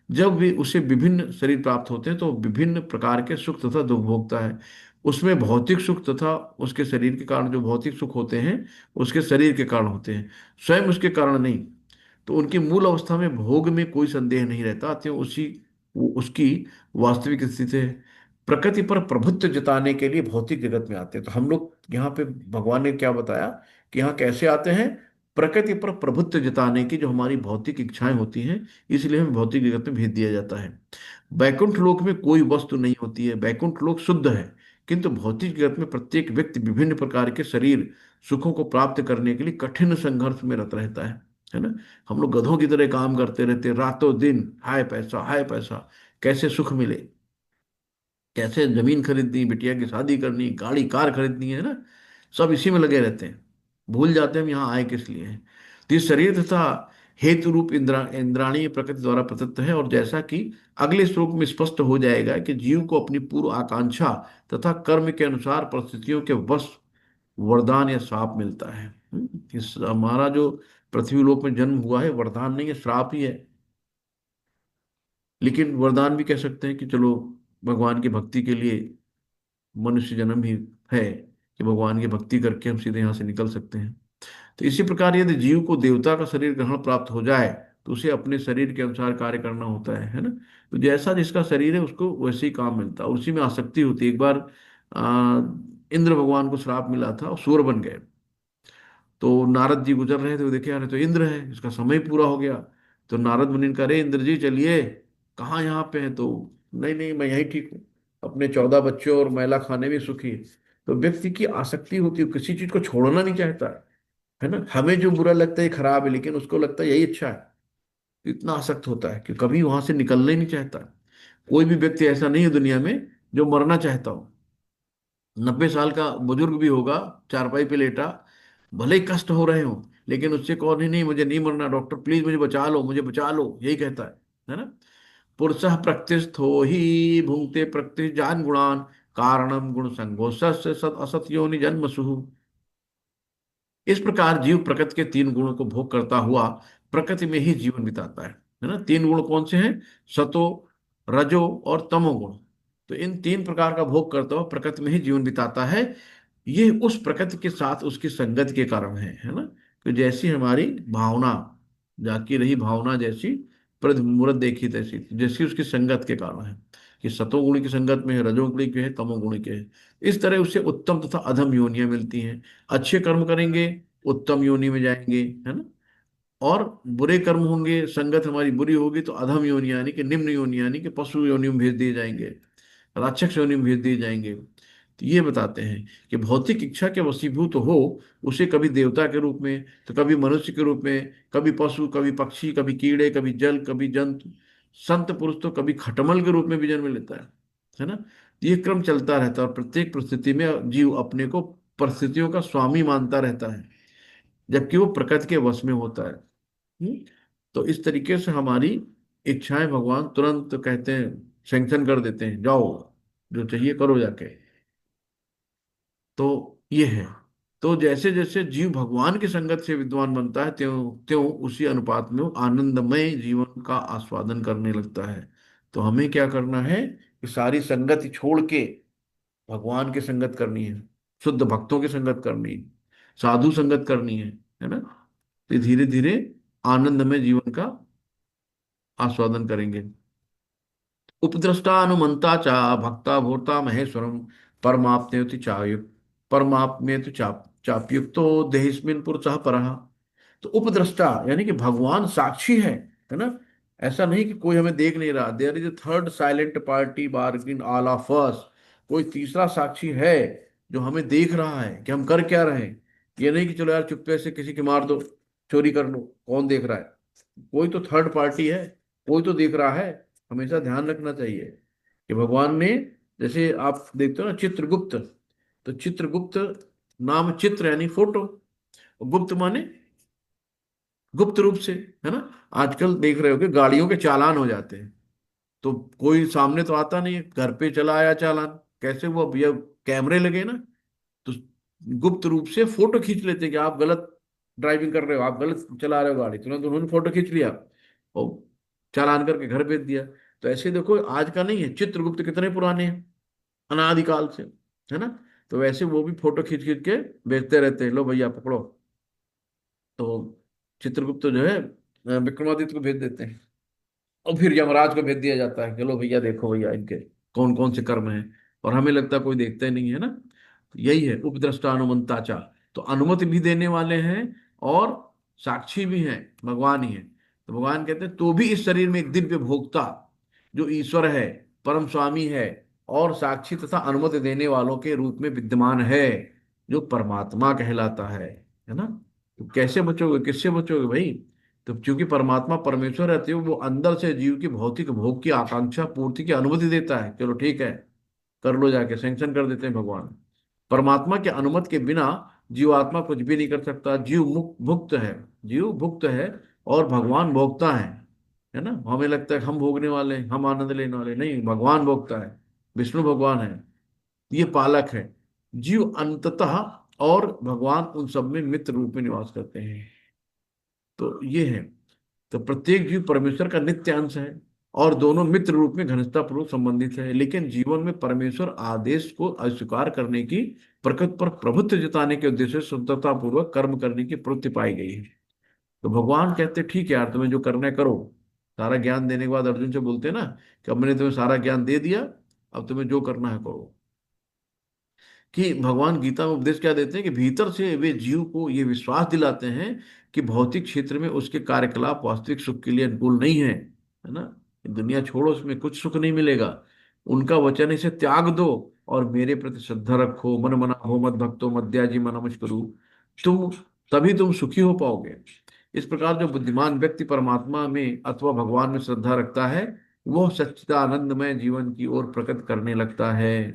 जब भी उसे विभिन्न शरीर प्राप्त होते हैं तो विभिन्न प्रकार के सुख तथा दुख भोगता है। उसमें भौतिक सुख तथा उसके शरीर के कारण जो भौतिक सुख होते हैं, उसके शरीर के कारण होते हैं, स्वयं उसके कारण नहीं। तो उनकी मूल अवस्था में भोग में कोई संदेह नहीं रहता, अतः उसकी वास्तविक स्थिति है। प्रकृति पर प्रभुत्व जताने के लिए भौतिक जगत में आते हैं। तो हम लोग यहाँ पे भगवान ने क्या बताया कि यहाँ कैसे आते हैं, प्रकृति पर प्रभुत्व जताने की जो हमारी भौतिक इच्छाएं होती हैं, इसलिए हमें भौतिक जगत में भेज दिया जाता है। बैकुंठ लोक में कोई वस्तु नहीं होती है, बैकुंठ लोक शुद्ध है, किंतु भौतिक जगत में प्रत्येक व्यक्ति विभिन्न प्रकार के शरीर सुखों को प्राप्त करने के लिए कठिन संघर्ष में रत रहता है ना। हम लोग गधों की तरह काम करते रहते हैं रातों दिन, हाय पैसा हाय पैसा, कैसे सुख मिले, कैसे जमीन खरीदनी, बिटिया की शादी करनी, गाड़ी कार खरीदनी, है ना। सब इसी में लगे रहते हैं, भूल जाते हैं हम यहाँ आए किस लिए हैं। तो ये शरीर तथा हेतु रूप इंद्राणी प्रकृति द्वारा प्रदत्त है, और जैसा कि अगले श्लोक में स्पष्ट हो जाएगा कि जीव को अपनी पूर्व आकांक्षा तथा कर्म के अनुसार परिस्थितियों के वश वरदान या श्राप मिलता है। इस हमारा जो पृथ्वी लोक में जन्म हुआ है, वरदान नहीं है, श्राप ही है। लेकिन वरदान भी कह सकते हैं कि चलो भगवान की भक्ति के लिए मनुष्य जन्म ही है, कि भगवान की भक्ति करके हम सीधे यहाँ से निकल सकते हैं। तो इसी प्रकार यदि जीव को देवता का शरीर ग्रहण प्राप्त हो जाए तो उसे अपने शरीर के अनुसार कार्य करना होता है ना। तो जैसा जिसका शरीर है उसको वैसे ही काम मिलता है, उसी में आसक्ति होती है। एक बार आ, इंद्र भगवान को श्राप मिला था और सूर बन गए। तो नारद जी गुजर रहे थे, वो देखे अरे तो इंद्र है, इसका समय पूरा हो गया। तो नारद मुनि ने कहा, अरे इंद्र जी चलिए, कहाँ यहाँ पे हैं। तो नहीं नहीं, मैं यही ठीक हूँ, अपने 14 बच्चों और मैला खाने में सुखी। तो व्यक्ति की आसक्ति होती है, किसी चीज को छोड़ना नहीं चाहता है ना। हमें जो बुरा लगता है ये खराब है, लेकिन उसको लगता है यही अच्छा है, तो इतना आसक्त होता है कि कभी वहां से निकलना ही नहीं चाहता। कोई भी व्यक्ति ऐसा नहीं है दुनिया में जो मरना चाहता हो। 90 साल का बुजुर्ग भी होगा, चारपाई पे लेटा, भले ही कष्ट हो रहे हो, लेकिन उससे कहो नहीं नहीं मुझे नहीं मरना, डॉक्टर प्लीज मुझे बचा लो, मुझे बचा लो, यही कहता है ना। पुरुषः प्रकृतिस्थो ही भुंक्ते प्रकृति जान गुणान, कारणम गुण संगो सस्य सत असत योनि जन्म। इस प्रकार जीव प्रकृति के 3 गुणों को भोग करता हुआ प्रकृति में ही जीवन बिताता है ना। 3 गुण कौन से हैं? सतो, रजो और तमोगुण। तो इन 3 प्रकार का भोग करता हुआ प्रकृति में ही जीवन बिताता है। ये उस प्रकृति के साथ उसकी संगति के कारण है ना। तो जैसी हमारी भावना, जाकी रही भावना जैसी प्रति मूरत देखी तैसी थी, जैसी उसकी संगत के कारण है, कि सतोगुणी की संगत में है, रजोगुणी के है, तमोगुणी के है। इस तरह उससे उत्तम तथा अधम योनियां मिलती हैं। अच्छे कर्म करेंगे उत्तम योनि में जाएंगे, है ना, और बुरे कर्म होंगे, संगत हमारी बुरी होगी तो अधम योनि यानी कि निम्न योनि यानी कि पशु योनि में भेज दिए जाएंगे, राक्षस योनि में भेज दिए जाएंगे। तो ये बताते हैं कि भौतिक इच्छा के वशीभूत हो, उसे कभी देवता के रूप में, तो कभी मनुष्य के रूप में, कभी पशु, कभी पक्षी, कभी कीड़े, कभी जल, कभी जंतु, संत पुरुष तो कभी खटमल के रूप में भी जन्म लेता है ना। तो ये क्रम चलता रहता है और प्रत्येक परिस्थिति में जीव अपने को परिस्थितियों का स्वामी मानता रहता है, जबकि वो प्रकृति के वश में होता है। हम्म? तो इस तरीके से हमारी इच्छाएं भगवान तुरंत कहते हैं, सैंक्शन कर देते हैं, जाओ जो चाहिए करो जाके। तो ये है। तो जैसे जैसे जीव भगवान की संगत से विद्वान बनता है, त्यों त्यों उसी अनुपात में वो आनंदमय जीवन का आस्वादन करने लगता है। तो हमें क्या करना है कि सारी संगति छोड़ के भगवान की संगत करनी है, शुद्ध भक्तों की संगत करनी है, साधु संगत करनी है ना। तो धीरे धीरे आनंदमय जीवन का आस्वादन करेंगे। उपद्रष्टा अनुमंता चा भक्ता भोक्ता महेश्वरम परमाप्नेति चायुक्त परमाप्नेति चाप्युक्तो देहिस्मिन् पुरुषः परः। तो उपद्रष्टा यानी कि भगवान साक्षी है ना। ऐसा नहीं कि कोई हमें देख नहीं रहा, there is a third silent party bargain all of us. कोई तीसरा साक्षी है जो हमें देख रहा है कि हम कर क्या रहे हैं। ये नहीं कि चलो यार चुप्पे से किसी की मार दो, चोरी कर लो, कौन देख रहा है। कोई तो थर्ड पार्टी है, कोई तो देख रहा है। हमेशा ध्यान रखना चाहिए कि भगवान ने, जैसे आप देखते हो ना चित्रगुप्त, तो चित्रगुप्त नाम चित्र यानी फोटो, और गुप्त माने गुप्त रूप से, है ना। आजकल देख रहे हो कि गाड़ियों के चालान हो जाते हैं, तो कोई सामने तो आता नहीं है, घर पे चला आया चालान, कैसे वो भैया कैमरे लगे ना, तो गुप्त रूप से फोटो खींच लेते हैं कि आप गलत ड्राइविंग कर रहे हो, आप गलत चला रहे हो गाड़ी, तुरंत उन्होंने फोटो खींच लिया और चालान करके घर भेज दिया। तो ऐसे देखो आज का नहीं है, चित्रगुप्त कितने पुराने हैं, अनादिकाल से, है ना। तो वैसे वो भी फोटो खींच खींच के भेजते रहते हैं, लो भैया पकड़ो। तो चित्रगुप्त जो है विक्रमादित्य को भेज देते हैं, और फिर यमराज को भेज दिया जाता है, चलो भैया देखो भैया इनके कौन कौन से कर्म हैं। और हमें लगता है कोई देखता ही नहीं है ना। तो यही है उपद्रष्टा अनुमंताचा। तो अनुमति भी देने वाले हैं और साक्षी भी हैं, भगवान ही है। तो भगवान कहते हैं तो भी इस शरीर में एक दिव्य भोक्ता जो ईश्वर है, परम स्वामी है, और साक्षी तथा अनुमति देने वालों के रूप में विद्यमान है, जो परमात्मा कहलाता है ना। तो कैसे बचोगे, किससे बचोगे भाई। तो क्योंकि परमात्मा परमेश्वर रहते हो, वो अंदर से जीव की भौतिक भोग की आकांक्षा पूर्ति की अनुमति देता है, चलो ठीक है कर लो जाके, सैंक्शन कर देते हैं भगवान। परमात्मा के अनुमति के बिना जीवात्मा कुछ भी नहीं कर सकता। जीव मुक्त भुक्त है, जीव भुक्त है और भगवान भोगता है ना। हमें लगता है हम भोगने वाले हैं, हम आनंद लेने वाले, नहीं, भगवान भोगता है, विष्णु भगवान है, ये पालक है। जीव अंततः और भगवान उन सब में मित्र रूप में निवास करते हैं। तो ये है। तो प्रत्येक जीव परमेश्वर का नित्य अंश है और दोनों मित्र रूप में घनिष्ठता पूर्वक संबंधित है, लेकिन जीवन में परमेश्वर आदेश को अस्वीकार करने की, प्रकृति पर प्रभुत्व जताने के उद्देश्य से स्वतंत्रता पूर्वक कर्म करने की प्रवृत्ति पाई गई है। तो भगवान कहते ठीक है यार, तुम्हें जो करना है करो। सारा ज्ञान देने के बाद अर्जुन से बोलते हैं ना कि अब मैंने तुम्हें सारा ज्ञान दे दिया, अब तुम्हें जो करना है करो। कि भगवान गीता में उपदेश क्या देते हैं कि भीतर से वे जीव को ये विश्वास दिलाते हैं कि भौतिक क्षेत्र में उसके कार्यकलाप वास्तविक सुख के लिए अनुकूल नहीं है ना। दुनिया छोड़ो, उसमें कुछ सुख नहीं मिलेगा। उनका वचन है, इसे त्याग दो और मेरे प्रति श्रद्धा रखो, मन मना हो मत भक्तो मद्याजी मनमुष करो, तुम तभी तुम सुखी हो पाओगे। इस प्रकार जो बुद्धिमान व्यक्ति परमात्मा में अथवा भगवान में श्रद्धा रखता है, वह सच्चिदानंदमय जीवन की ओर प्रकट करने लगता है।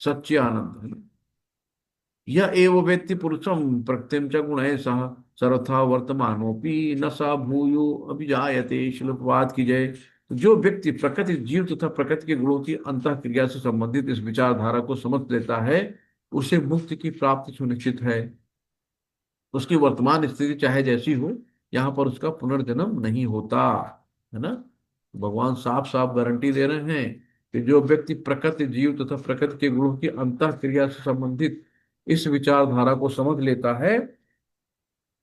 सच्चे आनंद, है ना? यह एव वेत्ति पुरुषम प्रकृतिम च गुणैः सह सर्वथा वर्तमानोपि न सा भूयो अभिजायते। श्लोकवाद की जय। जो व्यक्ति प्रकृति जीव तथा प्रकृति के गुणों की अंतः क्रिया से संबंधित इस विचारधारा को समझ लेता है, उसे मुक्ति की प्राप्ति सुनिश्चित है। उसकी वर्तमान स्थिति चाहे जैसी हो, यहाँ पर उसका पुनर्जन्म नहीं होता, है ना। भगवान साफ साफ गारंटी दे रहे हैं कि जो व्यक्ति प्रकृति जीव तथा प्रकृति के गुणों की अंतः क्रिया से संबंधित इस विचारधारा को समझ लेता है,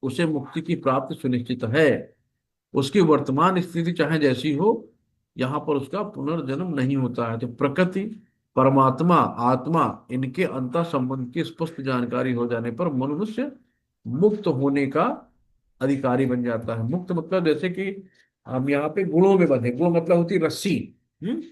उसे मुक्ति की प्राप्ति सुनिश्चित है। उसकी वर्तमान स्थिति चाहे जैसी हो, यहाँ पर उसका पुनर्जन्म नहीं होता है। तो प्रकृति, परमात्मा, आत्मा, इनके अंतर संबंध की स्पष्ट जानकारी हो जाने पर मनुष्य मुक्त होने का अधिकारी बन जाता है। मुक्त मतलब जैसे कि हम यहाँ पे गुणों में बंधे, गुण मतलब होती है रस्सी। हम्म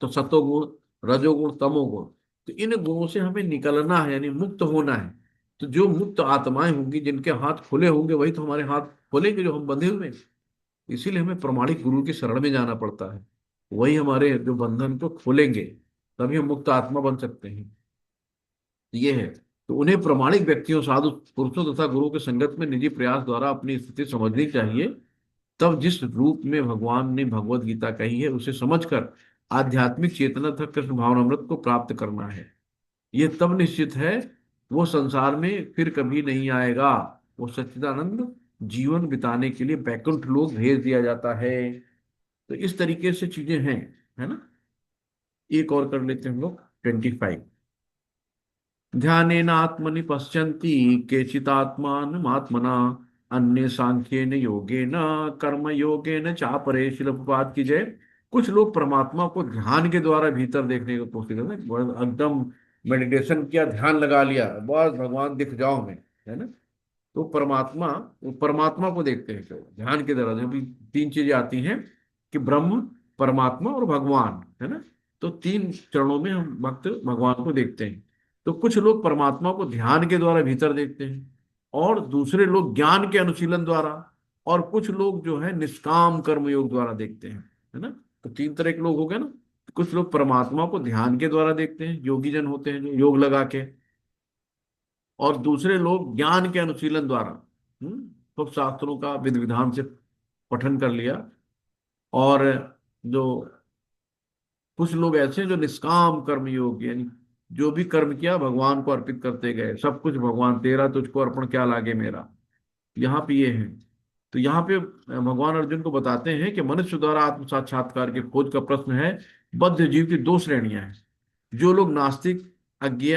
तो सतोगुण, रजोगुण, तमोगुण, तो इन गुणों से हमें निकलना है, यानी मुक्त होना है। तो जो मुक्त आत्माएं होंगी, जिनके हाथ खुले होंगे, वही तो हमारे हाथ खोलेंगे जो हम बंधे हुए हैं। इसीलिए हमें प्रमाणिक गुरु की शरण में जाना पड़ता है। वही हमारे जो बंधन को खोलेंगे, तभी हम मुक्त आत्मा बन सकते हैं। ये है। तो उन्हें प्रमाणिक व्यक्तियों, साधु पुरुषों तथा गुरु के संगत में निजी प्रयास द्वारा अपनी स्थिति समझनी चाहिए। तब जिस रूप में भगवान ने भगवत गीता कही है, उसे समझकर आध्यात्मिक चेतना तथा कृष्ण भावनामृत को प्राप्त करना है। ये तब निश्चित है, वो संसार में फिर कभी नहीं आएगा। वो सच्चिदानंद जीवन बिताने के लिए बैकुंठ लोक भेज दिया जाता है। तो इस तरीके से चीजें हैं, है ना। एक और कर लेते हैं हम लोग, 25। ध्यानेन आत्मनि पश्यन्ति केचिदात्मानमात्मना, अन्य सांख्येन योगेन कर्म योगेन चापरे। शिल प्रपात की जय। कुछ लोग परमात्मा को ध्यान के द्वारा भीतर देखने की कोशिश करते हैं, एकदम मेडिटेशन किया, ध्यान लगा लिया, बस भगवान दिख जाओ मैं, है ना। तो परमात्मा, वो परमात्मा को देखते हैं केवल ध्यान के द्वारा। जब भी तीन चीजें आती हैं कि ब्रह्म, परमात्मा और भगवान, है ना। तो तीन चरणों में हम भक्त भगवान को देखते हैं। तो कुछ लोग परमात्मा को ध्यान के द्वारा भीतर देखते हैं, और दूसरे लोग ज्ञान के अनुशीलन द्वारा, और कुछ लोग जो है निष्काम कर्म योग द्वारा देखते हैं, है ना। तो तीन तरह के लोग हो गए ना। कुछ लोग परमात्मा को ध्यान के द्वारा देखते हैं, योगी जन होते हैं जो योग लगा के, और दूसरे लोग ज्ञान के अनुशीलन द्वारा, तो शास्त्रों का विधि विधान से पठन कर लिया। और जो कुछ लोग ऐसे हैं जो निष्काम कर्म योग, यानी जो भी कर्म किया भगवान को अर्पित करते गए, सब कुछ भगवान तेरा, तुझको अर्पण क्या लागे मेरा। यहाँ पे ये है। तो यहाँ पे भगवान अर्जुन को बताते हैं कि मनुष्य द्वारा आत्म साक्षात्कार की खोज का प्रश्न है। बद्ध जीव की दो श्रेणियां हैं। जो लोग नास्तिक, अज्ञेय,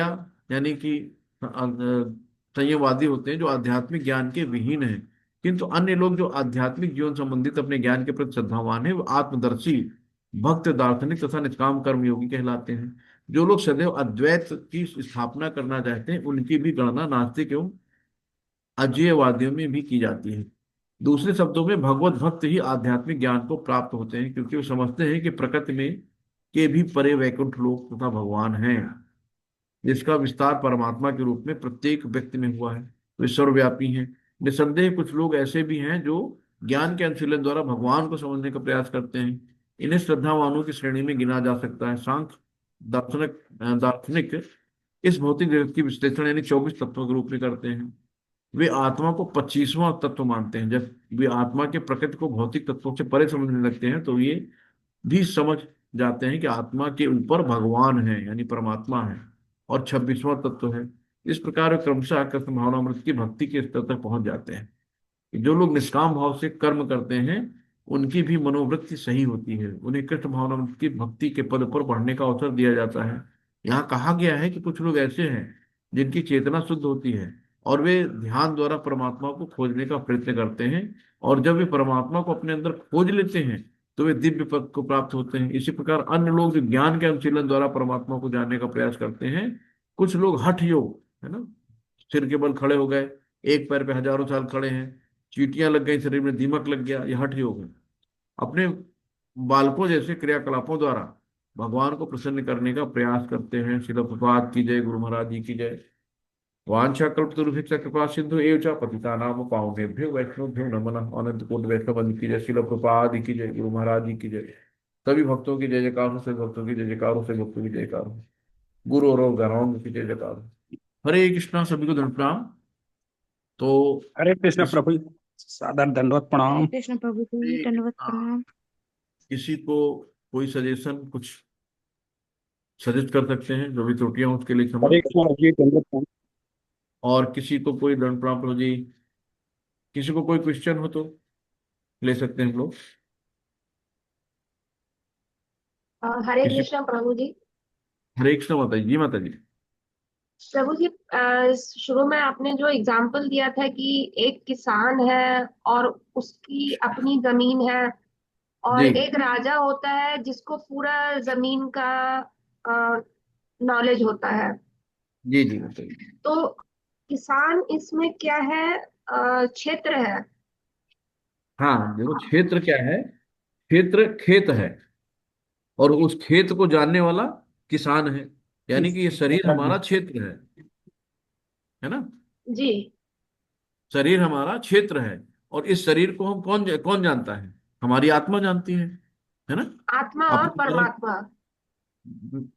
यानी कि संयमवादी होते हैं, जो आध्यात्मिक ज्ञान के विहीन हैं। किंतु अन्य लोग जो आध्यात्मिक जीवन संबंधित अपने ज्ञान के प्रति श्रद्धावान है, वो आत्मदर्शी, भक्त, दार्शनिक तथा निष्काम कर्मयोगी कहलाते हैं। जो लोग सदैव अद्वैत की स्थापना करना चाहते हैं, उनकी भी गणना नास्तिक एवं अज्ञेयवादियों में भी की जाती है। दूसरे शब्दों में भगवत भक्त ही आध्यात्मिक ज्ञान को प्राप्त होते हैं, क्योंकि वो समझते हैं कि प्रकृति में के भी परे वैकुंठ लोक तथा भगवान हैं, जिसका विस्तार परमात्मा के रूप में प्रत्येक व्यक्ति में हुआ है। वे सर्वव्यापी हैं। निसंदेह कुछ लोग ऐसे भी हैं जो ज्ञान के अनुशीलन द्वारा भगवान को समझने का प्रयास करते हैं। इन्हें श्रद्धावानों की श्रेणी में गिना जा सकता है। सांख्य दार्शनिक इस भौतिक जगत की विश्लेषण यानी 24 तत्वों के रूप में करते हैं। वे आत्मा को 25वां तत्व मानते हैं। जब वे आत्मा के प्रकृति को भौतिक तत्वों से परे समझने लगते हैं, तो ये भी समझ जाते हैं कि आत्मा के ऊपर भगवान है, यानी परमात्मा है, और 26वां तत्व है। इस प्रकार वे क्रमशः कृष्ण भावनामृत की भक्ति के स्तर तक पहुंच जाते हैं। जो लोग निष्काम भाव से कर्म करते हैं, उनकी भी मनोवृत्ति सही होती है। उन्हें कृष्ण भावनामृत की भक्ति के पद पर बढ़ने का अवसर दिया जाता है। यहाँ कहा गया है कि कुछ लोग ऐसे हैं जिनकी चेतना शुद्ध होती है, और वे ध्यान द्वारा परमात्मा को खोजने का प्रयत्न करते हैं। और जब वे परमात्मा को अपने अंदर खोज लेते हैं, तो वे दिव्य पद को प्राप्त होते हैं। इसी प्रकार अन्य लोग जो ज्ञान के अनुशीलन द्वारा परमात्मा को जानने का प्रयास करते हैं। कुछ लोग हठ योग, है ना, सिर के बल खड़े हो गए, एक पैर पे हजारों साल खड़े हैं, चींटियां लग गई शरीर में, दीमक लग गया, यह हठ योग है। अपने बालकों जैसे क्रियाकलापों द्वारा भगवान को प्रसन्न करने का प्रयास करते हैं। शिल प्रभात की जय, गुरु महाराज जी की जय। वांछा कल्पतरुभिक्ष कृपा सिंधु एव च पतितानां पावनेभ्यो वैष्णवेभ्यो नमः। अनंत कोटि वैष्णव वंदना की जय। शिल प्रभुपाद की जय, गुरु महाराज जी की जय। सभी भक्तों की जय जयकार हो, सभी भक्तों की जय जयकार हो, सभी भक्तों की जय जयकार हो। गुरु और गणों की जय जयकार हो। हरे कृष्णा, सभी को धन प्रणाम। तो हरे कृष्ण किसी प्रभु, सादर दंडवत हरे प्रणाम। कृष्ण प्रभु जी, दंडवत प्रणाम। किसी को कोई सजेशन कुछ सजेस्ट कर सकते हैं, जो भी त्रुटियां हो उसके लिए क्षमा। हरे कृष्ण जी, दंडवत प्रणाम। और किसी को कोई दंड प्रणाम हो जी, किसी को कोई क्वेश्चन हो तो ले सकते हैं हम लोग। हरे किसी, कृष्ण प्रभु जी। हरे कृष्ण माता जी, जी माता जी। प्रभु जी, शुरू में आपने जो एग्जाम्पल दिया था कि एक किसान है और उसकी अपनी जमीन है, और जी एक राजा होता है जिसको पूरा जमीन का नॉलेज होता है। जी जी बताइए। तो किसान इसमें क्या है? क्षेत्र है। हाँ देखो, क्षेत्र क्या है? क्षेत्र खेत है, और उस खेत को जानने वाला किसान है। यानी कि ये शरीर हमारा क्षेत्र है ना। जी। शरीर हमारा क्षेत्र है, और इस शरीर को हम कौन कौन जानता है? हमारी आत्मा जानती है ना। आत्मा और अपनी तरफ परमात्मा।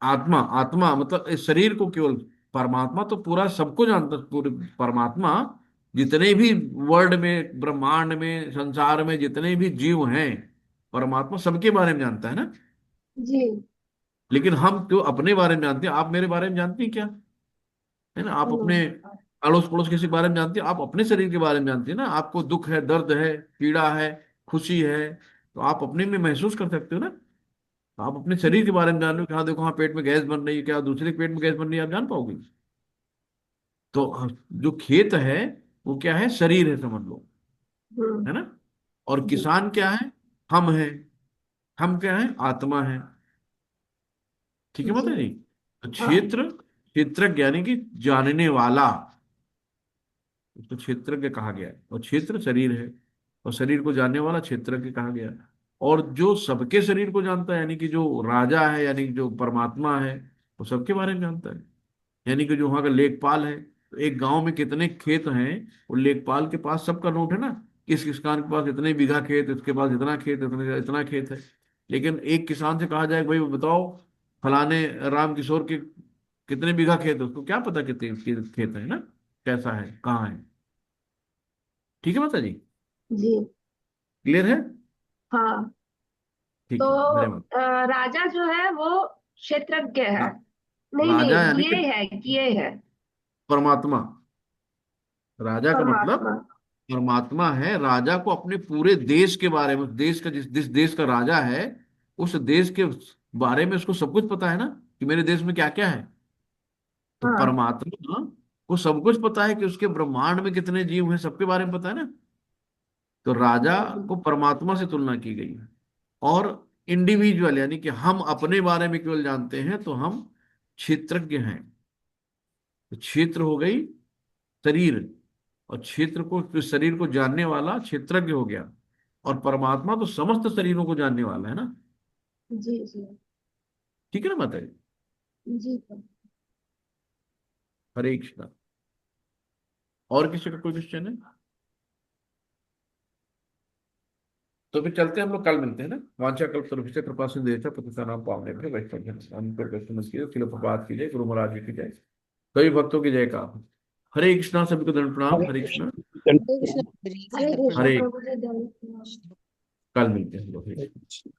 आत्मा, आत्मा मतलब इस शरीर को केवल, परमात्मा तो पूरा सबको जानता, पूरे परमात्मा जितने भी वर्ल्ड में, ब्रह्मांड में, संसार में जितने भी जीव हैं, परमात्मा सबके बारे में जानता है ना। जी। लेकिन हम तो अपने बारे में जानते हैं। आप मेरे बारे में जानती हैं क्या? है ना। आप अपने हम्म। अड़ोस पड़ोस किसी के बारे में जानती हैं? आप अपने शरीर के बारे में जानती हैं ना। आपको दुख है, दर्द है, पीड़ा है, खुशी है, तो आप अपने में महसूस कर सकते हो ना। आप अपने शरीर के बारे में जान लो कि हाँ देखो, हाँ पेट में गैस बन रही है, क्या दूसरे के पेट में गैस बन रही है, आप जान पाओगे? तो जो खेत है वो क्या है? शरीर है, समझ लो, हम्म। है ना। और जी। किसान क्या है? हम है। हम क्या है? आत्मा है। ठीक है जी। माता जी। तो हाँ। क्षेत्र, क्षेत्रज्ञ यानी कि जानने वाला, उसको क्षेत्रज्ञ कहा गया है। और क्षेत्र शरीर है, और शरीर को जानने वाला क्षेत्रज्ञ कहा गया है। और जो सबके शरीर को जानता है, यानी कि जो राजा है, यानी कि जो परमात्मा है, वो सबके बारे में जानता है। यानी कि जो वहां का लेखपाल है, तो एक गांव में कितने खेत हैं, वो लेखपाल के पास सबका नोट है ना। किस किसान के पास इतने बीघा खेत, इसके पास इतना खेत, इतने इतना खेत है। लेकिन एक किसान से कहा जाए भाई बताओ, फलाने राम किशोर के कितने बीघा खेत है, उसको क्या पता कितने खेत है ना, कैसा है, कहाँ है। ठीक है माता जी। जी। क्लियर है? हाँ। तो ठीक है, धन्यवाद। राजा जो है वो क्षेत्रज्ञ है। रा, नहीं राजा नहीं, यानी कि ज्ञेय है, ज्ञेय है। परमात्मा। राजा का मतलब परमात्मा। परमात्मा है। राजा को अपने पूरे देश के बारे में, देश का जिस देश का राजा है, उस देश के बारे में उसको सब कुछ पता है ना, कि मेरे देश में क्या क्या है। तो हाँ। परमात्मा को सब कुछ पता है कि उसके ब्रह्मांड में कितने जीव हैं, सबके बारे में पता है ना। तो राजा जी। जी। को परमात्मा से तुलना की गई है। और इंडिविजुअल यानी कि हम अपने बारे में केवल जानते हैं, तो हम क्षेत्रज्ञ हैं। तो क्षेत्र हो गई शरीर, और क्षेत्र को, तो शरीर को जानने वाला क्षेत्रज्ञ हो गया। और परमात्मा तो समस्त शरीरों को जानने वाला है ना। जी। जी। ठीक है ना माता जी। जी। हरे कृष्णा। और किसी का कोई क्वेश्चन है? तो फिर चलते हैं हम लोग, कल मिलते हैं ना। वांछा कल्प तरुभ्यश्च कृपा सिंधु देवता पतितानां पावनेभ्यो वैष्णव जन हम पर क्वेश्चन कीजिए। किलो प्रभात की जय, गुरु महाराज जी की जय, सभी भक्तों की जय का। हरे कृष्णा, सभी को दंड प्रणाम। हरे कृष्णा। दंड हरे कृष्ण, हरे हरे कृष्ण कृष्ण हरे, प्रभु जी, धन्यवाद। कल मिलते हैं हम लोग। हरे कृष्णा।